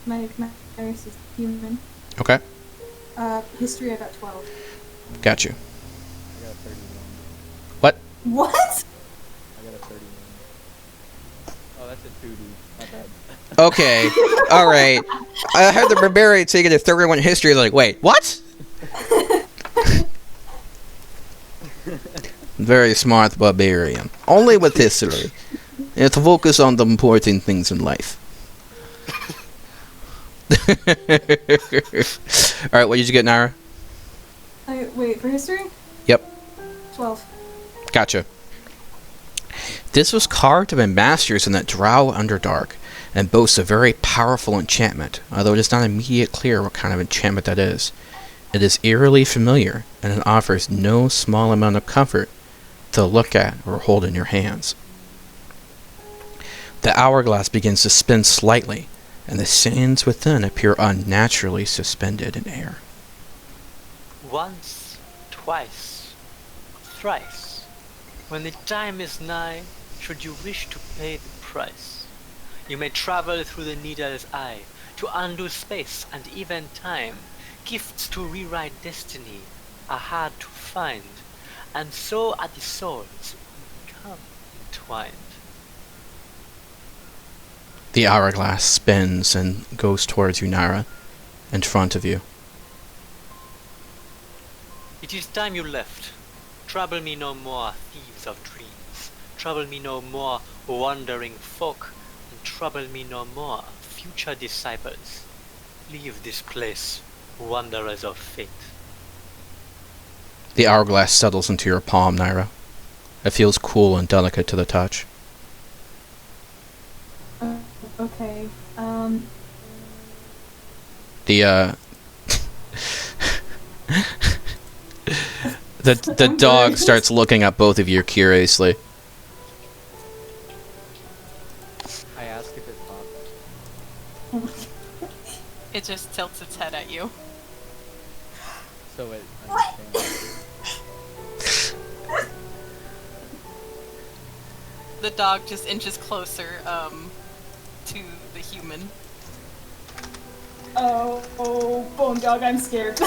S3: My race is human.
S2: Okay,
S3: History I got 12.
S2: got you.
S1: I got a 31.
S2: What?
S3: What?
S1: I got a 31. Oh, that's a 2D. Not bad.
S2: Okay, alright. I heard the barbarian taking a 31 history, like, wait, what? Very smart barbarian. Only with history. You have to focus on the important things in life. Alright, what did you get, Naira?
S3: Wait, for history?
S2: Yep.
S3: 12.
S2: Gotcha. This was carved by masters in that drow underdark, and boasts a very powerful enchantment, although it is not immediately clear what kind of enchantment that is. It is eerily familiar, and it offers no small amount of comfort to look at or hold in your hands. The hourglass begins to spin slightly, and the sands within appear unnaturally suspended in air.
S5: Once, twice, thrice, when the time is nigh, should you wish to pay the price, you may travel through the needle's eye to undo space and even time. Gifts to rewrite destiny are hard to find, and so are the souls who become entwined.
S2: The hourglass spins and goes towards you, Naira, in front of you.
S5: It is time you left. Trouble me no more, thieves of dreams. Trouble me no more, wandering folk. And trouble me no more, future disciples. Leave this place, wanderers of fate.
S2: The hourglass settles into your palm, Naira. It feels cool and delicate to the touch.
S3: Okay.
S2: The dog starts looking at both of you curiously.
S6: It just tilts its head at you.
S1: So it understands.
S6: The dog just inches closer to the human.
S3: Oh, Bone Dog, I'm scared.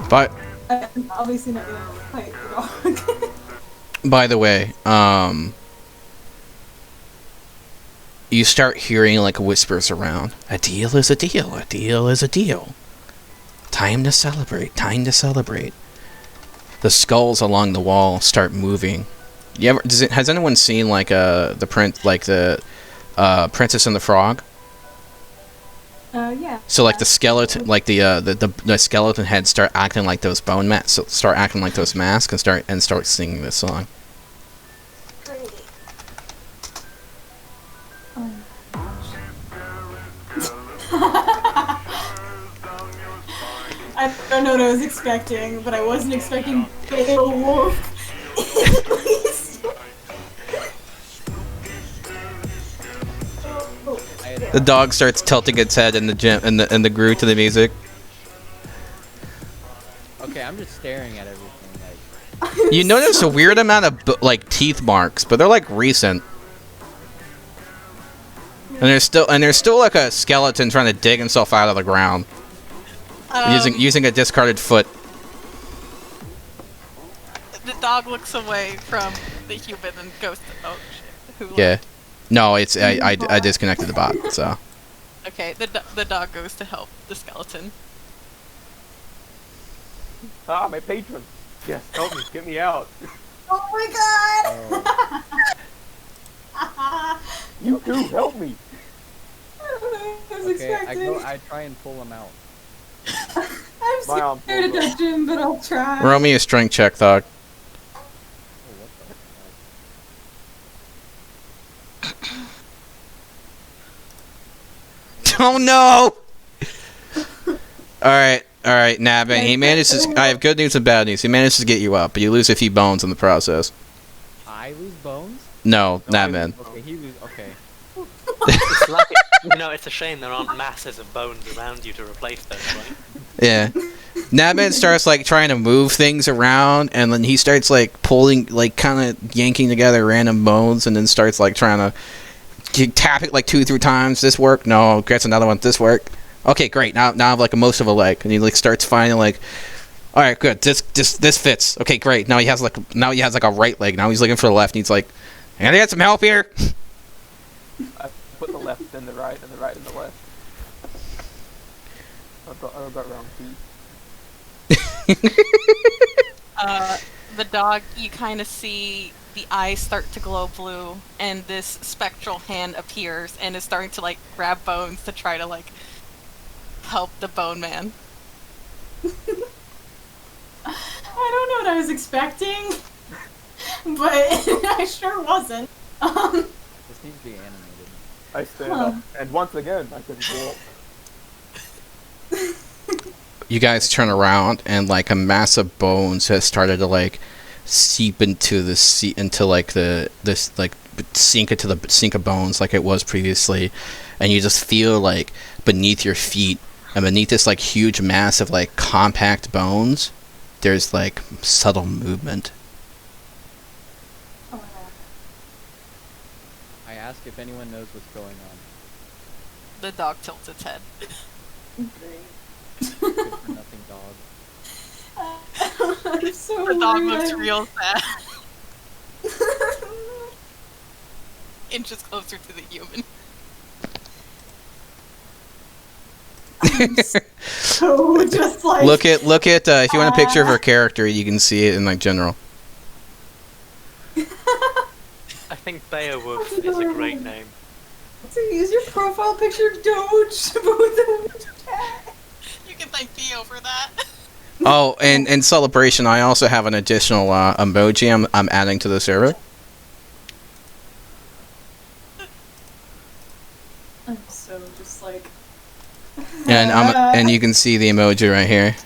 S2: But
S3: I'm obviously not gonna fight the dog.
S2: by the way, you start hearing like whispers around. A deal is a deal. A deal is a deal. Time to celebrate. Time to celebrate. The skulls along the wall start moving. Has anyone seen like the Princess and the Frog?
S3: Yeah.
S2: So like the skeleton, like the skeleton heads start acting like those bone masks, start acting like those masks, and start singing this song.
S3: I don't know what I was expecting, but I wasn't expecting Beowulf.
S2: The dog starts tilting its head in the gym and the groove to the music.
S1: Okay, I'm just staring at everything. Like,
S2: You notice a weird amount of like teeth marks, but they're like recent. And there's still like a skeleton trying to dig himself out of the ground using a discarded foot.
S6: The dog looks away from the human and goes to who
S2: Yeah. No, it's I disconnected the bot, so.
S6: Okay, the dog goes to help the skeleton.
S7: Ah, my patron. Yes, help me, get me out.
S3: Oh my god!
S7: You too, help me.
S3: I was
S1: okay,
S3: expecting.
S1: I try and pull him out.
S3: I'm
S7: My arm
S3: scared to
S7: pulls
S3: touch him, but I'll try.
S2: Roll me a strength check, dog.
S1: Oh, what the fuck?
S2: Oh no! Alright, Nabbin. He manages. I have good news and bad news. He manages to get you up, but you lose a few bones in the process.
S1: I lose bones?
S2: No, Nabbin.
S1: Okay, he lose. Okay.
S5: It's like it's a shame there aren't masses of bones around you to replace those, right?
S2: Yeah. Nabbin starts like trying to move things around, and then he starts like pulling, like kind of yanking together random bones, and then starts like trying to tap it like 2-3 times. This work? No. Gets another one. This work? Okay, great. Now I have like most of a leg, and he like starts finding like, all right, good. This fits. Okay, great. Now he has like a right leg. Now he's looking for the left, and he's like, "Can I get some help here?"
S7: I put the left and the right and the right and the left. I got wrong feet.
S6: The dog, you kind of see the eyes start to glow blue, and this spectral hand appears and is starting to like grab bones to try to like help the bone man.
S3: I don't know what I was expecting, but I sure wasn't.
S1: This needs to be animated.
S7: I stand up, and once again, I can walk.
S2: You guys turn around, and like a mass of bones has started to like seep into the sink into bones like it was previously, and you just feel like beneath your feet and beneath this like huge mass of like compact bones, there's like subtle movement.
S1: I ask if anyone knows what's going on.
S6: The dog tilts its head.
S1: Good for nothing dog.
S3: I'm so
S6: The dog
S3: worried.
S6: looks real sad. Inches closer to the human.
S3: So just like
S2: Look at if you want a picture of her character, you can see it in like general.
S5: I think Beowulf is a great name.
S3: So use your profile picture, Doge, but with the cat.
S6: You can thank Theo for that.
S2: Oh, and in celebration, I also have an additional emoji I'm adding to the server.
S3: I'm so just like.
S2: And you can see the emoji right here.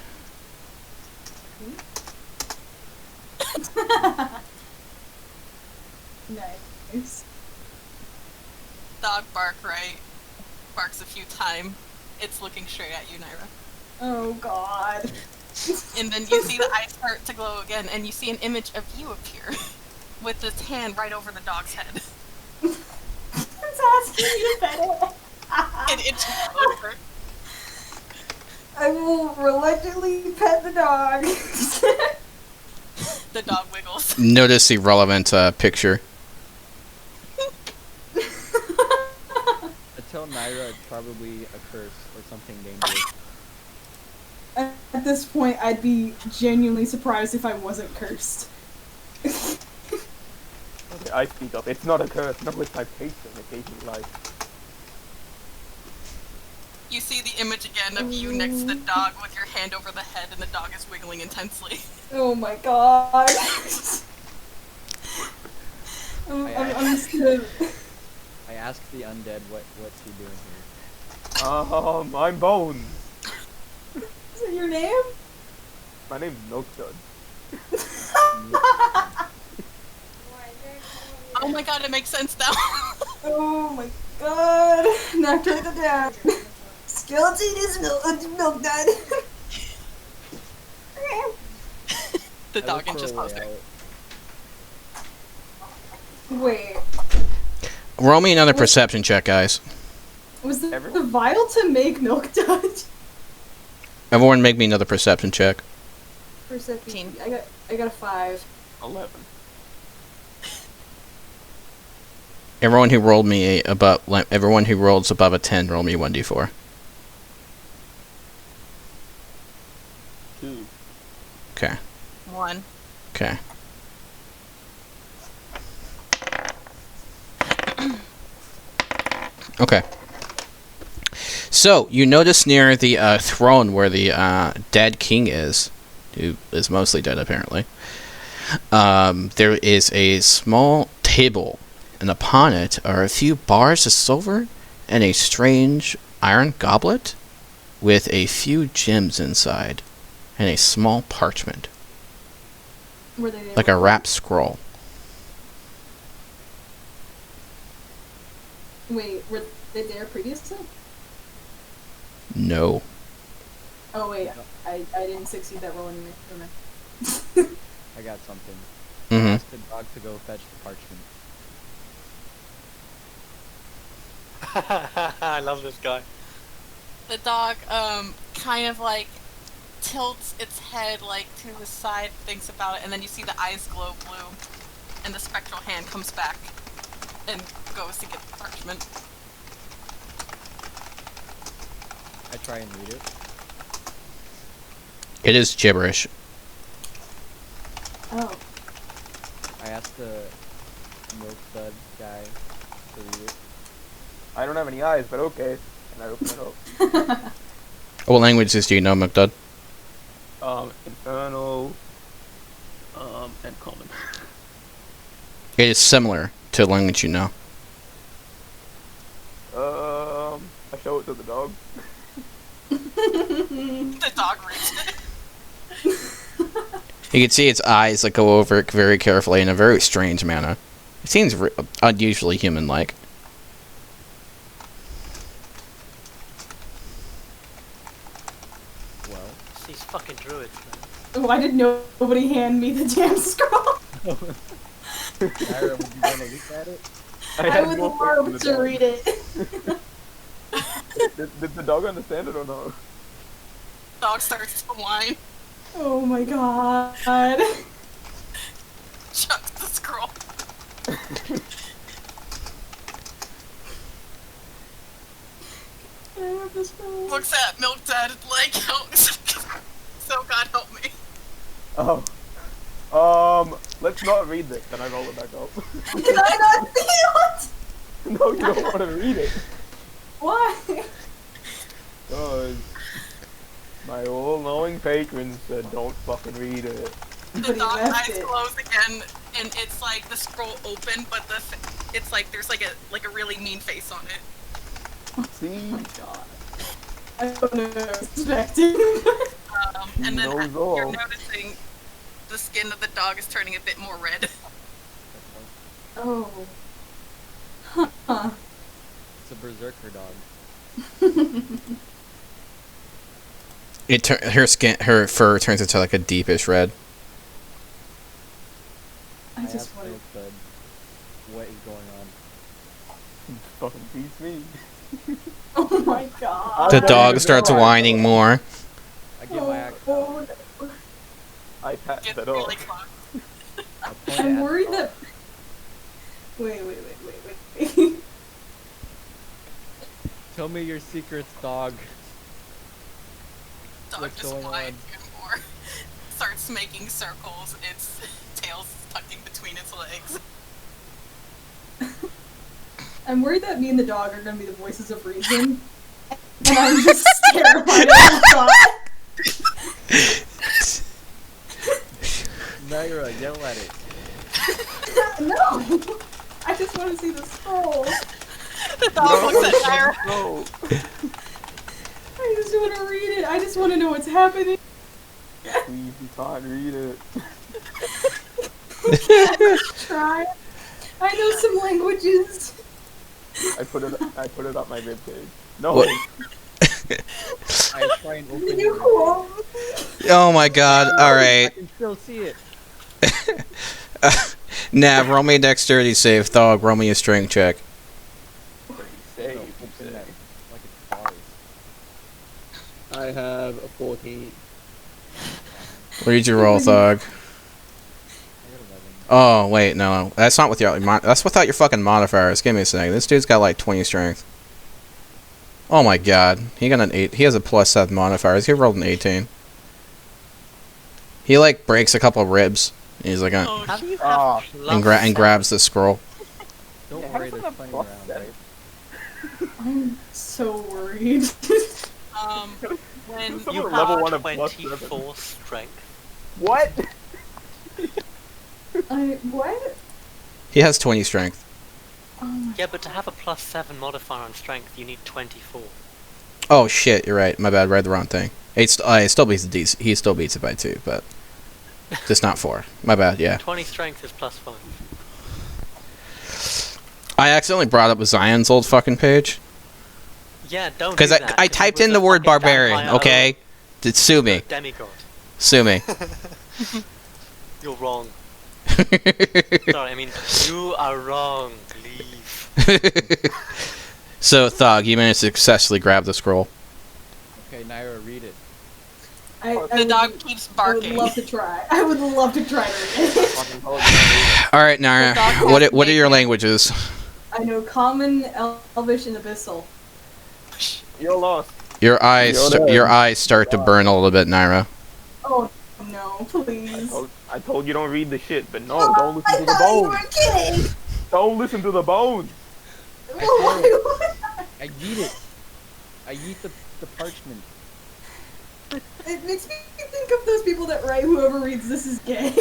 S3: Nice. nice.
S6: Dog bark, right? Barks a few times. It's looking straight at you, Naira.
S3: Oh god.
S6: And then you see the eyes start to glow again, and you see an image of you appear with this hand right over the dog's head.
S3: It's asking you to pet it.
S6: It itches over.
S3: I will reluctantly pet the dog.
S6: The dog wiggles.
S2: Notice the relevant picture.
S1: Tell Naira it's probably a curse or something dangerous.
S3: At this point, I'd be genuinely surprised if I wasn't cursed.
S7: Okay, I speak up. It's not a curse. Not with my patient. Occasionally, like.
S6: You see the image again of you next to the dog with your hand over the head, and the dog is wiggling intensely.
S3: Oh my god. I'm just gonna...
S1: I asked the undead what's he doing here.
S7: I'm Bones.
S3: Is it your name?
S7: My name's Milkdud.
S6: Oh my god, it makes sense now.
S3: Oh my god. Now turn it down. Skeleton is milk done.
S6: The
S1: I
S6: dog
S1: look for
S6: inches
S1: a way
S6: closer.
S1: out.
S3: Wait.
S2: Roll me another perception check, guys.
S3: Was the
S7: Everyone?
S3: vial to make milk done?
S2: Everyone make me another perception check.
S3: Perception. I got a 5.
S7: 11.
S2: Everyone who rolled me everyone who rolls above a 10, roll me 1d4.
S7: 2.
S2: Okay.
S6: 1.
S2: Okay. Okay. So, you notice near the throne where the dead king is, who is mostly dead apparently, there is a small table, and upon it are a few bars of silver and a strange iron goblet with a few gems inside and a small parchment,
S3: Were they there?
S2: like a wrapped scroll.
S3: Wait, were they there previously?
S2: No.
S3: Oh wait, I didn't succeed that roll anyway. Never mind.
S1: I got something.
S2: Mm-hmm.
S1: Ask the dog to go fetch the parchment.
S4: I love this guy.
S6: The dog, kind of like tilts its head like to the side, thinks about it, and then you see the eyes glow blue, and the spectral hand comes back and goes to get the parchment.
S1: I try and read it.
S2: It is gibberish.
S3: Oh.
S1: I asked the milk stud guy to read it.
S7: I don't have any eyes, but okay. And I open it up.
S2: What languages do you know, McDud?
S7: Infernal, and common.
S2: It is similar to the language you know.
S7: I show it to the dog.
S6: The dog reads it.
S2: You can see its eyes like go over it very carefully in a very strange manner. It seems unusually human-like.
S1: Well,
S4: These fucking druids, man.
S3: Why did nobody hand me the damn scroll?
S1: Naira, would you want to look at it?
S3: I
S7: had
S3: would
S7: more faith in
S3: love
S7: the
S3: to
S7: dog.
S3: read it.
S7: Did the dog understand it or no?
S6: Dog starts to whine,
S3: Oh my god.
S6: chucks the scroll.
S3: Can I have the scroll?
S6: Looks at Milk Dad like, help. So God help me.
S7: Oh. Let's not read this, then I roll it back up.
S3: Did I not feel it?
S7: No, you don't want to read it.
S3: Why?
S7: Cause my all-knowing patron said don't fucking read it.
S6: The
S3: But he
S6: dog
S3: left
S6: eyes
S3: it.
S6: close again, and it's like the scroll open, but it's like there's like a really mean face on it.
S7: See?
S3: God. I don't know what I was expecting.
S6: And then
S7: knows
S6: you're
S7: all.
S6: noticing the skin of the dog is turning a bit more red.
S3: Oh.
S1: berserker dog.
S2: Her fur turns into like a deepish red.
S3: I just
S1: asked
S3: want to.
S1: Milk what is going on.
S7: Fucking beats me.
S3: Oh my god.
S2: The
S7: I don't
S2: dog
S7: even
S2: starts
S7: know.
S2: whining more.
S1: I get my axe.
S3: Oh, no.
S7: I passed
S6: Gets
S7: it
S6: really
S7: off.
S6: close.
S1: I point
S3: I'm
S1: at
S3: worried
S1: the dog.
S3: that. Wait.
S1: Tell me your secrets, dog.
S6: Dog
S1: What's
S6: just
S1: going
S6: whines even more. Starts making circles. Its tail's tucking between its legs.
S3: I'm worried that me and the dog are gonna be the voices of reason. And I'm just terrified of the thought.
S1: Naira, yell at it.
S3: No! I just want to see the scroll.
S6: The dog looks at Naira.
S7: No.
S3: I just want to read it. I just want to know what's happening.
S7: Please, you can't read it.
S3: Try. I know some languages.
S7: I put it up my ribcage. No.
S2: What?
S1: I try and open
S3: You
S1: it.
S3: cool?
S2: Oh my god,
S1: I
S2: alright.
S1: can still see it.
S2: Nav, roll me a dexterity save. Thog, roll me a strength check.
S7: Say,
S1: No,
S7: you
S1: open
S7: say.
S1: that like it's bars.
S7: I have a 14.
S2: What did you roll, Thog?
S1: I got 11.
S2: Oh, wait, no. That's not with your... That's without your fucking modifiers. Give me a second. This dude's got like 20 strength. Oh my god. He got an 8. He has a +7 modifiers. He rolled an 18. He like breaks a couple ribs. He's like,
S6: Oh,
S4: How do you
S7: Ah,
S4: have
S2: and grabs the scroll.
S1: Don't
S7: Yeah,
S1: worry,
S7: how does
S1: there's
S7: it have
S1: plenty around,
S7: +7?
S1: right?
S3: I'm so worried.
S6: When
S7: Someone
S4: You
S7: level
S4: have
S7: one of
S4: 24 strength.
S7: What?
S3: What?
S2: He has 20 strength.
S3: Oh my
S4: Yeah, but to have a +7 modifier on strength, you need 24.
S2: Oh shit, you're right. My bad, read the wrong thing. He still beats the DC. He still beats it by 2, but just not 4. My bad, yeah.
S4: 20 strength is +5.
S2: I accidentally brought up Zion's old fucking page.
S4: Yeah, don't
S2: Because
S4: do that,
S2: I
S4: 'cause he
S2: typed
S4: was
S2: in
S4: a
S2: the word
S4: fucking
S2: barbarian,
S4: vampire
S2: okay? Sue me.
S4: Demigod.
S2: Sue me.
S4: You're wrong. Sorry, I mean, you are wrong. Leave.
S2: So, Thog, you managed to successfully grab the scroll.
S1: Okay, Naira, read it.
S6: the dog keeps
S3: I would
S6: barking.
S3: love to try. I would love to try to read it.
S7: Fucking told you.
S2: Alright,
S6: The dog
S2: Nara,
S6: has
S2: what are your
S6: bacon.
S2: languages?
S3: I know Common, Elvish, and Abyssal.
S7: You're lost.
S2: Your eyes start to burn a little bit, Naira.
S3: Oh no, please.
S7: I told you don't read the shit, but no, don't listen to the
S3: I thought you
S7: bones.
S3: were kidding.
S7: Don't listen to the bones.
S3: Why would
S1: I yeet it. I yeet the parchment.
S3: It makes me think of those people that write whoever reads this is gay.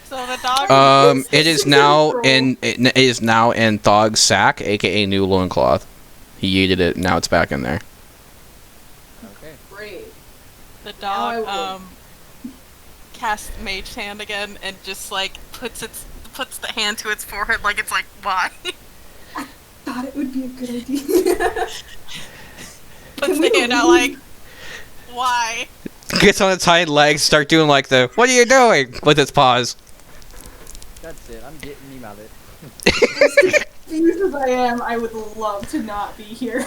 S6: So the dog.
S2: It is now in Thog's sack, aka new loincloth. He yeeted it, now it's back in there.
S1: Okay.
S3: Great.
S6: The
S3: Now I
S6: dog
S3: will.
S6: casts Mage Hand again and just like puts the hand to its forehead like it's like why?
S3: Thought it would be a good idea.
S6: Puts the hand out like why?
S2: Gets on its hind legs, start doing like the "What are you doing?" with its paws.
S1: That's it. I'm getting him out of it.
S3: As confused as I am, I would love to not be here.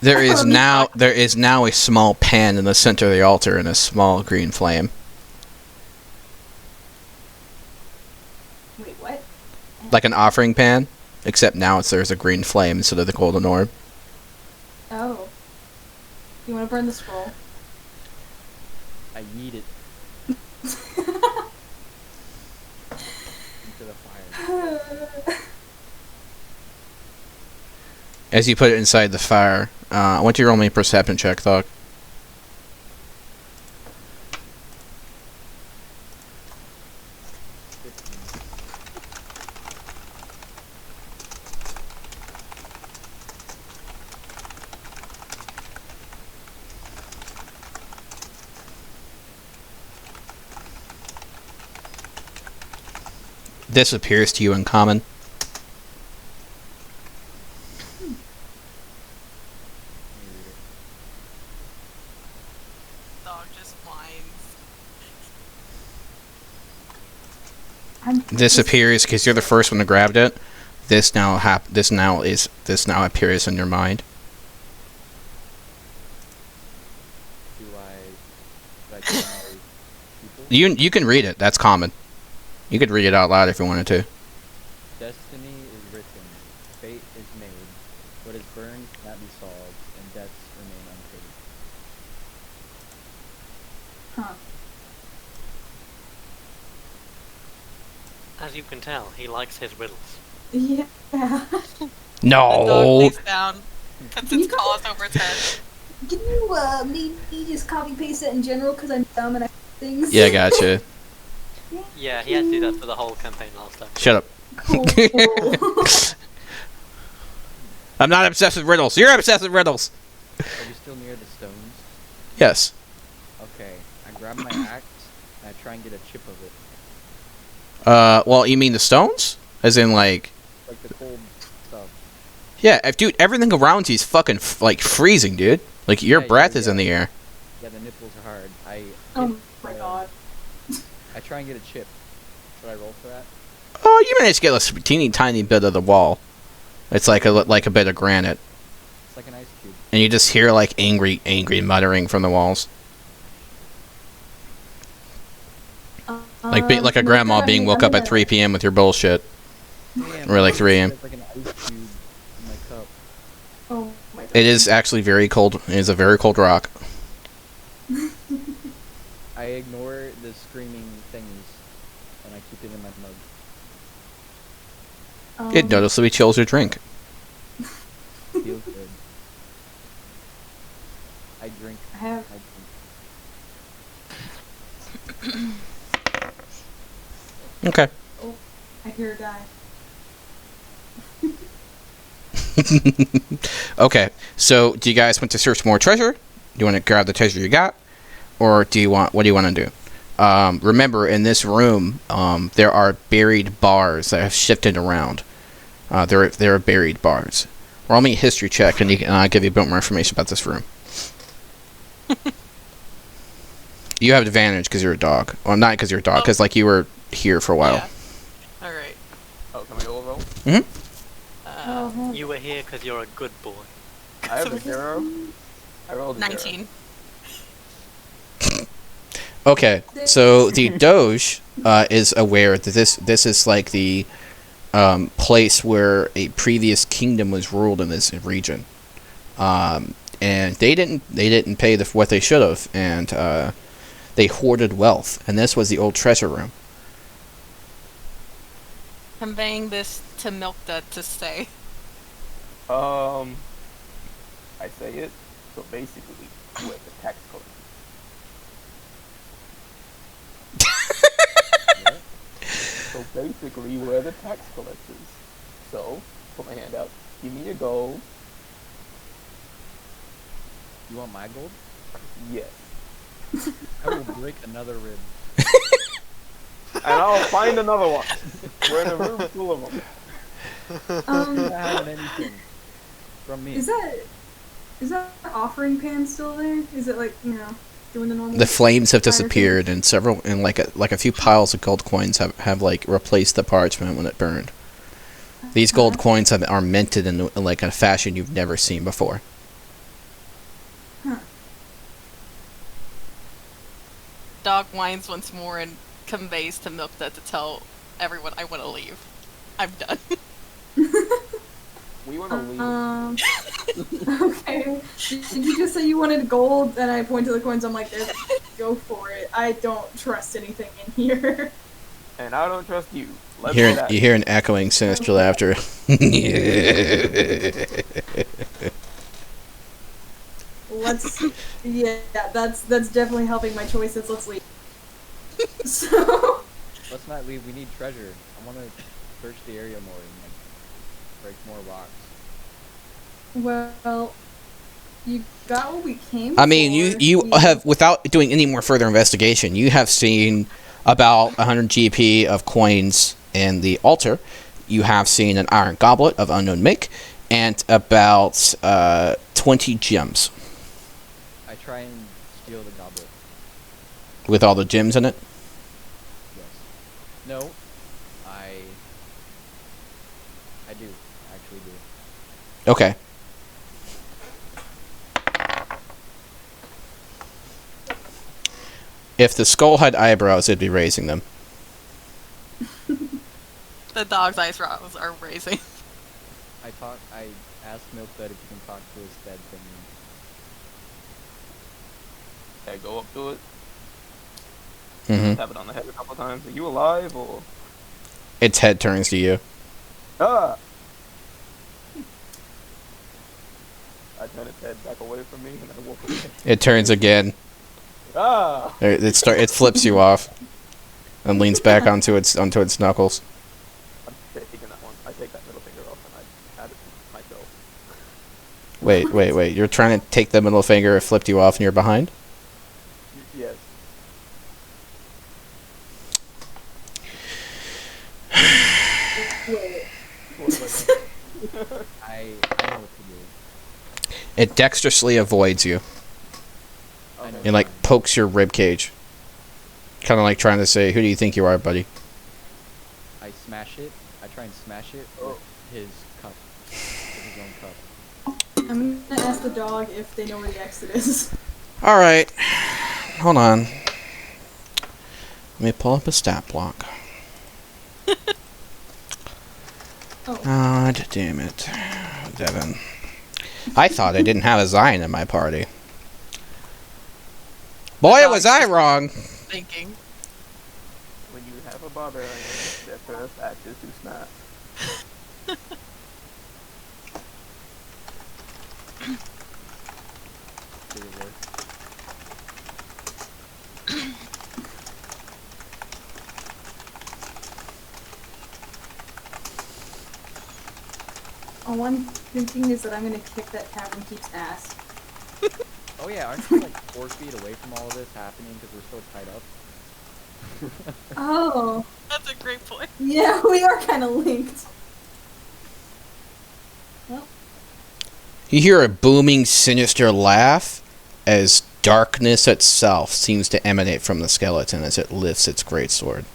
S2: There is now a small pan in the center of the altar and a small green flame.
S3: Wait, what?
S2: Like an offering pan, except now there's a green flame instead of the golden orb.
S3: Oh. You want to burn the scroll?
S1: I yeet it into the fire.
S2: As you put it inside the fire, I want you to roll me a perception check, Thog. This appears to you in common. This appears because you're the first one to grab it. This now appears in your mind.
S1: Do I tell my people?
S2: You can read it. That's common. You could read it out loud if you wanted to.
S1: Destiny is written, fate is made. What is burned cannot be solved, and deaths remain unpaid.
S3: Huh.
S5: As you can tell, he likes his riddles.
S3: Yeah.
S6: The dog
S2: No.
S6: lays down, puts its paws over its head.
S3: Can you maybe just copy paste it in general because I'm dumb and I things?
S2: Yeah, gotcha.
S5: Yeah, he had to do that for the whole campaign last time.
S2: Shut up.
S3: Cool.
S2: I'm not obsessed with riddles. You're obsessed with riddles.
S1: Are we still near the stones?
S2: Yes.
S1: Okay, I grab my axe and I try and get a chip of it.
S2: Well, you mean the stones? As in, like
S1: The cold stuff.
S2: yeah, dude, everything around you is fucking freezing, dude. Like your
S1: Yeah,
S2: breath
S1: yeah,
S2: is in the air.
S1: Yeah, the nipples are hard.
S3: Oh my god.
S1: I try and get a chip. Should I roll for that?
S2: Oh, you managed to get a teeny tiny bit of the wall. It's like a bit of granite,
S1: It's like an ice cube.
S2: and you just hear like angry muttering from the walls, like a grandma being woke up at 3 p.m. with your bullshit.
S1: Damn,
S2: Or like 3 a.m.
S1: It's like an ice cube in my cup.
S3: Oh my god.
S2: It is actually very cold. It is a very cold rock.
S1: I ignore the screaming things and I keep it in my mug.
S2: It noticeably chills your drink.
S1: Feels good. I drink.
S3: I have.
S2: Okay.
S3: Oh, I hear a guy.
S2: Okay. So, do you guys want to search more treasure? Do you want to grab the treasure you got, or what do you want to do? Remember, in this room, there are buried bars that have shifted around. There are buried bars. Roll me a history check, and I'll give you a bit more information about this room. You have advantage because you're a dog. Well, not because you're a dog, because like you were here for a while.
S6: Yeah. Alright.
S7: Oh, can we all roll?
S5: You were here because you're a good boy.
S7: I have a 0. I rolled a 0.
S6: 19.
S2: Okay, so the Doge is aware that this is like the place where a previous kingdom was ruled in this region, and they didn't pay what they should have, and they hoarded wealth, and this was the old treasure room.
S6: Conveying this to Milkda to say.
S7: I say it. So basically, we're the tax collector. So basically, we're the tax collectors. So, put my hand out. Give me your gold.
S1: You want my gold?
S7: Yes.
S1: I will break another rib.
S7: And I'll find another one. We're in a room full of them.
S1: I'm not having anything from me.
S3: Is that offering pan still there? Is it like, doing the normal?
S2: The flames have
S3: fire thing?
S2: disappeared, and like a few piles of gold coins have like replaced the parchment when it burned. These gold coins are minted in like a fashion you've never seen before.
S3: Huh.
S6: Dog whines once more and conveys to Milkda to tell everyone I want to leave. I'm done.
S7: We want to leave.
S3: Okay. Did you just say you wanted gold? And I point to the coins. I'm like, go for it. I don't trust anything in here.
S7: And I don't trust you. Let's
S2: You
S7: do that.
S2: hear an echoing sinister laughter.
S3: Yeah, that's definitely helping my choices. Let's leave. So.
S1: Let's not leave. We need treasure. I want to search the area more and break more rocks.
S3: Well, you got what we came for.
S2: I mean, you have, without doing any more further investigation, you have seen about 100 GP of coins in the altar. You have seen an iron goblet of unknown make, and about 20 gems.
S1: I try and steal the goblet.
S2: With all the gems in it?
S1: Yes. No. do. I actually do.
S2: Okay. If the skull had eyebrows, it'd be raising them.
S6: The dog's eyebrows are raising.
S1: I asked Milkbed if you can talk to his dead thing.
S7: I go up to it,
S2: Mm-hmm.
S7: tap it on the head a couple times. Are you alive or?
S2: Its head turns to you.
S7: Ah! I turn its head back away from me and I walk away.
S2: It turns again.
S7: Ah!
S2: It flips you off, and leans back onto its knuckles.
S7: I'm taking that one. I take that middle finger off and I add it to myself.
S2: Wait. You're trying to take the middle finger. It flipped you off, and you're behind.
S7: Yes.
S3: Wait.
S7: What do
S1: I know what to do.
S2: It dexterously avoids you.
S1: I know.
S2: It like pokes your rib cage, kind of like trying to say, "Who do you think you are, buddy?"
S1: I smash it. I try and smash it with his cup. With his own cup.
S3: I'm gonna ask the dog if they know where the exit is.
S2: All right, hold on. Let me pull up a stat block.
S3: Oh.
S2: God damn it, Devin. I thought I didn't have a Zion in my party. Boy, was I wrong.
S6: Thinking.
S7: When you have a barbarian, their first act is to snap.
S1: Did it work?
S3: All I'm thinking is that I'm gonna kick that Tavern Keep's ass.
S1: Oh yeah, aren't you like 4 feet away from all of this happening because we're so tied up?
S3: Oh,
S6: That's a great point.
S3: yeah, we are kind of linked. Well,
S2: You hear a booming, sinister laugh as darkness itself seems to emanate from the skeleton as it lifts its greatsword.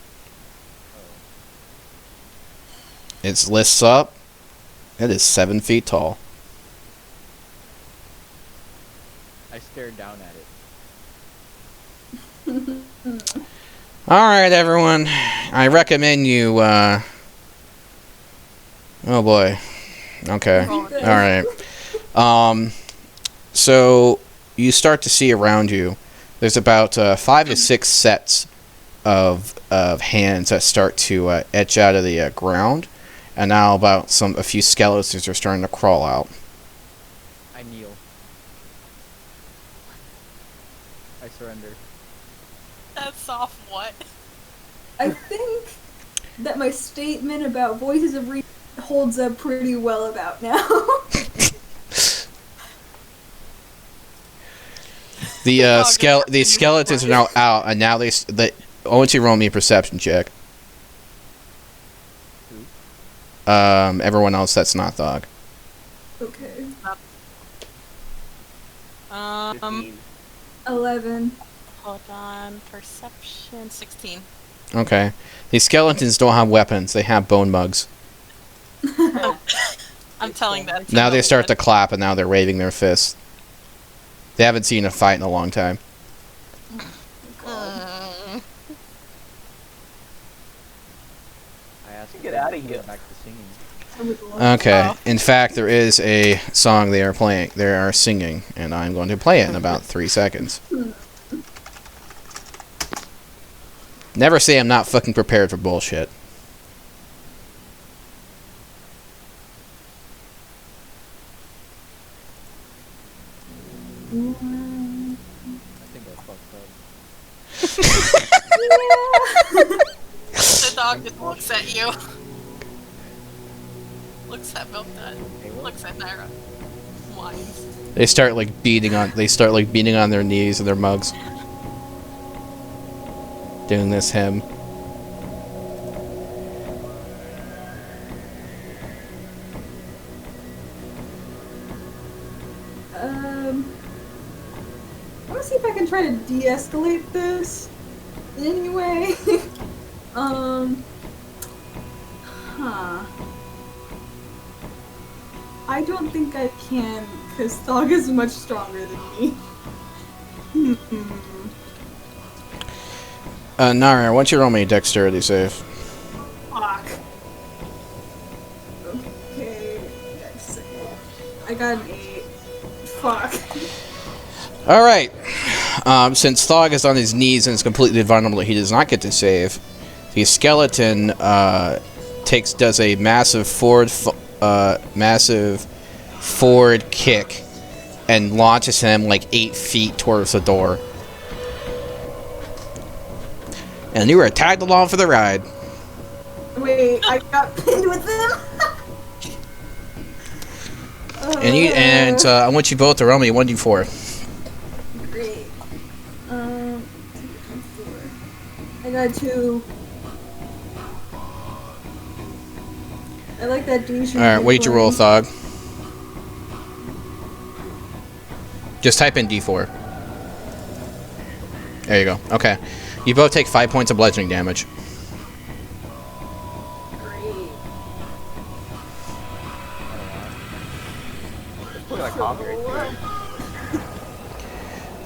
S2: It lifts up. It is 7 feet tall.
S1: I stared down at it.
S2: Alright, everyone. I recommend you, Oh boy. Okay. Alright. So, you start to see around you, there's about 5 to 6 sets of hands that start to etch out of the ground. And now about a few skeletons are starting to crawl out.
S1: I kneel. I surrender.
S6: That's off what?
S3: I think that my statement about Voices of Reason holds up pretty well about now.
S2: The skeletons are now out, and now I want you to roll me a perception check. Everyone else that's not Thog.
S3: Okay.
S7: 15.
S3: 11.
S6: Hold on. Perception 16.
S2: Okay. These skeletons don't have weapons, they have bone mugs.
S6: I'm telling that. to
S2: Now they start to
S6: Milkbed.
S2: clap, and now they're waving their fists. They haven't seen a fight in a long time.
S6: Mm.
S1: I asked
S7: Get
S1: them
S7: outta
S1: to go
S7: here.
S1: back to singing.
S3: I would love
S2: Okay.
S6: Oh.
S2: In fact, there is a song they are playing. They are singing, and I'm going to play it in about 3 seconds. Never say I'm not fucking prepared for bullshit.
S1: I think I fucked up.
S6: The dog just looks at you. Looks at Milkbed.
S1: Hey, what?
S6: Looks at Naira. Whines.
S2: They start beating on their knees and their mugs. Doing this hymn.
S3: I want to see if I can try to de-escalate this in any way. Huh. I don't think I can, because Thog is much stronger than me.
S2: Nara, why don't you roll me a dexterity save?
S3: Fuck. Okay. I got an 8. Fuck.
S2: Alright. Since Thog is on his knees and is completely vulnerable, he does not get to save. The skeleton does a massive forward kick and launches him like 8 feet towards the door. And you were tagged along for the ride.
S3: Wait, I got pinned with him?
S2: And I want you both to roll me 1d4.
S3: Great. I got 2. I like that douche.
S2: Alright, what did you roll, Thog? Just type in D4. There you go. Okay. You both take 5 points of bludgeoning damage.
S3: Great.
S7: Look at that copyright.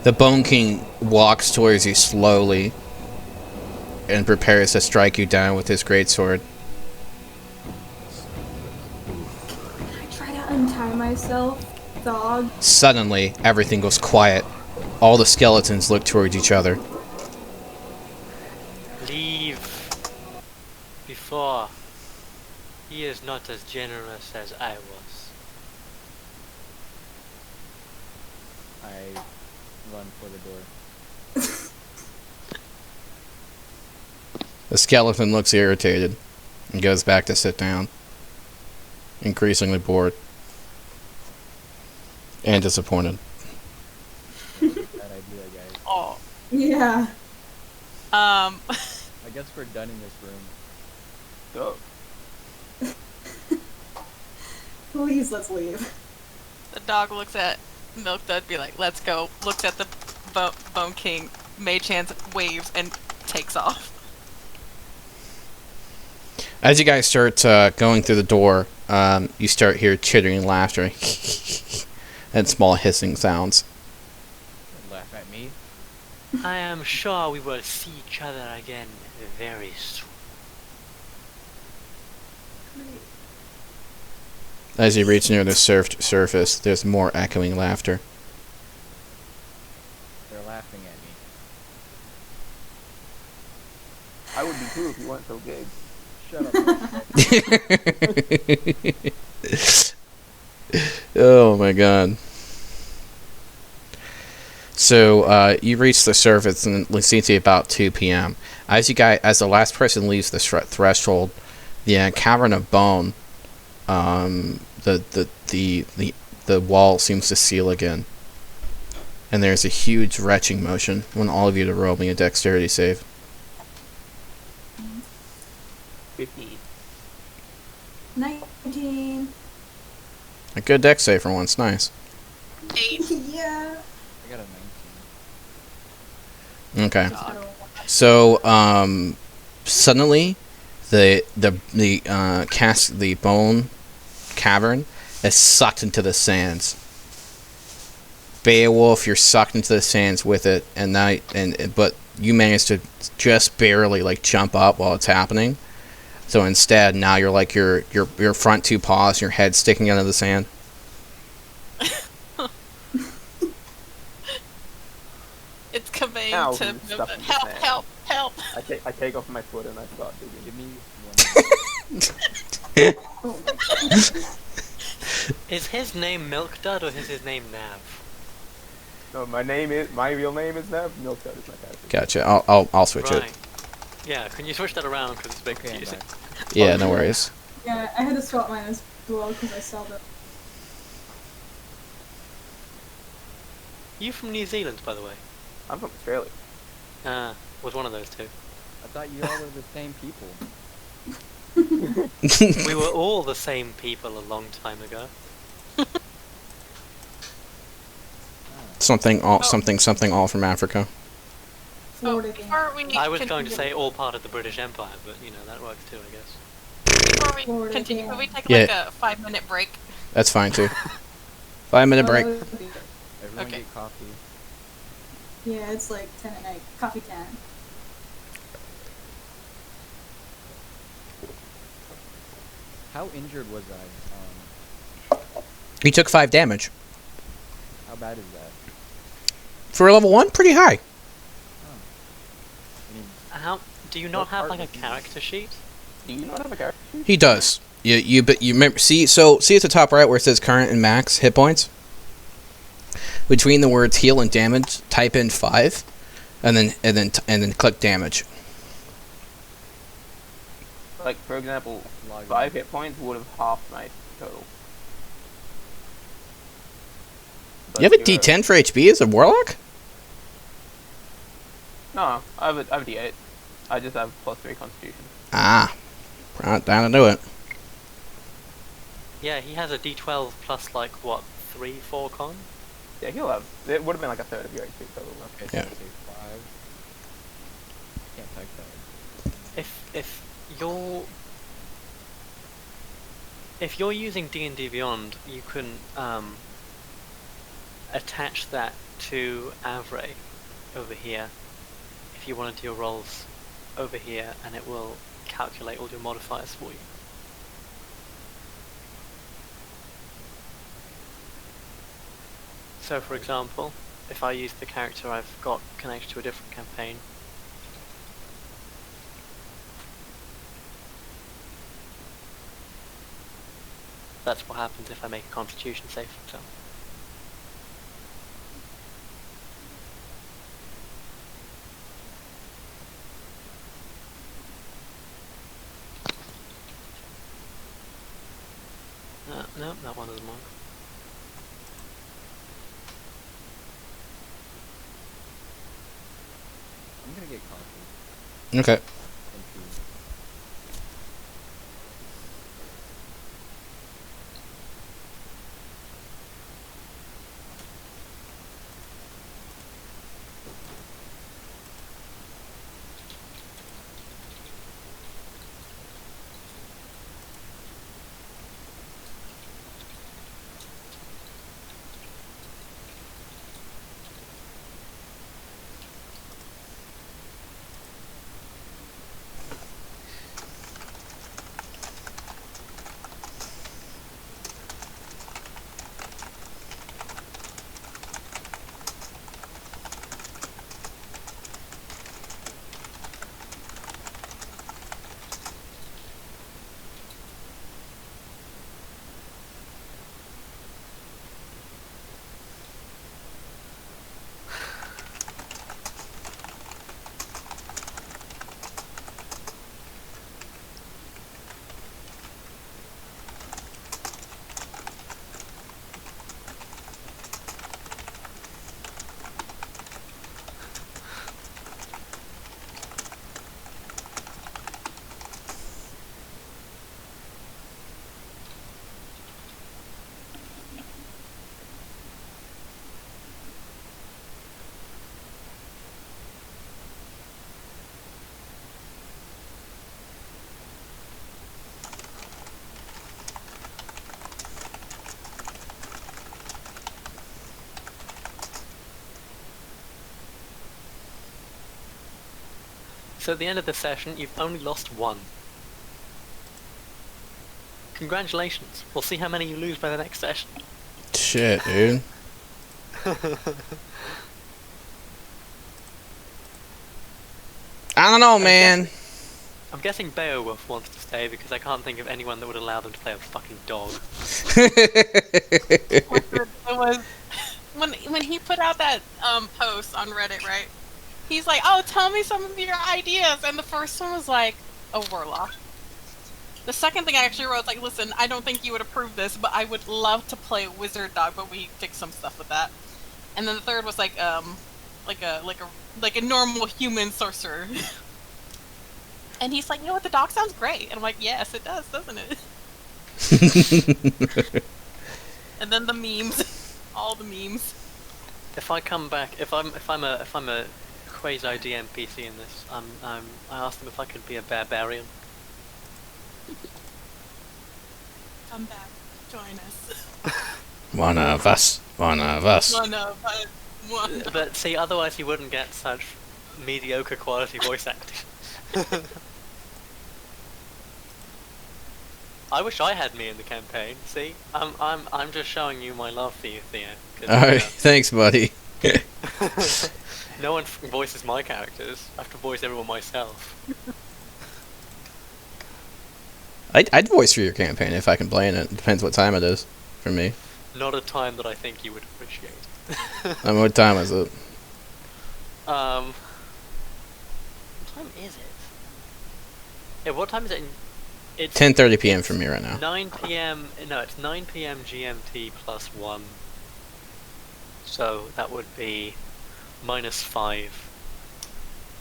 S2: The Bone King walks towards you slowly and prepares to strike you down with his greatsword.
S3: Can I try to untie myself, Thog?
S2: Suddenly, everything goes quiet. All the skeletons look towards each other.
S5: Leave. Before. He is not as generous as I was.
S1: I run for the door.
S2: The skeleton looks irritated and goes back to sit down, increasingly bored and disappointed.
S1: Bad idea, guys.
S6: Oh.
S3: Yeah.
S1: I guess we're done in this room.
S7: Go.
S3: Please, let's leave.
S6: The dog looks at Milk Dud, be like, let's go. Looks at the Bone King, mage hands, waves, and takes off.
S2: As you guys start going through the door, you start hear chittering laughter and small hissing sounds.
S1: Laugh at me.
S5: I am sure we will see each other again very soon.
S2: As you reach near the surface, there's more echoing laughter.
S1: They're laughing at me.
S7: I would be too if you weren't so big.
S1: Shut up.
S2: Oh my god. So, you reach the surface and it seems to be about 2 p.m. As the last person leaves the threshold, the cavern of bone, the wall seems to seal again. And there's a huge retching motion. I want all of you to roll me a dexterity save.
S7: 15.
S3: 19.
S2: A good dex save for once, nice.
S6: 8.
S3: Yeah.
S1: I got a 19.
S2: Okay. So, suddenly, the bone cavern is sucked into the sands. Beowulf, you're sucked into the sands with it, but you managed to just barely jump up while it's happening. So instead, now you're your front 2 paws, your head sticking out of the sand.
S6: It's conveying
S7: Ow,
S6: to
S7: I'm stuck in the
S6: help,
S7: sand.
S6: help.
S7: I take off my foot and I start digging.
S1: Give me one.
S5: Is his name Milk Dud or is his name Nav?
S7: No, my real name is Nev. Milk Dud is my character.
S2: Gotcha. I'll switch
S5: Right.
S2: it.
S5: Yeah, can you switch that around because it's a bit
S1: Okay, I'm
S5: confusing.
S1: back.
S2: Yeah, no worries.
S3: Yeah, I had to swap mine as well because I saw that.
S5: You from New Zealand, by the way?
S7: I'm from Australia.
S5: Was one of those two.
S1: I thought you all were the same people.
S5: We were all the same people a long time ago.
S2: Something all from Africa.
S3: Florida
S6: Before we
S5: I was going to
S6: continue-
S5: say all part of the British Empire, but you know, that works too, I guess.
S6: Before we we
S3: Lord,
S6: continue?
S3: again.
S6: Could we take
S2: Yeah.
S6: like a 5-minute break?
S2: That's fine too. 5-minute
S3: Oh,
S2: break.
S3: that would be good.
S1: Everyone
S6: Okay.
S1: get coffee.
S3: Yeah, it's like 10 at night. Coffee time.
S1: How injured was I?
S2: He took 5 damage.
S1: How bad is that?
S2: For a level 1, pretty high.
S1: I mean,
S4: How do you not
S1: What
S4: have
S1: part
S4: like a
S1: was he in?
S4: character sheet?
S7: Do you not have a character sheet?
S2: He does. But you remember, see at the top right where it says current and max hit points? Between the words heal and damage, type in 5 and then click damage.
S7: Like, for example,
S1: log in.
S7: 5 hit points would have half my total. But
S2: You have a
S7: you're-
S2: D10 for HP as a warlock?
S7: No, I have a D8. I just have +3 constitution.
S2: Ah. Right, down to do it.
S4: Yeah, he has a D12 plus like what 3-4 con.
S7: Yeah, he'll have. It would have been like a third of your HP total.
S1: Okay, so
S2: Yeah.
S1: say 5. Can't type that.
S4: If you're using D&D Beyond, you can attach that to Avray over here. If you want to do your rolls over here, and it will calculate all your modifiers for you. So, for example, if I use the character I've got connected to a different campaign, that's what happens if I make a Constitution save, for example. No, that one doesn't work.
S1: I'm gonna get coffee.
S2: Okay.
S1: Thank you.
S4: So at the end of the session, you've only lost 1. Congratulations. We'll see how many you lose by the next session.
S2: Shit, dude. I don't know, man.
S4: I'm guessing Beowulf wants to stay because I can't think of anyone that would allow them to play a fucking dog.
S6: It was when he put out that post on Reddit, right? He's like, "Oh, tell me some of your ideas," and the first one was like a warlock. The second thing I actually wrote was like, "Listen, I don't think you would approve this, but I would love to play wizard dog, but we fixed some stuff with that." And then the third was like a normal human sorcerer. And he's like, "You know what? The dog sounds great." And I'm like, "Yes, it does, doesn't it?" And then the memes, all the memes.
S4: If I come back, if I'm a quasi DMPC in this, I asked them if I could be a barbarian.
S6: come back. Join us.
S2: One of us. One of us.
S6: One of us. One.
S4: But see, otherwise you wouldn't get such mediocre quality voice acting. I wish I had me in the campaign. See, I'm just showing you my love for you, Theo. 'cause,
S2: Alright, thanks, buddy.
S4: no one voices my characters. I have to voice everyone myself.
S2: I'd voice for your campaign if I can play in it. It depends what time it is for me.
S4: Not a time that I think you would appreciate.
S2: What time is it?
S4: What time is it? Yeah, what time is it? It's
S2: 10:30 p.m. for me right now.
S4: 9 p.m. No, it's 9 p.m. GMT plus 1. So that would be -5.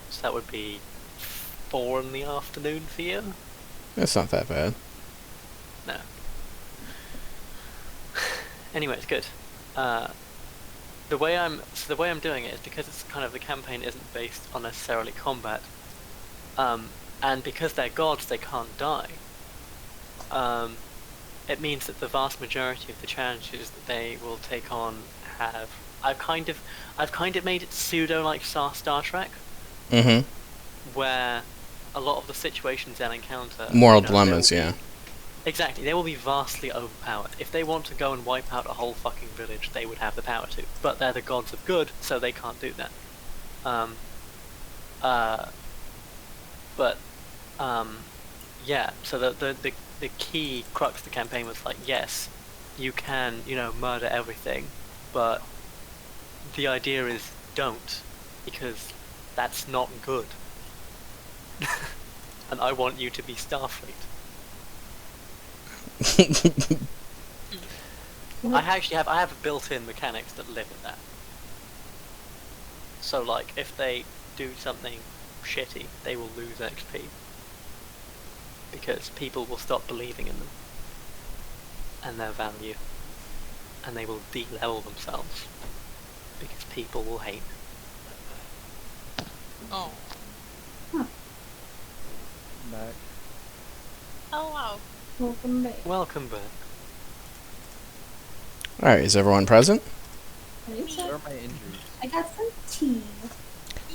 S4: So that would be 4 in the afternoon for you?
S2: That's not that bad.
S4: No. Anyway, it's good. The way I'm doing it is because it's kind of the campaign isn't based on necessarily combat, and because they're gods, they can't die. It means that the vast majority of the challenges that they will take on have I've kind of made it pseudo like Star Trek,
S2: Mm-hmm.
S4: where a lot of the situations they'll encounter
S2: Moral
S4: they
S2: dilemmas,
S4: will be-
S2: yeah.
S4: Exactly, they will be vastly overpowered. If they want to go and wipe out a whole fucking village, they would have the power to. But they're the gods of good, so they can't do that. Yeah. So the key crux of the campaign was like, yes, you can, murder everything, but the idea is don't, because that's not good. And I want you to be Starfleet. I have built-in mechanics that limit that. So like, if they do something shitty, they will lose XP. Because people will stop believing in them. And their value. And they will de-level themselves. Because people will hate.
S6: Oh.
S1: Back.
S6: Oh wow.
S3: Welcome back.
S4: Welcome back.
S2: Alright, is everyone present?
S1: What are my injuries?
S3: I got some tea.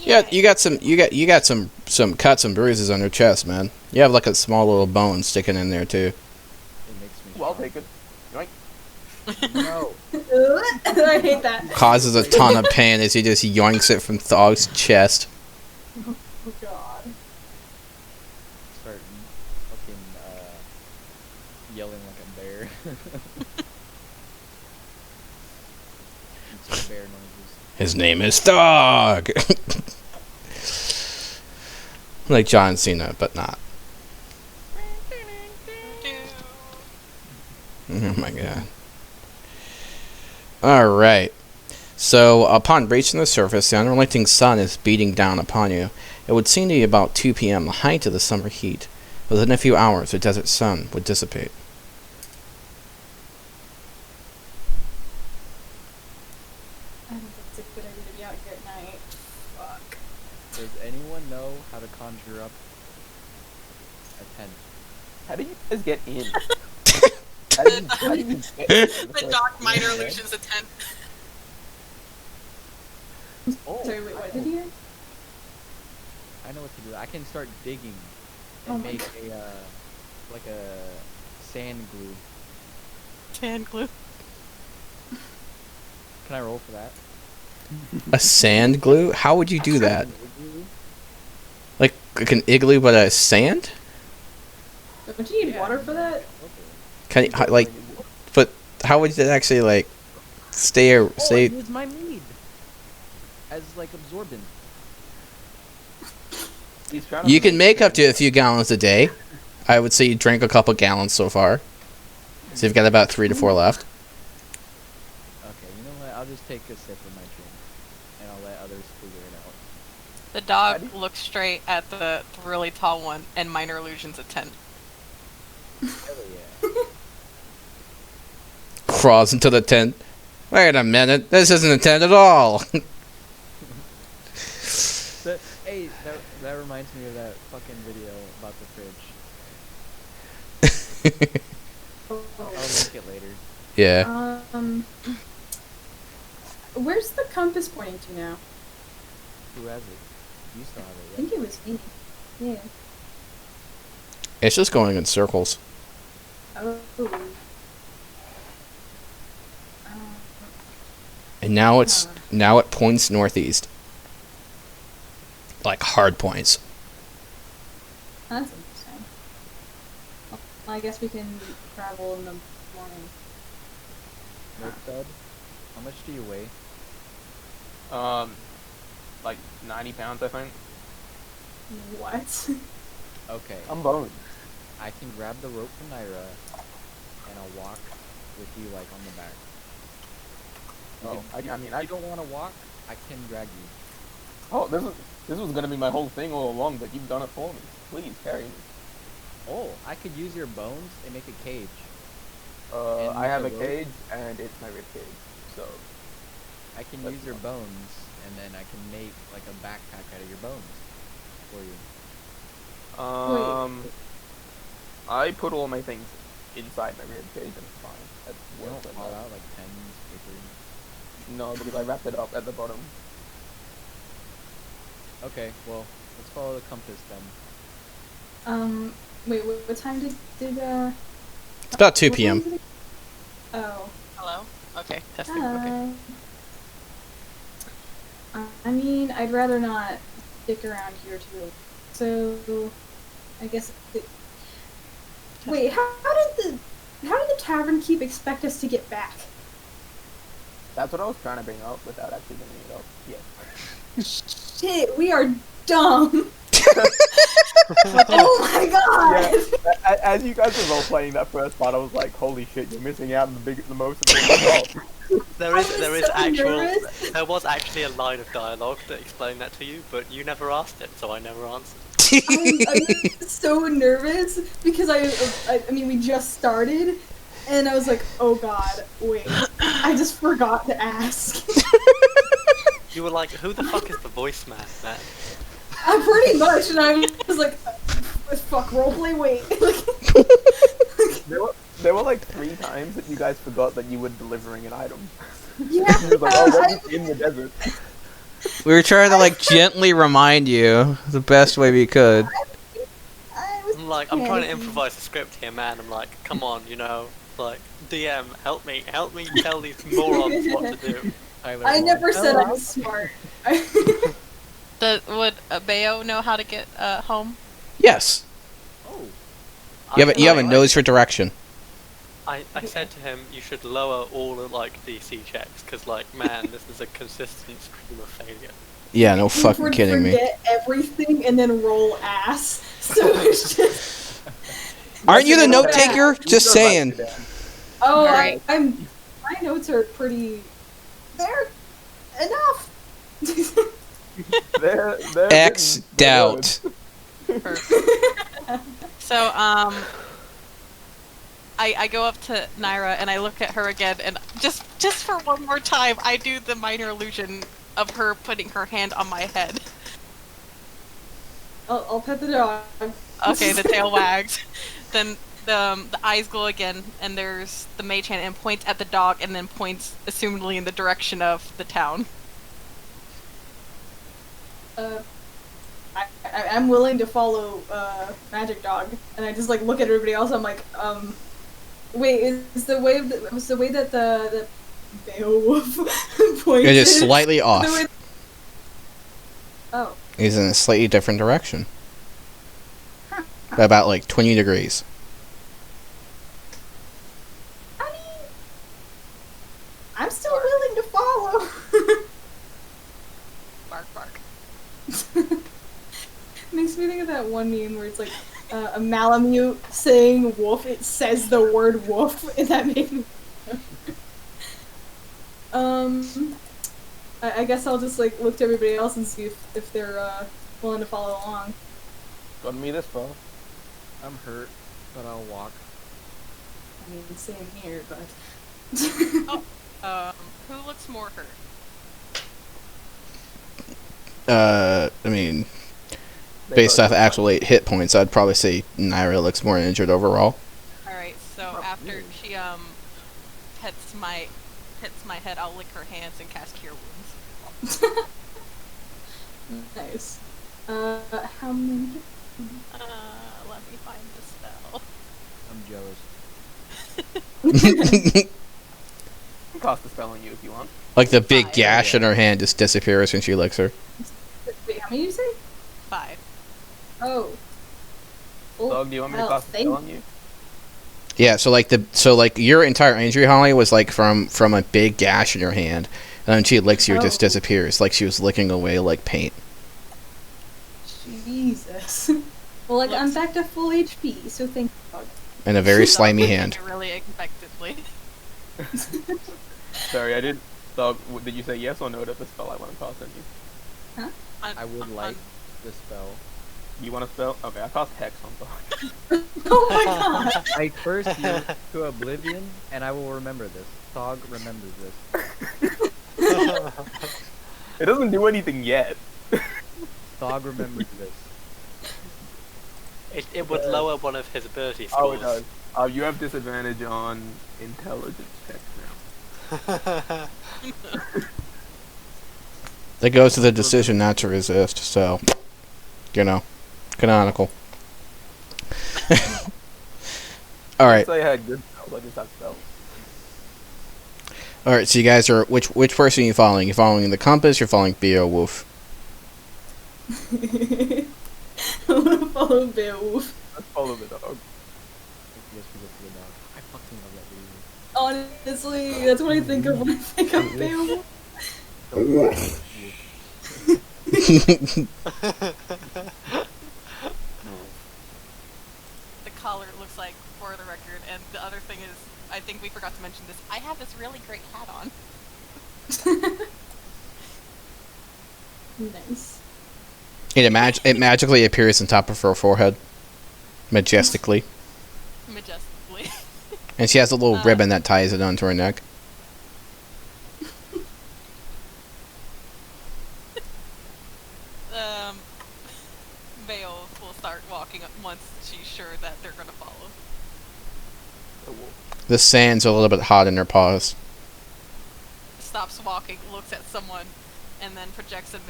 S2: Yeah, you got some cuts and bruises on your chest, man. You have like a small little bone sticking in there too.
S1: It makes me.
S7: Well, I'll take it. Yoink.
S1: No.
S3: I hate that.
S2: Causes a ton of pain as he just yoinks it from Thog's chest.
S3: Oh god.
S1: Start fucking yelling like a bear. Some bear noises.
S2: His name is Thog! Like John Cena, but not. Oh my god. Alright. So, upon reaching the surface, the unrelenting sun is beating down upon you. It would seem to be about 2 p.m., the height of the summer heat. Within a few hours, the desert sun would dissipate.
S3: I don't think it's a good idea to be out here at night. Fuck.
S1: Does anyone know how to conjure up a tent?
S7: How do you guys get in? How do you get in?
S6: The dark minor illusions of 10.
S1: Oh,
S3: Sorry, wait, what did you hear?
S1: I know what to do. I can start digging
S3: Oh
S1: and
S3: my
S1: make a like a sand glue.
S6: Tan glue.
S1: Can I roll for that?
S2: A sand glue? How would you do that?
S1: An igloo?
S2: Like an igloo, but a sand?
S3: Don't you need water for that?
S2: Can you, like, but how would it actually, like, stay?
S1: Oh, I use my mead as like absorbent.
S7: He's trying to
S2: You can make up to a few gallons a day. I would say you drank a couple gallons so far. So you've got about 3 to 4 left.
S1: Okay, you know what? I'll just take a sip of my drink, and I'll let others figure it out.
S6: The dog looks straight at the really tall one and minor illusions of 10.
S1: Hell yeah.
S2: Crawls into the tent. Wait a minute, this isn't a tent at all.
S1: Hey, that reminds me of that fucking video about the fridge.
S3: Oh,
S1: it later.
S2: Yeah.
S3: Where's the compass pointing to now?
S1: Who has it? You still have
S3: I
S1: it,
S3: think it was me. Yeah.
S2: It's just going in circles.
S3: Oh.
S2: And now it points northeast. Like hard points.
S3: That's interesting. Well, I guess we can travel in the morning.
S1: Nope, Dud. How much do you weigh?
S7: Like 90 pounds, I think.
S3: What?
S1: Okay.
S7: I'm boned.
S1: I can grab the rope from Naira, and I'll walk with you, like, on the back.
S7: Oh, I mean,
S1: if you don't want to walk, I can drag you.
S7: Oh, this was gonna be my whole thing all along, but you've done it for me. Please carry me.
S1: Oh, I could use your bones and make a cage.
S7: I have a
S1: rope.
S7: cage, and it's my rib cage, so.
S1: I can
S7: That's
S1: use your
S7: fine.
S1: bones, and then I can make, like, a backpack out of your bones for you.
S7: I put all my things inside my rib cage, and it's fine. That's
S1: You don't
S7: worth it.
S1: fall out, like, pens, paper.
S7: No, because I wrapped it up at the bottom.
S1: Okay, well, let's follow the compass then.
S3: Wait, what time did
S2: It's about 2
S3: what
S2: p.m.
S3: time did it- Oh.
S6: Hello? Okay, testing. Okay.
S3: I mean, I'd rather not stick around here too late. So, I guess. Wait, how did the tavern keep expect us to get back?
S7: That's what I was trying to bring up without actually bringing it up. Yes.
S3: Shit, we are dumb. Oh my god!
S7: Yeah, as you guys were role playing that first part, I was like, "Holy shit, you're missing out on the most important part."
S4: There is
S3: nervous.
S4: there was actually a line of dialogue that explained that to you, but you never asked it, so I never answered.
S3: I was so nervous because I mean, we just started, and I was like, oh god, wait, I just forgot to ask.
S4: You were like, "Who the fuck is the voice man?"
S3: Pretty much, and I was like, fuck, roleplay, wait.
S7: There were like 3 times that you guys forgot that you were delivering an item.
S3: Yeah,
S7: You were like, "Oh, what's in the desert?"
S2: We were trying to like gently remind you the best way we could.
S4: I'm like, I'm trying to improvise a script here, man. I'm like, come on, like, DM, help me tell these morons what to do.
S1: Tyler,
S3: I
S1: won.
S3: never said I was smart.
S6: Would Bayo know how to get home?
S2: Yes.
S1: Oh,
S2: You have a nose for direction.
S4: I said to him, you should lower all of like DC checks, because like, man, this is a consistent stream of failure.
S2: Yeah, no fucking kidding me.
S3: Forget everything and then roll ass. So it's just.
S2: Aren't you the
S3: Yeah.
S2: note taker? Just saying.
S3: Oh,
S6: Alright.
S3: My notes are pretty. They're enough.
S7: They're
S2: X
S7: written,
S2: doubt.
S6: So, I go up to Naira and I look at her again, and just for one more time, I do the minor illusion of her putting her hand on my head.
S3: I'll pet the dog.
S6: Okay, the tail wags. Then the eyes glow again, and there's the mage hand, and points at the dog, and then points assumedly in the direction of the town.
S3: I'm willing to follow Magic Dog, and I just like look at everybody else. I'm like, wait, is the way that the Beowulf points?
S2: It is slightly off.
S3: Oh.
S2: He's in a slightly different direction. By about like 20 degrees.
S3: I mean, I'm still willing to follow.
S6: Bark, bark.
S3: Makes me think of that one meme where it's like a Malamute saying wolf. It says the word wolf, and that made me. I guess I'll just like look to everybody else and see if they're willing to follow along.
S7: Got me this far.
S1: I'm hurt, but I'll walk.
S3: I mean, same here, but.
S6: Who looks more hurt?
S2: I mean, based off actual hit points, I'd probably say Naira looks more injured overall.
S6: Alright, so after pets my head, I'll lick her hands and cast Cure Wounds.
S3: Nice. How many?
S6: Let me find the spell.
S1: I'm jealous.
S7: Cast a spell on you if you want.
S2: Like the big
S6: Fire.
S2: gash in her hand just disappears when she licks her.
S3: Wait, how many did you say?
S6: 5.
S3: Oh. Oh,
S7: Dog, do you want me to
S3: hell,
S7: cast a spell on you?
S2: Yeah, so like your entire injury, Holly, was like from a big gash in your hand, and then she licks you, it just
S3: Oh.
S2: disappears, like she was licking away like paint.
S3: Jesus. Well, like, I'm back to full HP, so thank you.
S2: And a very slimy hand.
S6: Really expectantly.
S7: Sorry, I did. Dog, did you say yes or no to the spell I want to cast on you?
S1: I would like the spell.
S7: You want a spell? Okay, I cast Hex on Dog.
S3: Oh my god!
S1: I curse you to oblivion, and I will remember this. Thog remembers this.
S7: It doesn't do anything yet.
S1: Thog remembers this.
S4: It would lower one of his ability
S7: Oh,
S4: scores.
S7: it does. You have disadvantage on intelligence checks now.
S2: That goes to the decision not to resist, so, you know, canonical. Alright,
S7: Say I had good spells, I just have spells.
S2: alright, so you guys are, which person are you following? You're following the compass, you're following Beowulf.
S3: I'm gonna follow Beowulf.
S7: Let's follow the dog.
S1: Yes, we go for the dog. I fucking love that video.
S3: Honestly, that's what I think of when I think of Beowulf.
S6: The collar looks like, for the record, and the other thing is, I think we forgot to mention this, I have this really great hat on.
S3: Nice.
S2: It magically appears on top of her forehead. Majestically.
S6: Majestically.
S2: And she has a little ribbon that ties it onto her neck.
S6: Beowulf will start walking up once she's sure that they're gonna follow.
S2: The sands are a little bit hot in her paws.
S6: Stops walking, looks at someone, and then projects an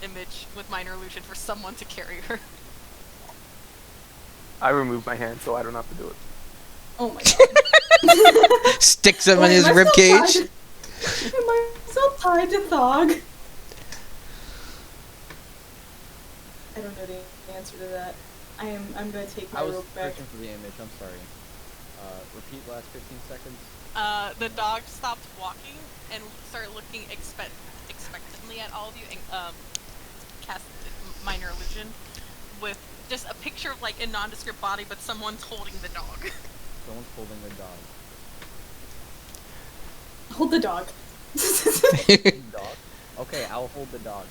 S6: image with minor illusion for someone to carry her.
S7: I removed my hand so I don't have to do it.
S3: Oh my god.
S2: Sticks him in
S3: Wait,
S2: his
S3: am I
S2: rib
S3: still
S2: cage.
S3: tied- Am I still tied to Thog? I don't know the answer to that. I'm gonna take my
S1: I was
S3: rope back.
S1: searching for the image, I'm sorry. Repeat last 15 seconds.
S6: The dog stopped walking and started looking expectantly at all of you and cast minor illusion with just a picture of like a nondescript body, but someone's holding the dog.
S1: Someone's holding the dog.
S3: Hold the dog.
S1: Dog? Okay, I'll hold the dog.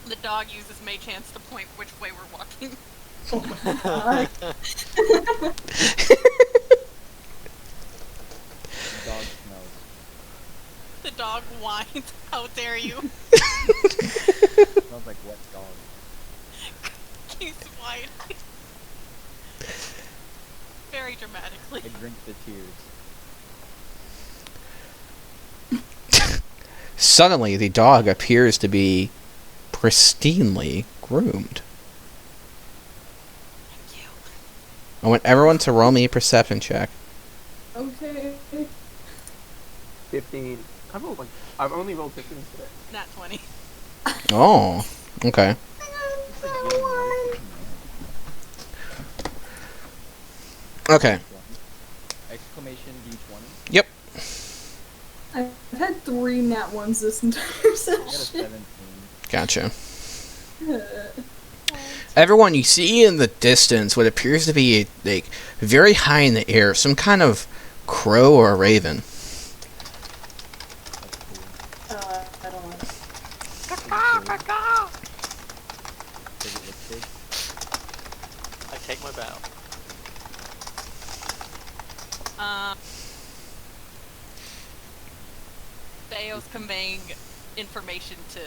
S6: The dog uses mage hands to point which way we're walking.
S3: Oh my god.
S1: The dog smells.
S6: The dog whines. How dare you?
S1: Smells like wet dog.
S6: He's whining. Very dramatically.
S1: I drink the tears.
S2: Suddenly, the dog appears to be pristinely groomed.
S6: Thank you.
S2: I want everyone to roll me a perception check.
S3: Okay.
S7: 15. I've only rolled 15 today.
S6: Nat 20.
S2: Oh, okay. Okay.
S1: Exclamation D20.
S2: Yep.
S3: I've had 3 nat ones this entire
S1: I got a
S3: session.
S1: 17.
S2: Gotcha. Everyone, you see in the distance what appears to be like very high in the air, some kind of crow or raven.
S1: That's cool.
S3: I don't know.
S1: Does it look big?
S4: I take my bow.
S6: Theo's conveying information to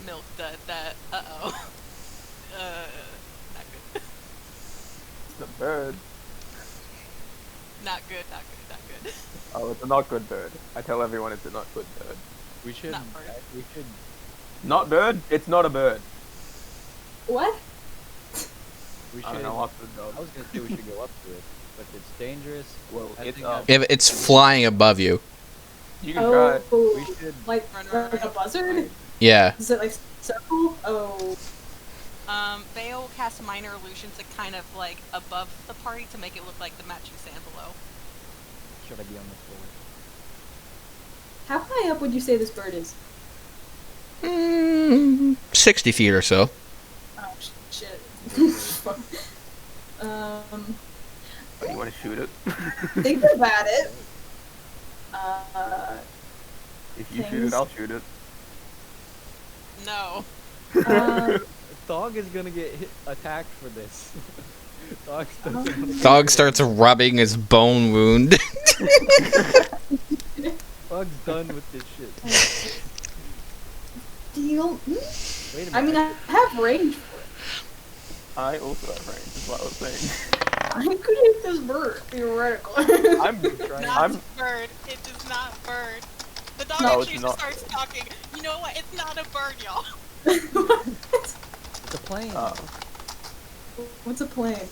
S6: Milk that not good.
S7: It's the bird.
S6: Not good, not good, not good.
S7: Oh, it's a not good bird. I tell everyone it's a not good bird.
S1: We should.
S6: Not bird.
S1: We should.
S7: Not bird? It's not a bird.
S3: What?
S1: We should.
S7: I don't know, Oxford dog.
S1: I was gonna say we should go up to it, but it's dangerous.
S7: Well,
S1: I
S7: it's
S1: think
S7: up.
S2: If it's flying above you.
S7: You can try.
S1: We should.
S3: like
S6: Run.
S3: a buzzard?
S2: Yeah.
S3: Is it like circle? Oh,
S6: Bayo will cast minor illusions that kind of like above the party to make it look like the matching sand below.
S1: Should I be on the floor?
S3: how high up would you say this bird is?
S2: 60 feet or so.
S3: Oh shit.
S7: Oh, you want to shoot it?
S3: Think about it.
S7: If you shoot
S3: Things.
S7: it, I'll shoot it.
S6: No.
S1: Dog is gonna get attacked for this. Dog doesn't.
S2: Dog starts rubbing his bone wound.
S1: Dog's done with this shit.
S3: Deal.
S1: Wait a minute.
S3: I mean, I have range for it.
S7: I also have range, is what I was saying.
S3: I could hit this bird, theoretically.
S7: I'm
S1: trying.
S6: Not
S7: I'm
S6: bird. It is not bird. The dog
S7: No,
S6: actually
S7: it's
S6: just
S7: not.
S6: starts talking. You know what? It's not a bird, y'all.
S1: It's a plane.
S3: What's a plane?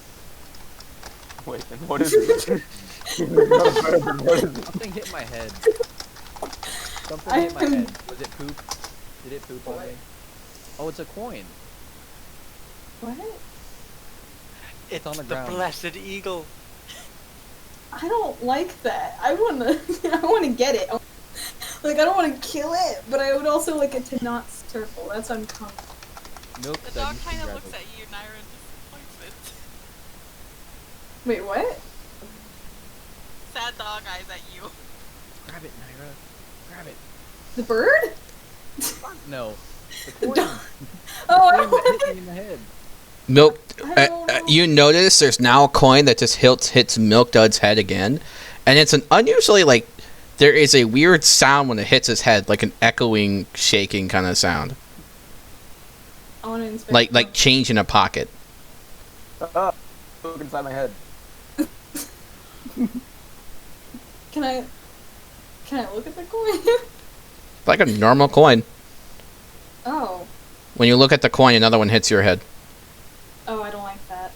S7: wait, then what is it? It's not a bird, then what is it?
S1: Something hit my head. Something
S3: I
S1: hit my
S3: am-
S1: head. Was it poop? Did it poop on
S3: What?
S1: me? Oh, it's a coin.
S3: What?
S4: It's
S1: on the
S4: the
S1: ground.
S4: blessed eagle.
S3: I don't like that. I wanna get it. Like, I don't wanna kill it, but I would also like it to not circle. That's uncomfortable.
S1: Milk
S6: The
S1: said
S6: dog
S1: you should
S6: kind of
S1: grab
S6: looks
S1: it.
S6: at you, Naira, in disappointment.
S3: Wait, what?
S6: Sad dog eyes at you.
S1: Grab it, Naira. Grab it.
S3: The bird?
S1: No. The
S3: The
S1: coin.
S3: dog.
S1: The
S3: Oh, I
S1: coin
S3: don't
S1: that hit
S3: want
S1: me in the head.
S2: Milk.
S3: I don't know.
S2: You notice there's now a coin that just hits Milk Dud's head again, and it's an unusually like there is a weird sound when it hits his head, like an echoing, shaking kind of sound,
S3: I wanna inspect
S2: like change in a pocket.
S7: Look inside my head.
S3: Can I look at the coin?
S2: Like a normal coin.
S3: Oh.
S2: When you look at the coin, another one hits your head.
S3: Oh, I don't like that.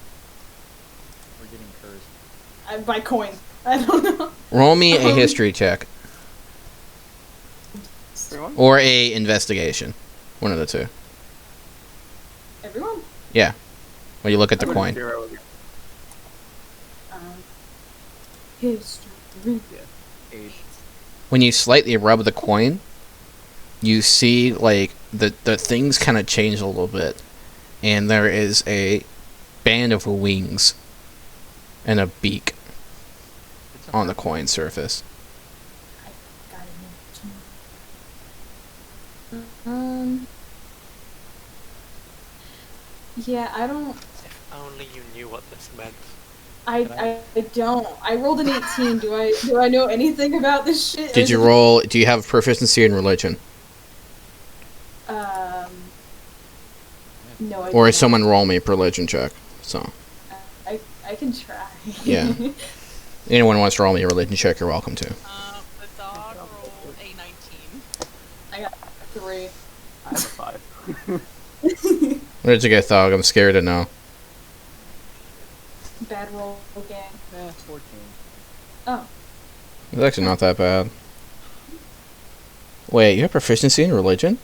S1: We're getting cursed.
S3: By coin. I don't know.
S2: Roll me a history check
S7: Everyone?
S2: or a investigation, one of the two.
S3: Everyone?
S2: Yeah. When you look at the
S7: I got a
S2: coin.
S7: 0 again.
S3: History.
S1: 8.
S2: When you slightly rub the coin, you see like the things kind of change a little bit, and there is a band of wings and a beak
S1: It's
S2: on the coin surface.
S3: Got it. Yeah, I don't.
S4: If only you knew what this meant.
S3: I don't. I rolled an 18. Do I know anything about this shit?
S2: Did you roll? Do you have proficiency in religion,
S3: No. I
S2: or
S3: don't.
S2: is someone roll me a religion check? So
S3: I can try.
S2: Yeah. anyone wants to roll me a religion check, you're welcome to.
S6: The dog rolled a 19.
S3: I got 3.
S7: I have a 5.
S2: What did you get, Thog? I'm scared to know.
S3: Bad roll gang.
S1: 14.
S3: Oh.
S2: It's actually not that bad. Wait, you have proficiency in religion?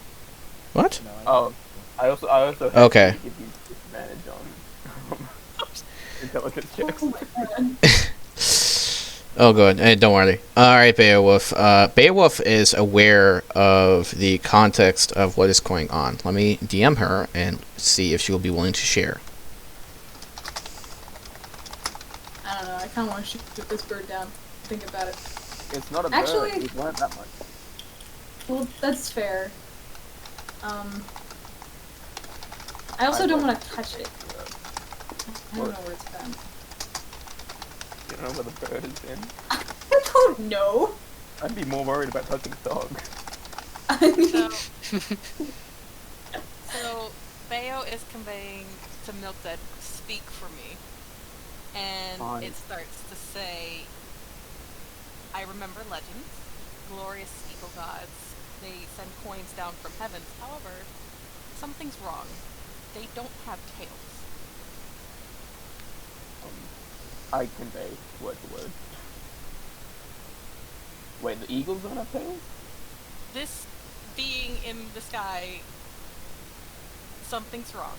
S2: What?
S1: No,
S7: Oh, I also have
S2: Okay.
S7: to give you disadvantage on intelligence checks.
S3: Oh my god.
S2: Oh, good. Hey, don't worry. Alright, Beowulf. Beowulf is aware of the context of what is going on. Let me DM her and see if she will be willing to share.
S3: I don't know. I kind of want to shoot this bird down. Think about it.
S7: It's not a bird.
S3: Actually-
S7: We've learned that much.
S3: Well, that's fair. I also don't want to touch it. I don't know where it's been.
S7: You don't know where the bird has been?
S3: I don't know.
S7: I'd be more worried about touching the dog.
S3: I mean,
S6: So Bayo is conveying to Milk that speak for me. And
S7: Fine.
S6: it starts to say, I remember legends. Glorious eagle gods. They send coins down from heavens. However, something's wrong. They don't have tails.
S7: I convey word for word. Wait, the eagles don't have tails?
S6: This being in the sky, something's wrong.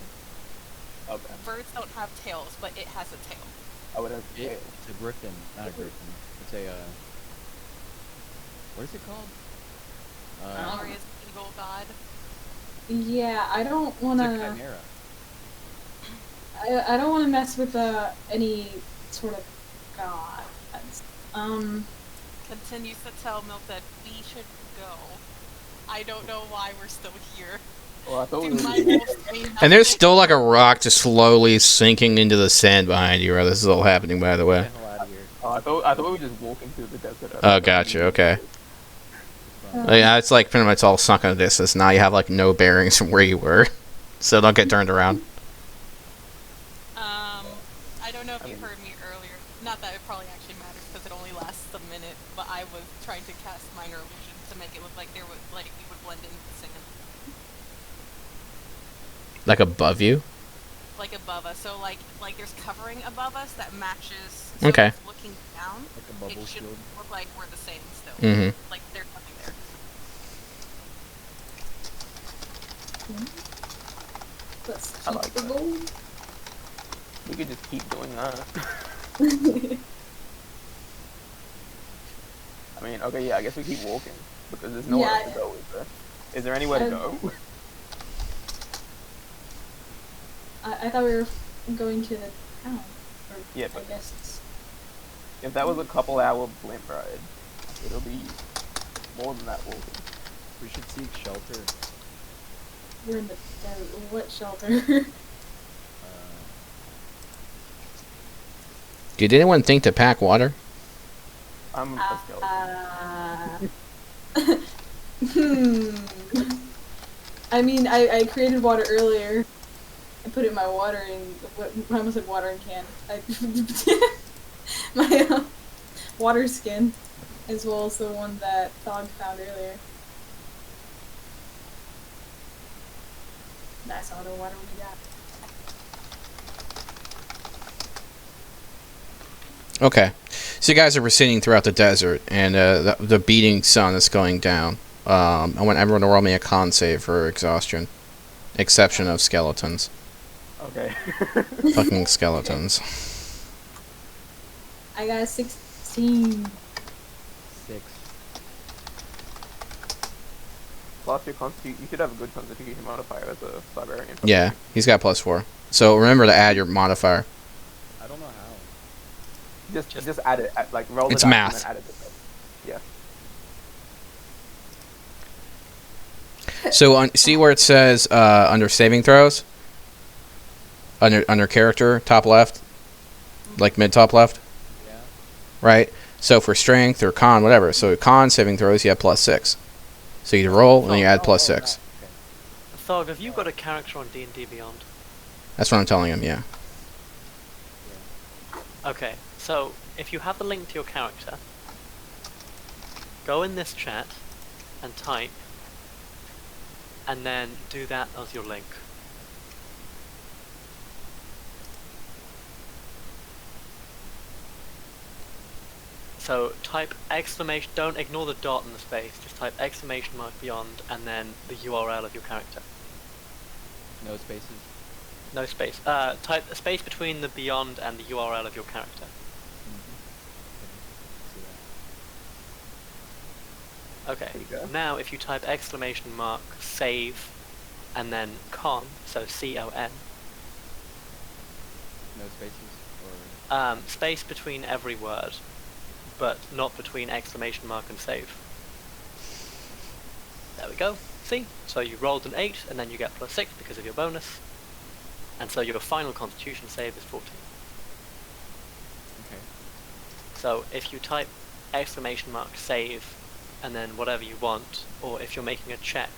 S7: Okay.
S6: Birds don't have tails, but it has a tail.
S7: Oh, it has tails.
S1: It's a griffin, not a griffin. It's a what is it called?
S6: Glorious eagle god.
S3: Yeah, I don't
S1: It's a
S3: wanna.
S1: chimera.
S3: I don't want to mess with any sort of gods.
S6: Continues to tell Milk that we should go. I don't know why we're still here.
S7: Well, I thought we
S6: Do
S7: were
S6: my
S7: leaving.
S6: wolves say
S2: And there's
S6: nothing?
S2: still like a rock just slowly sinking into the sand behind you. Where this is all happening, by the way.
S1: Get the hell out of here.
S7: Oh, I thought we were just walking through the desert.
S2: Oh, gotcha. Okay. Yeah, it's like pretty much all sunk into distance. Now you have like no bearings from where you were, so don't get turned around.
S6: I don't know if
S7: I
S6: you
S7: mean-
S6: heard me earlier. Not that it probably actually matters because it only lasts a minute. But I was trying to cast minor illusion to make it look like there was like we would blend into the sand,
S2: Like above you.
S6: like above us. So like there's covering above us that matches. So
S2: Okay.
S6: if looking down,
S1: Like a bubble
S6: it should
S1: shield.
S6: look like we're the same still.
S2: Mm-hmm.
S6: Like there's nothing there.
S3: That's
S7: I like that.
S3: keepable.
S7: We could just keep doing that. I mean, okay, yeah, I guess we keep walking. Because there's nowhere else to go, is there? Is there anywhere to go?
S3: I thought we were going to the town. Or
S7: Yeah,
S3: I
S7: but-
S3: guess it's...
S7: If that was a couple-hour blimp ride, it'll be more than that walking.
S1: We should seek shelter.
S3: We're in the what shelter?
S2: Did anyone think to pack water?
S7: I'm a skeleton.
S3: I mean, I created water earlier. I put it in my watering. I almost said watering can. My water skin, as well as the one that Thog found earlier. That's all the water we got.
S2: Okay. So you guys are proceeding throughout the desert, and the beating sun is going down. I want everyone to roll me a con save for exhaustion. Exception of skeletons.
S7: Okay.
S2: Fucking skeletons.
S3: I got a 16.
S1: 6.
S7: Plus your constitution, you should have a good constitution modifier as a barbarian.
S2: Yeah, he's got +4. So remember to add your modifier.
S1: I don't know how.
S7: Just add it, like roll the
S2: It's
S7: dice
S2: math.
S7: and then add it to it. Yeah.
S2: So see where it says under saving throws? Under character, top left? Like mid-top left?
S1: Yeah.
S2: Right? So for strength or con, whatever. So con saving throws, you have +6. So you roll, and then you add +6.
S1: that. Okay.
S4: Thog, have you got a character on D&D Beyond?
S2: That's what I'm telling him, yeah.
S4: Okay, so if you have the link to your character, go in this chat and type, and then do that as your link. So type exclamation, don't ignore the dot in the space, just type exclamation mark beyond and then the URL of your character.
S1: No spaces.
S4: No space. Type a space between the beyond and the URL of your character. Okay,
S7: There you go.
S4: now if you type exclamation mark save and then con, so C-O-N,
S1: No spaces. Or
S4: space between every word, but not between exclamation mark and save. There we go. See? So you rolled an 8 and then you get +6 because of your bonus. And so your final constitution save is 14.
S1: okay.
S4: So if you type exclamation mark save and then whatever you want, or if you're making a check,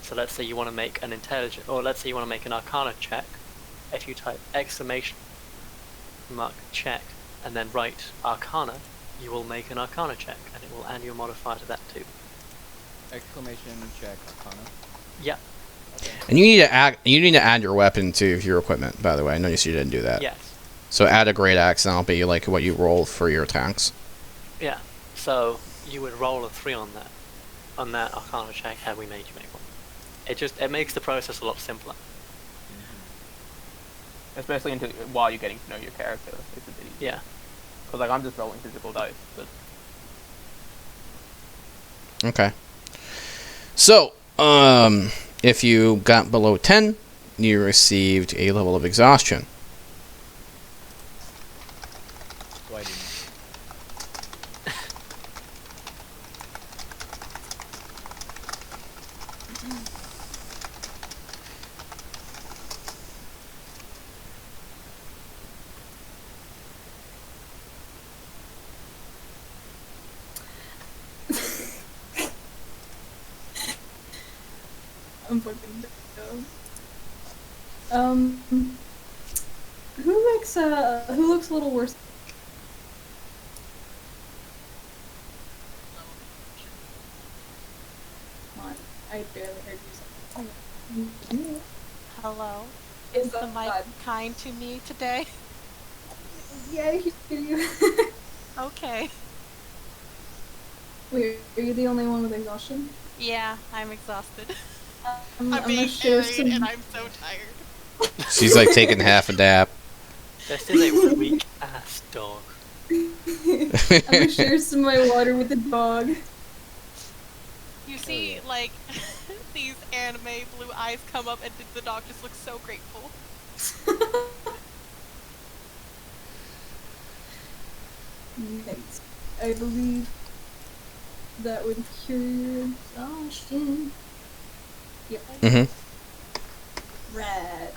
S4: so let's say you want to make an intelligence, or let's say you want to make an arcana check, if you type exclamation mark check and then write arcana, you will make an Arcana check, and it will add your modifier to that too.
S1: Exclamation check Arcana.
S4: Yeah.
S1: Okay.
S2: And you need to add your weapon to your equipment. By the way, I noticed you didn't do that.
S4: Yes.
S2: So add a great axe, and that'll be like what you roll for your attacks.
S4: Yeah. So you would roll a 3 on that Arcana check had we made you make one. It makes the process a lot simpler.
S7: Especially while you're getting to know your character. It's a bit easier.
S4: Yeah.
S7: Because like I'm just rolling physical dice, but
S2: Okay. So, if you got below 10, you received a level of exhaustion.
S1: So I didn't.
S3: I'm fucking dumb. Who looks a little worse? Come on, I barely heard you say.
S6: Hello.
S3: Is
S6: Is the mic kind to me today?
S3: Yeah, I hear you.
S6: Okay.
S3: Wait, are you the only one with exhaustion?
S6: Yeah, I'm exhausted.
S3: I'm
S6: I'm
S3: gonna
S6: being
S3: share
S6: married
S3: some.
S6: and I'm so tired.
S2: She's like taking half a nap.
S4: This is a weak ass dog.
S3: I'm gonna share some of my water with the dog.
S6: You see, like, these anime blue eyes come up and the dog just looks so grateful.
S3: Nice. I believe that would cure your exhaustion. Yep.
S2: Mm-hmm.
S3: Rad.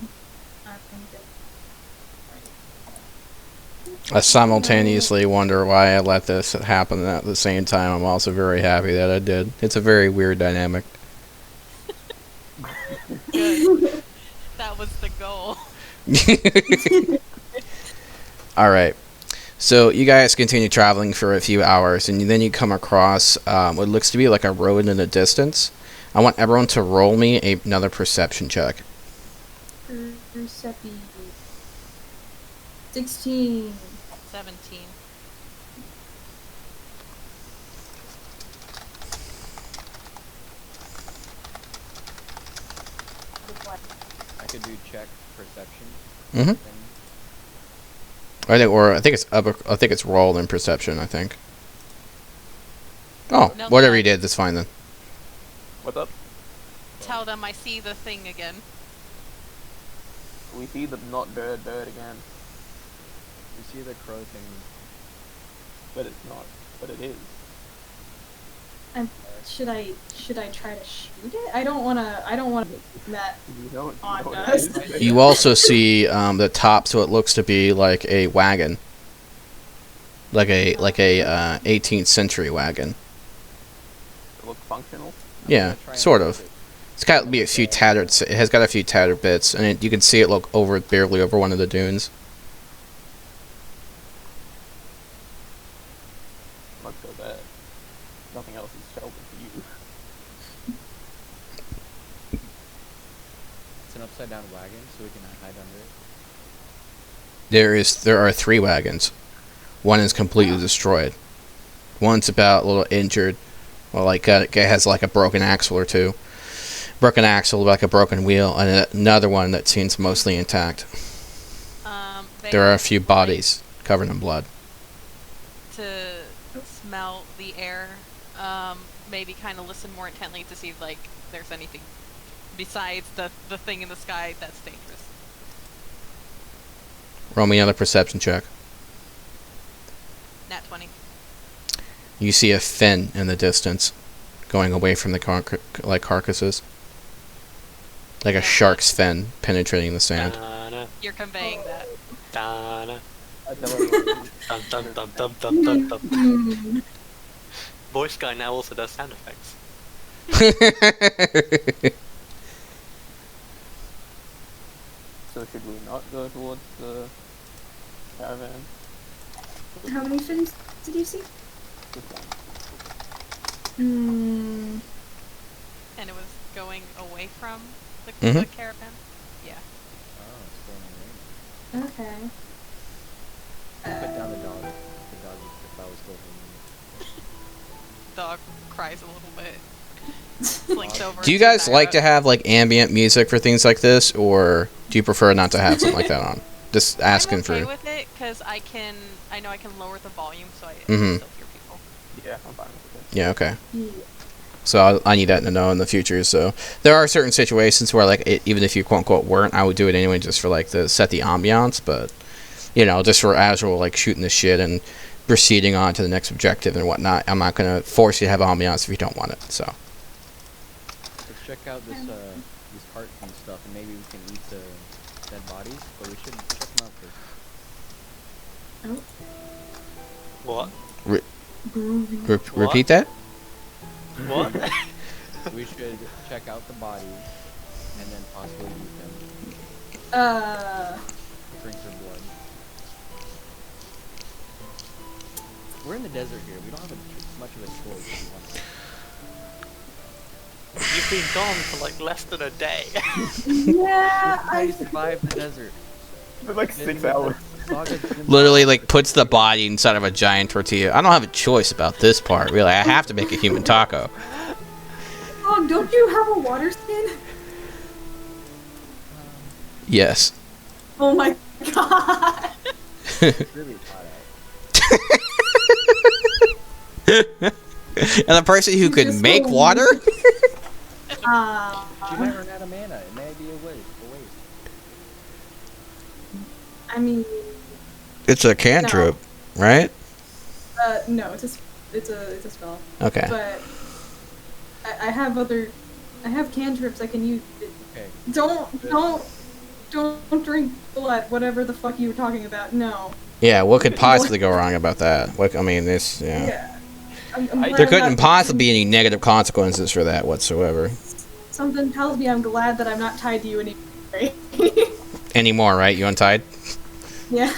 S3: I think
S2: I simultaneously wonder why I let this happen at the same time. I'm also very happy that I did. It's a very weird dynamic.
S6: Good. That was the goal.
S2: Alright. So you guys continue traveling for a few hours, and then you come across what looks to be like a road in the distance. I want everyone to roll me another perception check.
S3: Percepi. 16.
S6: 17.
S1: I could do check perception.
S2: Mm-hmm.
S1: thing.
S2: I think it's roll and perception, I think. Oh,
S6: No,
S2: whatever
S6: no.
S2: you did, that's fine then.
S7: what's up?
S6: Tell them I see the thing again.
S7: We see the not bird again,
S1: You see the crow thing.
S7: but it's not. But it is.
S3: Should I try to shoot it? I don't wanna that
S7: You don't.
S3: on
S7: know what
S3: us.
S7: it is.
S2: You also see the top, so it looks to be like a wagon, like a 18th century wagon.
S7: It looks functional.
S2: Yeah, sort of. It's got to be a few tattered. It has got a few tattered bits, and you can see it look barely over one of the dunes.
S7: Not so bad. Nothing else is sheltered for you.
S1: It's an upside down wagon, so we can hide under it.
S2: There are 3 wagons. One is completely destroyed. One's about a little injured. Well, like it has like a broken axle or two. Broken axle, like a broken wheel, and another one that seems mostly intact. There are a few bodies covered in blood.
S6: To smell the air, maybe kind of listen more intently to see if, like, there's anything besides the thing in the sky that's dangerous.
S2: Roll me another perception check.
S6: Nat 20.
S2: You see a fin in the distance, going away from the carcasses. Like a shark's fin penetrating the sand.
S4: Dana,
S6: You're conveying that.
S4: Dana,
S7: I tell you,
S4: dum dum dum dum dum dum dum.
S3: Hmm.
S4: Voice guy now also does sound effects.
S7: so should we not go towards the caravan?
S3: How many fins? did you see?
S7: This one.
S3: Hmm.
S6: And it was going away from the
S2: Mhm.
S6: caravan. Yeah.
S1: Oh, it's going away.
S3: Okay.
S1: Put down the dog. The dog, if I was still holding
S6: Dog cries a little bit. Slinks over.
S2: Do you
S6: to
S2: guys like to
S6: Naira.
S2: have like ambient music for things like this, or do you prefer not to have something like that on? Just asking
S6: I'm okay
S2: for.
S6: with it because I know I can lower the volume so I
S2: Mhm.
S6: still hear people.
S7: Yeah, I'm fine with it.
S2: Yeah. Okay.
S3: Yeah.
S2: So I need that to know in the future. So there are certain situations where like even if you quote unquote weren't, I would do it anyway just for like to set the ambiance. But just for actual like shooting the shit and proceeding on to the next objective and whatnot, I'm not gonna force you to have ambiance if you don't want it. So.
S1: Let's check out this these carts and stuff, and maybe we can eat the dead bodies. But we should check them out first.
S3: Oh,
S4: What?
S3: groovy.
S4: What?
S2: Repeat that.
S4: What?
S1: We should check out the bodies, and then possibly eat them. Drink their blood. We're in the desert here. We don't have much of a choice if we want to.
S4: You've been gone for like less than a day.
S3: Yeah,
S1: How you survive the desert?
S7: For like 6 hours.
S2: Literally, like, puts the body inside of a giant tortilla. I don't have a choice about this part, really. I have to make a human taco.
S3: Oh, don't you have a water skin?
S2: Yes.
S3: Oh my god.
S1: It's really hot out.
S2: And the person who could
S3: Just
S2: make
S3: go
S2: water?
S1: She might run out of mana. It may be a waste.
S3: I mean,
S2: It's a cantrip, right?
S3: no, it's a spell.
S2: Okay.
S3: But I have cantrips I can use.
S1: Okay.
S3: Don't drink blood. Whatever the fuck you were talking about. No.
S2: Yeah, what could possibly go wrong about that? What, I mean, this, yeah.
S3: Yeah. I'm
S2: There
S3: glad
S2: couldn't
S3: not-
S2: possibly be any negative consequences for that whatsoever.
S3: Something tells me I'm glad that I'm not tied to you anymore.
S2: Anymore, right? You untied?
S3: Yeah.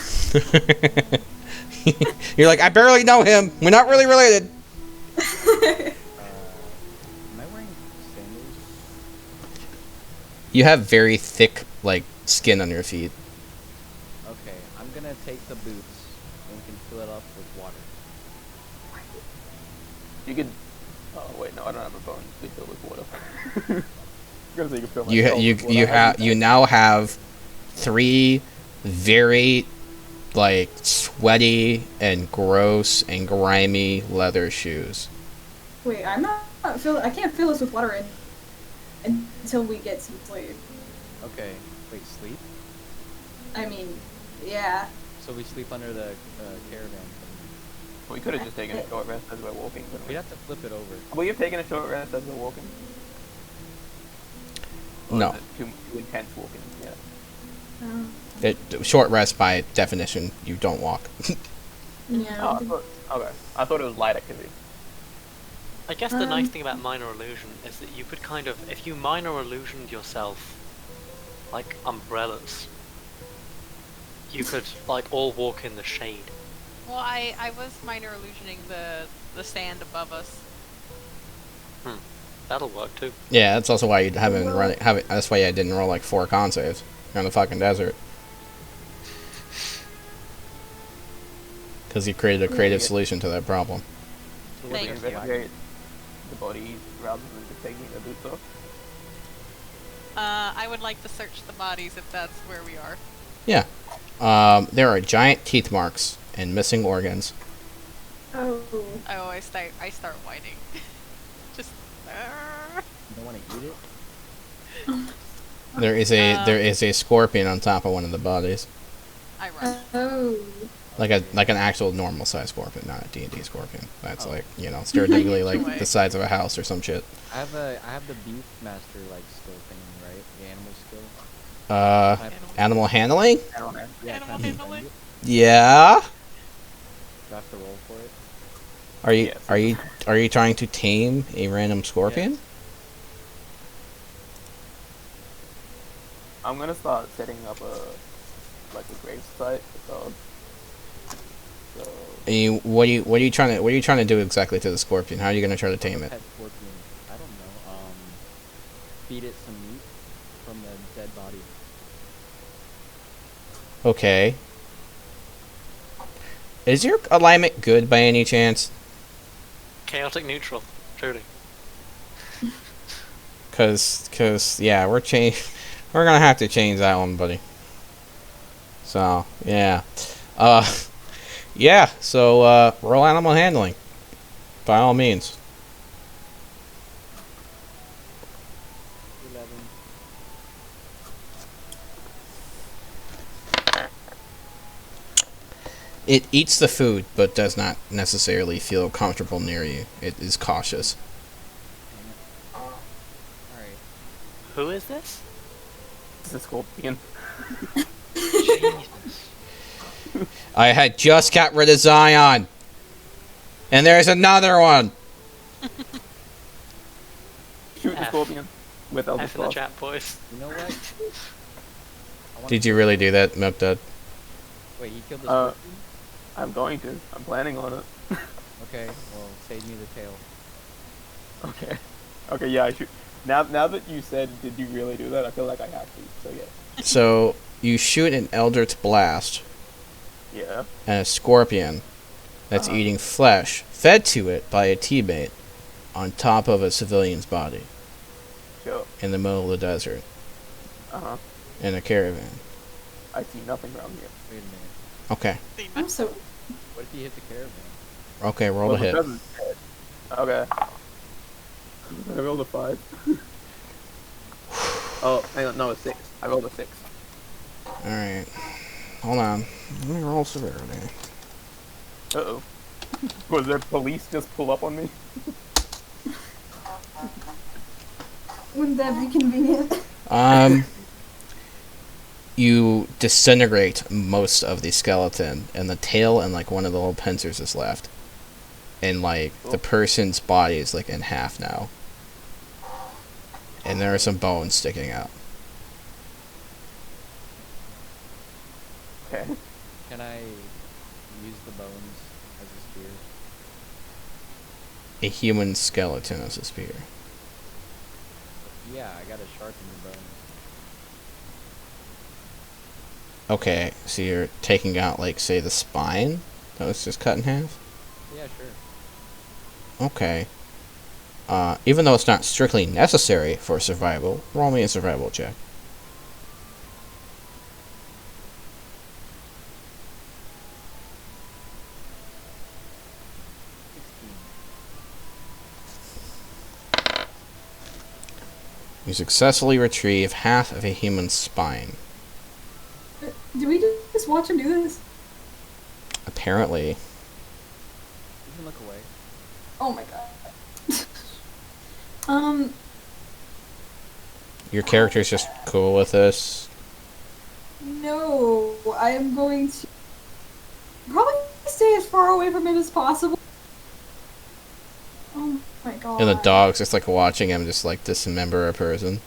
S2: You're like, I barely know him. We're not really related.
S1: Am I wearing sandals?
S2: You have very thick, like, skin on your feet.
S1: Okay, I'm gonna take the boots and we can fill it up with water.
S7: You could. Oh wait, no, I don't have a bone to fill with water. I was gonna say you could fill
S2: You
S7: myself
S2: you
S7: with
S2: you
S7: water.
S2: have you now have 3 very like sweaty and gross and grimy leather shoes.
S3: Wait, I'm not I can't fill this with water until we get some sleep.
S1: Okay, wait, sleep?
S3: I mean, yeah.
S1: So we sleep under the caravan thing.
S7: We could have just taken a short rest as we're walking. couldn't we?
S1: We'd have to flip it over.
S7: Will you have taken a short rest as we're walking? Or
S2: No.
S7: is it too intense walking. Yeah.
S2: Short rest by definition, you don't walk.
S3: Yeah.
S7: Oh, okay. I thought it was light activity.
S4: I guess the nice thing about minor illusion is that you could kind of, if you minor illusioned yourself, like umbrellas, you could like all walk in the shade.
S6: Well, I was minor illusioning the sand above us.
S4: That'll work too.
S2: Yeah, that's also why you haven't run it. That's why I didn't roll like 4 con saves. You're in the fucking desert. Because you created a creative solution to that problem.
S1: So
S6: Thank
S1: we're
S6: you.
S1: gonna
S7: Investigate the body rather than just taking the boots off.
S6: I would like to search the bodies if that's where we are.
S2: Yeah. There are giant teeth marks and missing organs.
S3: Oh.
S6: Oh, I start whining. Just.
S1: You don't want to eat it?
S2: There is a scorpion on top of one of the bodies,
S6: I run.
S3: Oh.
S2: like an actual normal size scorpion, not a D&D scorpion. That's like stereotypically like the size of a house or some shit.
S1: I have the beef master like skill thing, right? The animal skill.
S2: Animal handling?
S1: Yeah,
S6: Animal
S1: can I
S6: handling?
S1: find it?
S2: Yeah.
S1: Do I have to roll for it?
S2: Are you trying to tame a random scorpion?
S1: Yes.
S7: I'm gonna start setting up a grave site for dogs. So
S2: What are you trying to do exactly to the scorpion? How are you gonna try to tame it?
S1: Pet scorpion. I don't know. Feed it some meat from the dead body.
S2: Okay. Is your alignment good by any chance?
S4: Chaotic neutral, truly.
S2: Cause yeah, we're gonna have to change that one, buddy. So yeah, yeah. So roll animal handling, by all means.
S1: 11.
S2: It eats the food, but does not necessarily feel comfortable near you. It is cautious.
S1: Alright.
S4: Who is this?
S7: It's a scorpion.
S5: Jesus.
S2: I had just got rid of Zion, and there's another one.
S7: Shoot the
S4: F.
S7: scorpion with Elder
S4: F in the
S7: Cross.
S4: chat, boys.
S1: You know what? I wanna-
S2: Did you really do that, Milkdud?
S1: Wait, he killed the
S7: Uh,
S1: scorpion?
S7: I'm going to. I'm planning on it.
S1: Okay, well, save me the tail.
S7: Okay. Okay, yeah, I should. Now that you said, did you really do that? I feel like I have to. So yeah.
S2: So you shoot an Eldritch Blast
S7: Yeah.
S2: and a scorpion that's eating flesh fed to it by a teammate on top of a civilian's body
S7: Sure.
S2: in the middle of the desert
S7: Uh-huh.
S2: in a caravan.
S7: I see nothing around here.
S1: Wait a minute.
S2: Okay.
S3: I'm so.
S1: What if he hit the caravan?
S2: Okay, roll
S7: Well,
S2: to hit.
S7: the present's dead. Okay. I rolled a 5. Oh, hang on, no, a 6. I rolled a 6.
S2: Alright. Hold on. Let me roll severity.
S7: Uh-oh. Was there police just pull up on me?
S3: Wouldn't that be convenient?
S2: You disintegrate most of the skeleton, and the tail and like one of the little pincers is left. And like the person's body is like in half now. And there are some bones sticking out.
S7: Okay.
S1: Can I use the bones as a spear?
S2: A human skeleton as a spear.
S1: Yeah, I gotta sharpen the bones.
S2: Okay, so you're taking out like say the spine that was just cut in half?
S1: Yeah, sure.
S2: Okay. Even though it's not strictly necessary for survival, roll me a survival check. You successfully retrieve half of a human spine.
S3: Did we just watch him do this?
S2: Apparently.
S1: You can look away.
S3: Oh my god.
S2: Your character's just cool with this.
S3: No, I am going to probably stay as far away from it as possible. Oh my god.
S2: And the dog's just like watching him just like dismember a person.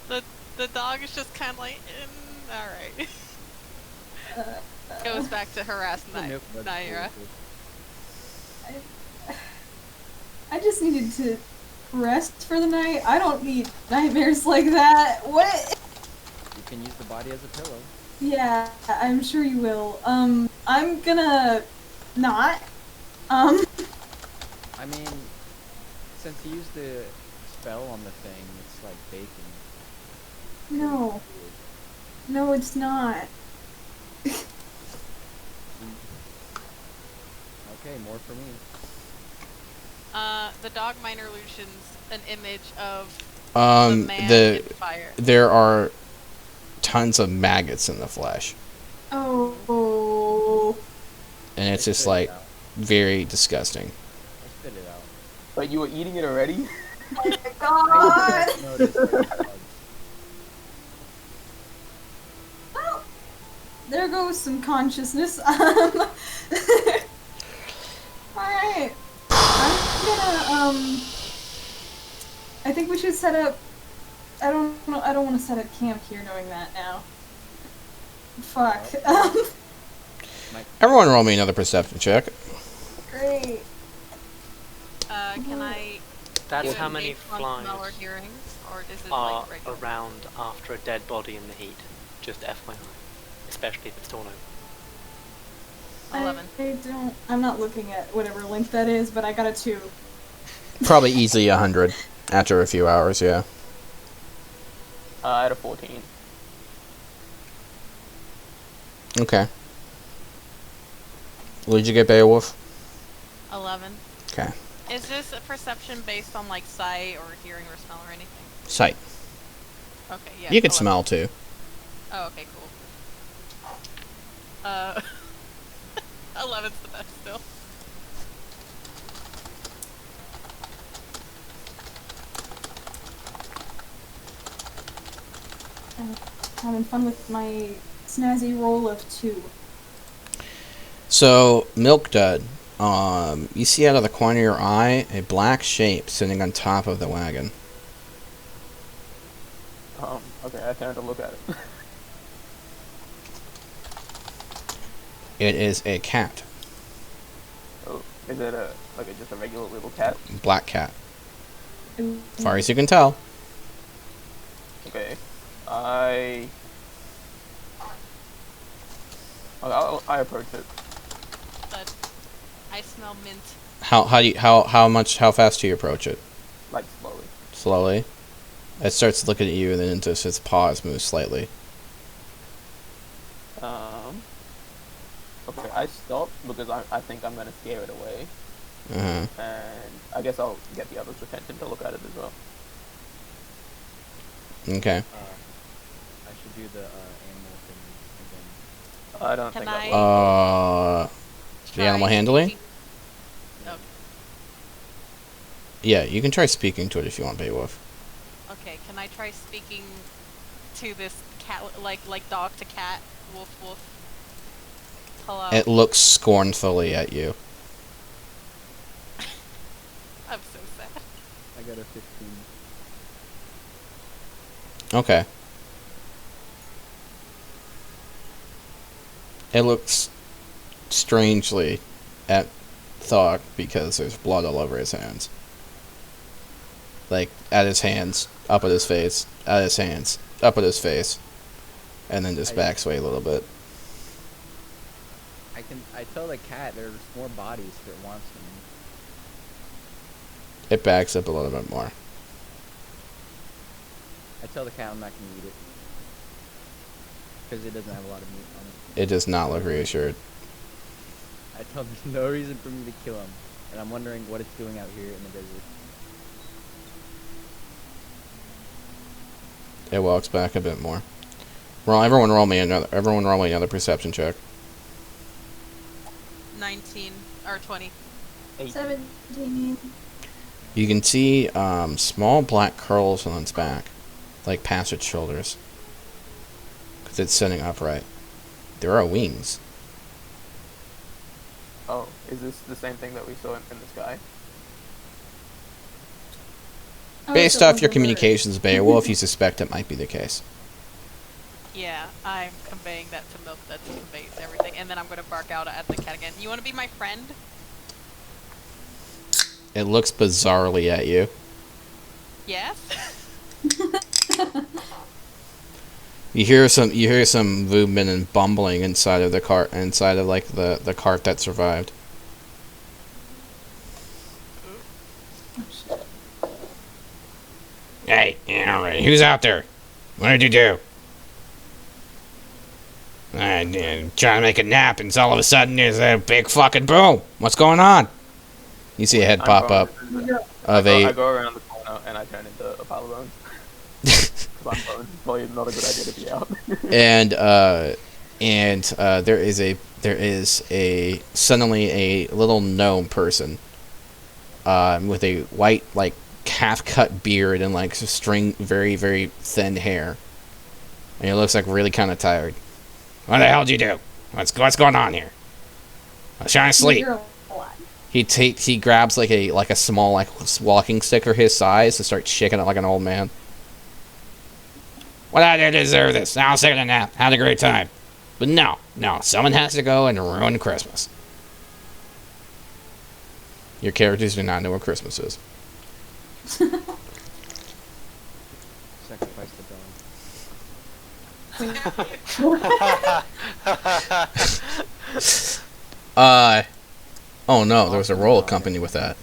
S6: The dog is just kind of like, all right. Goes back to harass Naira.
S3: I just needed to rest for the night. I don't need nightmares like that. What?
S1: You can use the body as a pillow.
S3: Yeah, I'm sure you will. I'm gonna not.
S1: I mean, since he used the spell on the thing, it's like baking.
S3: No. No, it's not.
S1: Okay, more for me.
S6: The dog minor illusions an image of the
S2: Um,
S6: man
S2: the
S6: in fire.
S2: there are tons of maggots in the flesh,
S3: Oh.
S2: and it's
S1: I
S2: just
S1: spit it
S2: like
S1: out.
S2: very disgusting.
S1: I spit it out.
S7: But you were eating it already?
S3: Oh my god.
S1: Notice that.
S3: Well, there goes some consciousness. Alright. I'm gonna, I think we should set up, I don't want to set up camp here knowing that now. Fuck.
S2: Everyone roll me another perception check.
S3: Great.
S6: Can I
S5: That's
S6: do
S5: how
S6: it
S5: many
S6: based on
S5: flies
S6: smell or hearing, or is it
S5: are
S6: like regular?
S5: around after a dead body in the heat. Just FYI. Especially if it's torn over.
S6: 11.
S3: I'm not looking at whatever link that is, but I got a 2.
S2: Probably easily 100 after a few hours, yeah.
S7: I had a 14.
S2: Okay. What did you get, Beowulf?
S6: 11.
S2: Okay.
S6: Is this a perception based on like sight or hearing or smell or anything?
S2: Sight.
S6: Okay, yeah.
S2: You can
S6: 11.
S2: smell too.
S6: Oh, okay, cool. 11's the best still.
S3: Having fun with my snazzy roll of 2.
S2: So, Milk Dud, you see out of the corner of your eye a black shape sitting on top of the wagon.
S7: Okay, I turned to look at it.
S2: It is a cat.
S7: Oh, is it just a regular little cat?
S2: Black cat.
S3: Ooh.
S2: As far as you can tell.
S7: Okay. I approach it.
S6: But I smell mint.
S2: How fast do you approach it?
S7: Like slowly.
S2: Slowly. It starts looking at you and then just its paws move slightly.
S7: Okay, I stop because I think I'm gonna scare it away.
S2: Uh-huh.
S7: And I guess I'll get the others' attention to look at it as well.
S2: Okay.
S1: I should do the animal thing again.
S7: I don't
S6: Can
S7: think that
S6: I-
S7: will.
S2: The animal handling?
S6: speaking- Oh,
S2: Yeah, you can try speaking to it if you want, Beowulf.
S6: okay, can I try speaking to this cat, like dog to cat, wolf wolf? Hello.
S2: It looks scornfully at you.
S6: I'm so sad.
S1: I got a 15.
S2: Okay. It looks strangely at Thog because there's blood all over his hands. Like, at his hands, up at his face, at his hands, up at his face. And then just backs away a little bit.
S1: I tell the cat there's more bodies if it wants them.
S2: It backs up a little bit more.
S1: I tell the cat I'm not gonna eat it. Because it doesn't have a lot of meat on it.
S2: It does not look reassured.
S1: I tell him there's no reason for me to kill him. And I'm wondering what it's doing out here in the desert.
S2: It walks back a bit more. Everyone roll me another perception check.
S6: 19 or 20.
S3: 17.
S2: You can see small black curls on its back, like past its shoulders, because it's sitting upright. There are wings.
S7: Oh, is this the same thing that we saw in the sky?
S2: Based
S3: so
S2: off your
S3: over-
S2: communications, Beowulf, you suspect it might be the case.
S6: Yeah, I'm conveying that to Milk that conveys everything, and then I'm gonna bark out at the cat again. You wanna be my friend?
S2: It looks bizarrely at you.
S6: Yes?
S2: You hear some movement and bumbling inside of the cart, the cart that survived. Hey, who's out there? What did you do? I'm trying to make a nap, and all of a sudden there's a big fucking boom. What's going on? You see a head pop up of
S7: I go around the corner and I turn into a pile of bones. My bones is probably not a good idea to be out.
S2: there is suddenly a little gnome person with a white, like, half-cut beard and like very, very thin hair, and he looks like really kind of tired. What the hell did you do? What's going on here? I was trying to sleep.
S3: You're alive.
S2: He grabs like a small walking stick for his size and starts shaking it like an old man. What I did deserve this. Now I'm taking a nap. Had a great time, but no, No, someone has to go and ruin Christmas. Your characters do not know what Christmas is.
S1: Sacrifice the dog.
S2: Oh no, there was a roll accompanied with that.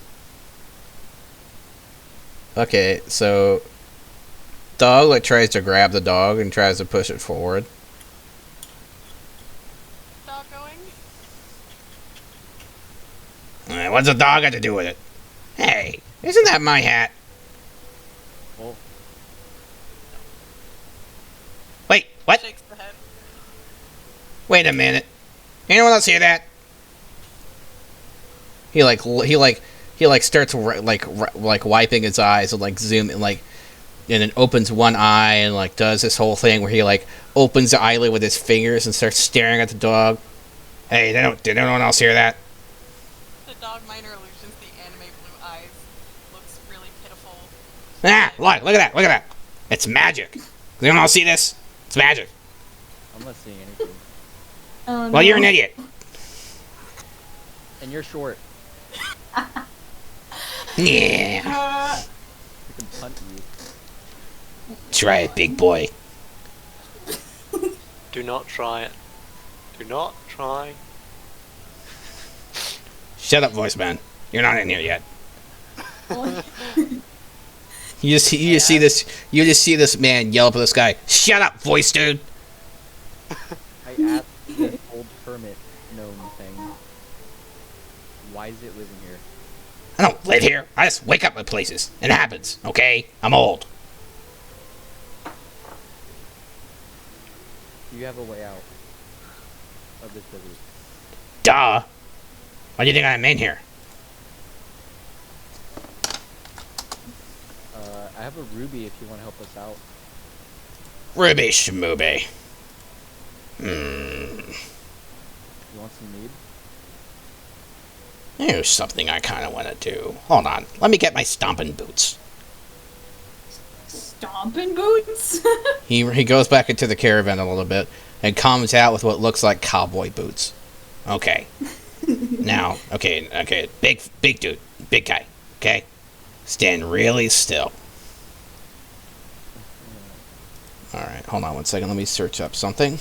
S2: Okay, so dog like tries to grab the dog and tries to push it forward.
S6: Dog going?
S2: What's a dog got to do with it? Hey, isn't that my hat?
S1: Oh,
S2: Wait, what?
S6: Shakes the head.
S2: Wait a minute. Anyone else hear that? He starts wiping his eyes and like zoom and like, and then opens one eye and like does this whole thing where he like opens the eyelid with his fingers and starts staring at the dog. Hey, did anyone else hear that?
S6: The dog minor illusions, the anime blue eyes, looks really pitiful.
S2: Ah, look at that. It's magic. Does anyone else see this? It's magic.
S1: I'm not seeing anything.
S3: Oh,
S2: Well,
S3: no.
S2: you're an idiot.
S1: And you're short.
S2: Yeah.
S3: Uh,
S1: We can punt you.
S2: Try it, big boy.
S5: Do not try it. Do not try.
S2: Shut up, voice man. You're not in here yet.
S3: well,
S2: You just see this man yell up at this guy. Shut up, voice dude.
S1: I asked this old hermit gnome thing, why is it living here?
S2: I don't live here. I just wake up at places. It happens, okay? I'm old.
S1: Do you have a way out of this desert?
S2: Duh. Why do you think I'm in here?
S1: I have a ruby if you want to help us out.
S2: Ruby Shmooby.
S1: You want some mead?
S2: Here's something I kind of want to do. Hold on. Let me get my stomping boots.
S3: stomping boots.
S2: He goes back into the caravan a little bit and comes out with what looks like cowboy boots. Okay. Now, okay. Big dude. Big guy. Okay? Stand really still. Alright, hold on one second. Let me search up something.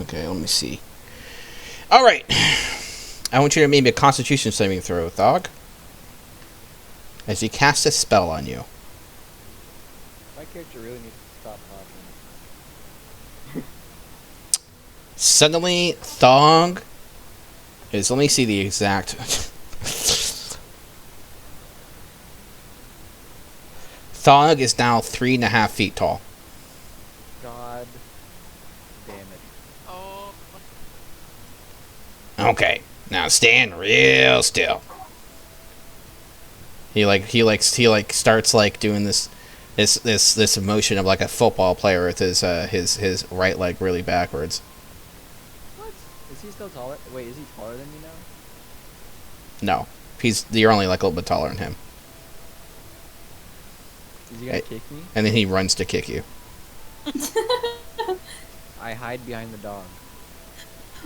S2: Okay, let me see. Alright. I want you to make me a constitution saving throw, Thog. As he casts a spell on you.
S1: My character really needs to stop talking.
S2: Suddenly, Thog is, let me see the exact. Thog is now 3.5 feet tall.
S1: God damn it.
S6: Oh,
S2: Okay, now stand real still. He starts like doing this motion of like a football player with his right leg really backwards.
S1: What? Is he still taller? Wait, is he taller than you now?
S2: No, you're only like a little bit taller than him.
S1: Is he gonna kick me?
S2: And then he runs to kick you.
S1: I hide behind the dog.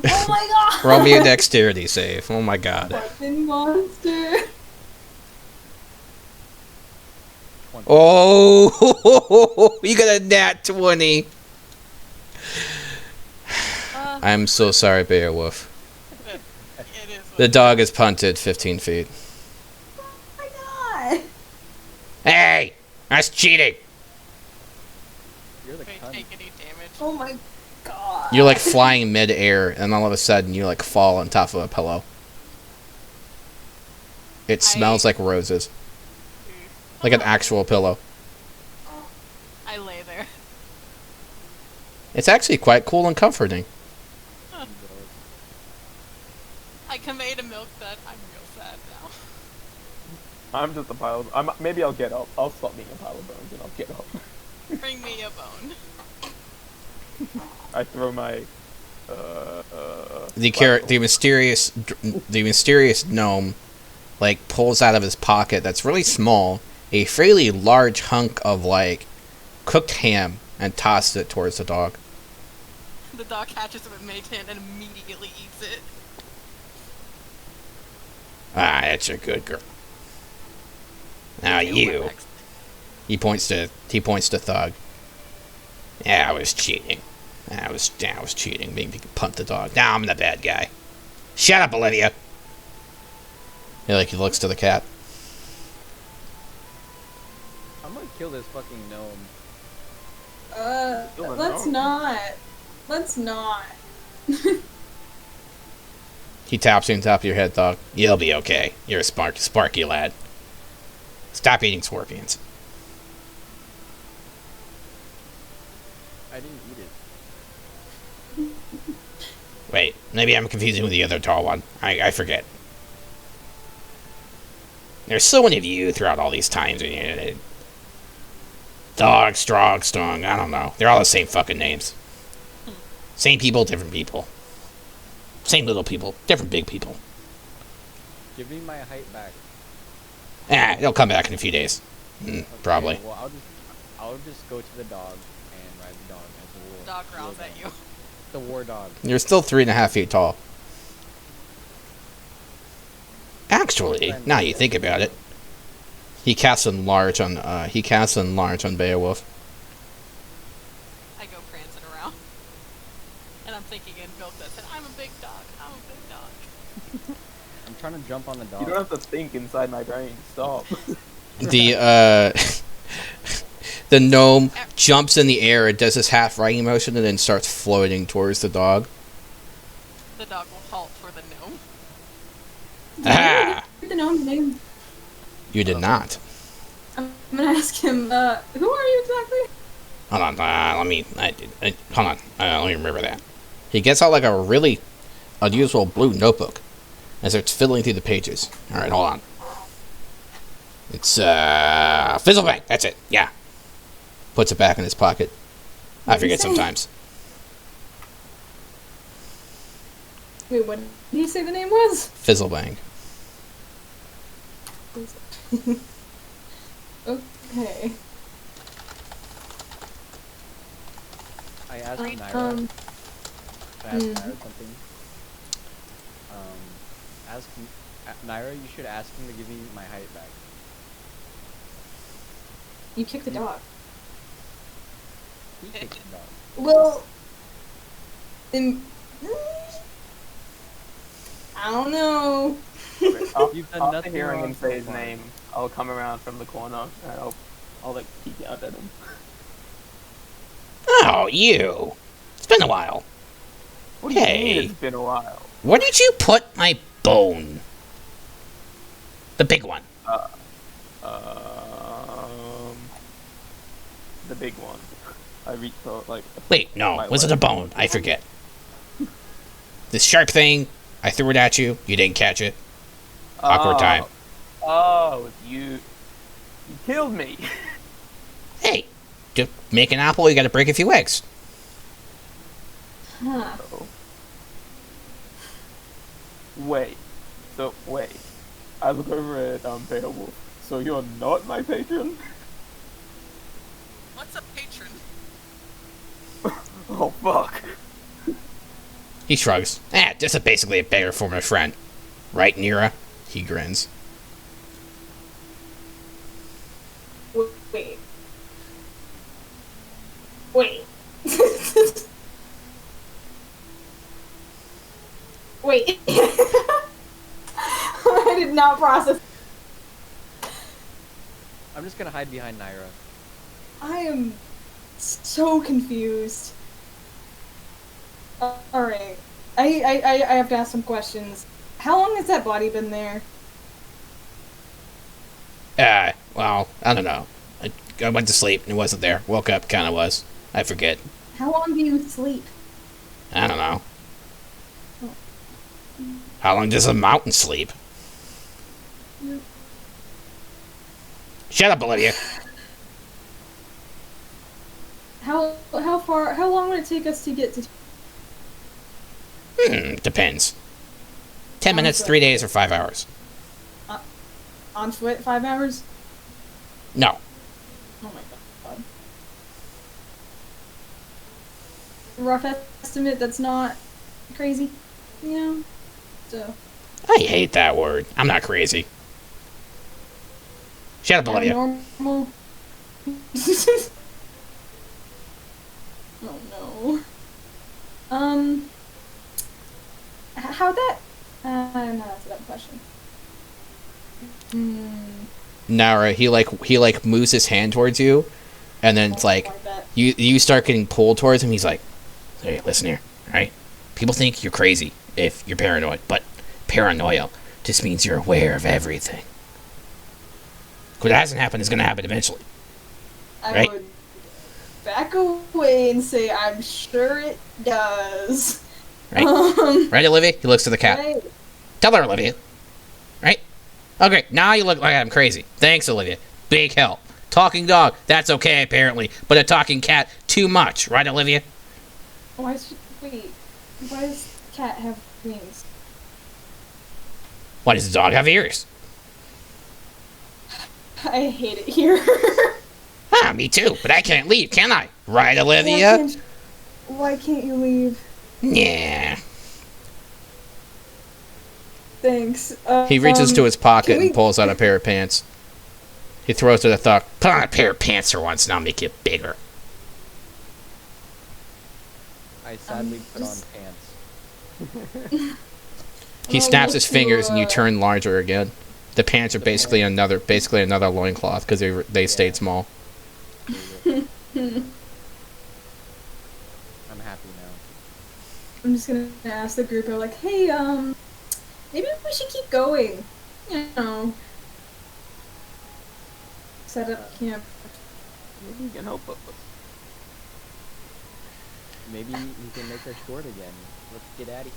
S3: Oh my god!
S2: Roll me a dexterity save. Oh my god.
S3: Fucking monster.
S1: 20.
S2: Oh, you got a nat 20. I'm so sorry, Beowulf.
S6: it is.
S2: The dog is punted 15 feet.
S3: Oh my god!
S2: Hey, that's cheating.
S1: You're the
S6: Won't
S1: cunt.
S6: take any damage.
S3: Oh my god!
S2: You're like flying mid-air, and all of a sudden you like fall on top of a pillow. It smells like roses, like an actual pillow.
S6: I lay there.
S2: It's actually quite cool and comforting.
S6: I convey to Milk that I'm real sad now.
S7: I'm just a pile of... maybe I'll get up. I'll stop being a pile of bones and I'll get up.
S6: Bring me a bone.
S7: I throw my
S2: The mysterious gnome like pulls out of his pocket that's really small a fairly large hunk of like cooked ham and tosses it towards the dog.
S6: The dog catches it with May's hand and immediately eats it.
S2: Ah, that's a good girl. Now you. He points to Thug. Yeah, I was cheating. I was cheating. Maybe you could punt the dog. Now I'm the bad guy. Shut up, Olivia. Yeah, like he looks to the cat.
S1: I'm gonna kill this fucking gnome.
S3: Let's not. Let's not.
S2: He taps you on top of your head, Thug. You'll be okay. You're a sparky lad. Stop eating scorpions.
S1: I didn't eat it.
S2: Wait, maybe I'm confusing with the other tall one. I forget. There's so many of you throughout all these times. Dog, strong, I don't know. They're all the same fucking names. Same people, different people. Same little people, different big people.
S1: Give me my height back.
S2: It'll come back in a few days.
S1: Okay,
S2: Probably.
S1: Well, I'll just go to the dog and ride the dog as a war.
S6: Dog growls at you.
S1: The war dog.
S2: You're still 3.5 feet tall. Actually, now you think about it, he casts enlarge on Beowulf.
S6: I go prancing around. And I'm thinking in built this, and I'm a big dog.
S1: I'm trying to jump on the dog.
S7: You don't have to think inside my brain. Stop.
S2: The gnome jumps in the air and does his half riding motion and then starts floating towards the dog.
S6: The dog will halt for the gnome.
S2: Ah!
S3: The gnome's name.
S2: You did not.
S3: I'm gonna ask him. Who are you exactly?
S2: Hold on. Let me remember that. He gets out like a really unusual blue notebook and starts fiddling through the pages. All right, hold on. It's Fizzlebank. That's it. Yeah. Puts it back in his pocket. I forget sometimes.
S3: Wait, what did you say the name was?
S2: Fizzlebank.
S3: Okay.
S1: I asked Naira. I asked Naira something. Naira, you should ask him to give me my height back.
S3: You kicked the dog.
S1: He kicked the dog.
S3: Well, I don't know.
S1: You've done
S7: After
S1: nothing
S7: hearing
S1: wrong
S7: him
S1: so
S7: say his
S1: far.
S7: name, I'll come around from the corner and I'll like peek out at him.
S2: Oh, you. It's been a while.
S7: What do you
S2: Hey.
S7: mean it's been a while?
S2: Where did you put my bone? The big one.
S7: The big one. I reach for like.
S2: Wait, no.
S7: my
S2: Was it a
S7: leg.
S2: bone? I forget. This sharp thing, I threw it at you. You didn't catch it. Awkward time.
S7: Oh, you killed me.
S2: Hey, to make an apple, you gotta break a few eggs.
S3: Huh.
S7: Oh. Wait. I look over at Beowulf. So you're not my patron?
S6: What's a patron?
S7: Oh fuck.
S2: He shrugs. Just basically a beggar form of friend. Right, Nira? He grins.
S3: Wait. Wait. Wait. I did not process.
S1: I'm just gonna hide behind Naira.
S3: I am so confused. Alright. I have to ask some questions. How long has that body been there?
S2: Well, I don't know. I went to sleep and it wasn't there. Woke up, kinda was. I forget.
S3: How long do you sleep?
S2: I don't know. How long does a mountain sleep? Shut up, Olivia.
S3: How long would it take us to get to
S2: Depends. 10 minutes,
S3: foot?
S2: 3 days, or 5 hours.
S3: On foot? 5 hours?
S2: No.
S3: Oh my god. Rough estimate, that's not crazy, you know? So.
S2: I hate that word. I'm not crazy. Shut up, Olivia.
S3: Normal. Oh no. How'd that? No, that's a dumb question.
S2: Nara, he moves his hand towards you, and then it's like you start getting pulled towards him. He's like, "Hey, listen here, all right? People think you're crazy if you're paranoid, but paranoia just means you're aware of everything. What hasn't happened is going to happen eventually."
S3: I would back away and say, I'm sure it does.
S2: Right? Right, Olivia? He looks to the cat.
S3: Right.
S2: Tell her, Olivia. Right? Okay, now you look like I'm crazy. Thanks, Olivia. Big help. Talking dog, that's okay, apparently. But a talking cat, too much. Right, Olivia?
S3: Why does the cat have wings?
S2: Why does the dog have ears?
S3: I hate it here.
S2: Me too, but I can't leave, can I? Right, Olivia?
S3: Why can't you leave?
S2: Yeah.
S3: Thanks.
S2: He reaches to his pocket and pulls out a pair of pants. He throws to the thought, put on a pair of pants for once and I'll make you bigger.
S1: I sadly put on pants.
S2: He snaps his fingers and you turn larger again. The pants are basically another loincloth because they stayed small.
S1: I'm happy now.
S3: I'm just gonna ask the group, like, hey, maybe we should keep going. You know, set up camp.
S7: Maybe you can help us.
S1: Maybe we can make her short again. Let's get out of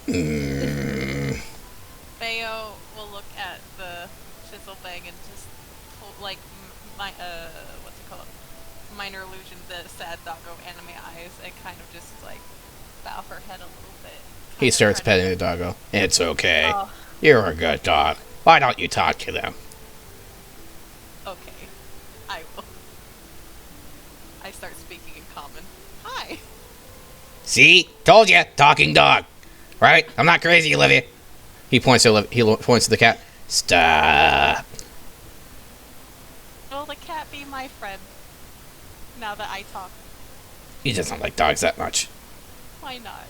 S1: here.
S6: Bayo will look at the chisel bag and just pull, like, what's it called? Minor illusion, the sad doggo anime eyes, and kind of just, like, bow her head a little bit.
S2: He starts petting the doggo. It's okay.
S6: Oh.
S2: You're a good dog. Why don't you talk to them?
S6: Okay, I will. I start speaking in common. Hi.
S2: See? Told you. Talking dog. Right? I'm not crazy, Olivia. He points to the cat. Stop.
S6: Will the cat be my friend? Now that I talk.
S2: He doesn't like dogs that much.
S6: Why not?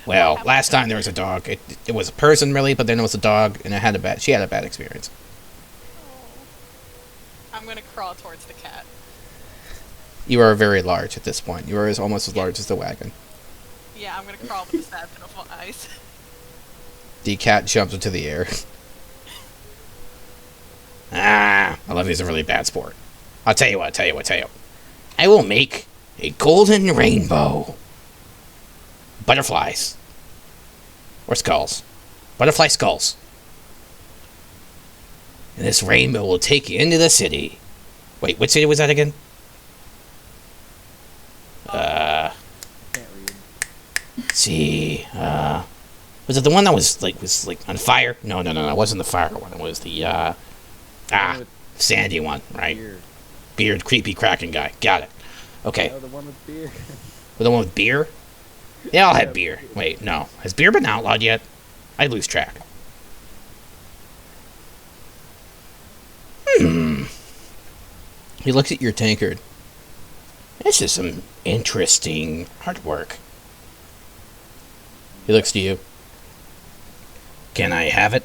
S2: Well, last time there was a dog. It was a person, really, but then it was a dog, and she had a bad experience.
S6: Oh. I'm gonna crawl towards the cat.
S2: You are very large at this point. You are almost as large as the wagon.
S6: Yeah, I'm gonna crawl with the sad, pitiful eyes.
S2: The cat jumps into the air. Olivia's a really bad sport. I'll tell you what. I will make a golden rainbow. Butterflies. Or skulls. Butterfly skulls. And this rainbow will take you into the city. Wait, what city was that again?
S1: Can't read.
S2: See, was it the one that was on fire? No, it wasn't the fire one. It was the sandy one, right? Beard, creepy Kraken guy. Got it. Okay.
S1: Oh, the one with beer.
S2: The one with beer? They all had beer. Wait, no. Has beer been outlawed yet? I lose track. He looks at your tankard. This is some interesting artwork. He looks to you. Can I have it?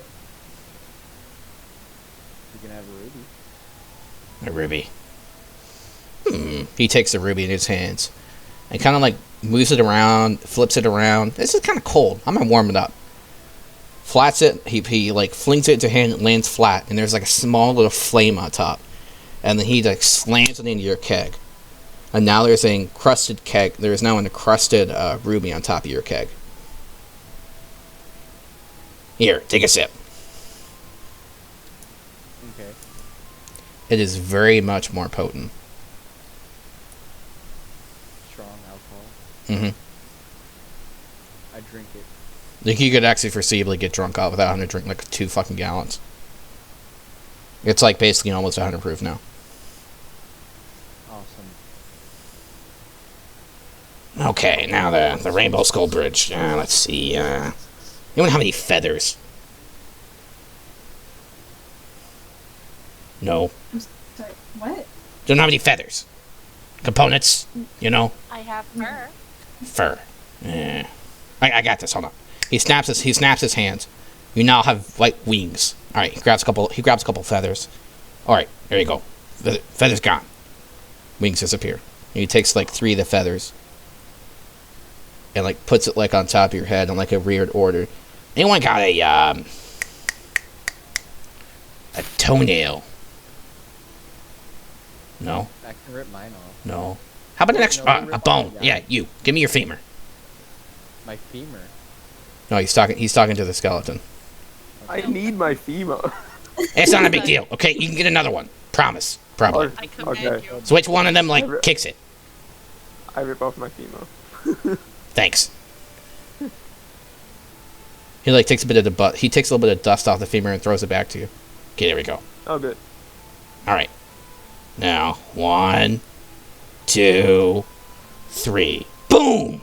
S1: You can have a ruby.
S2: A ruby. He takes the ruby in his hands and kind of like moves it around, flips it around. This is kind of cold. I'm gonna warm it up. Flats it. He like flings it into hand. It lands flat, and there's like a small little flame on top. And then he like slams it into your keg. And now there's an encrusted keg. There is now an encrusted ruby on top of your keg. Here, take a sip.
S1: Okay.
S2: It is very much more potent. Mm-hmm.
S1: I drink it.
S2: I think you could actually foreseeably get drunk out without having to drink like 2 fucking gallons. It's like basically almost 100 proof now.
S1: Awesome.
S2: Okay, now the Rainbow Skull Bridge. Let's see. Anyone have any feathers? No.
S3: I'm sorry. What?
S2: Don't have any feathers. Components, you know?
S6: I have fur.
S2: Fur. I got this. Hold on. He snaps his hands. You now have white wings. All right. He grabs a couple feathers. All right. There you go. Feathers gone. Wings disappear. And he takes like 3 of the feathers and like puts it like on top of your head in like a weird order. Anyone got a toenail? No.
S1: I can rip mine off.
S2: No. How about an extra
S1: No,
S2: a bone? Yeah, you. Give me your femur.
S1: My femur.
S2: No, he's talking to the skeleton.
S7: I need my femur.
S2: It's not a big deal. Okay, you can get another one. Promise. Probably.
S6: I command
S7: Okay.
S6: you.
S2: So which one of them like kicks it?
S7: I rip off my femur.
S2: Thanks. He like takes a bit of the butt. He takes a little bit of dust off the femur and throws it back to you. Okay, there we go.
S7: Oh, good.
S2: All right. Now, 1, 2, 3. Boom!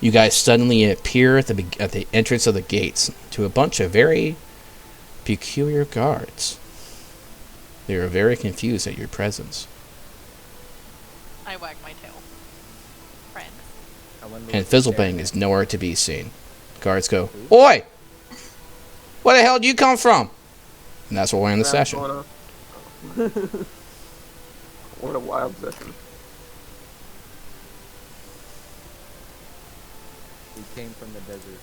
S2: You guys suddenly appear at the entrance of the gates to a bunch of very peculiar guards. They are very confused at your presence.
S6: I wag my tail. Friend.
S1: I wonder
S2: And
S1: what the
S2: Fizzlebang
S1: bear
S2: is nowhere to be seen. Guards go, "Oi! Where the hell do you come from?" And that's where we're in the session.
S7: What a wild session.
S1: We came from the desert.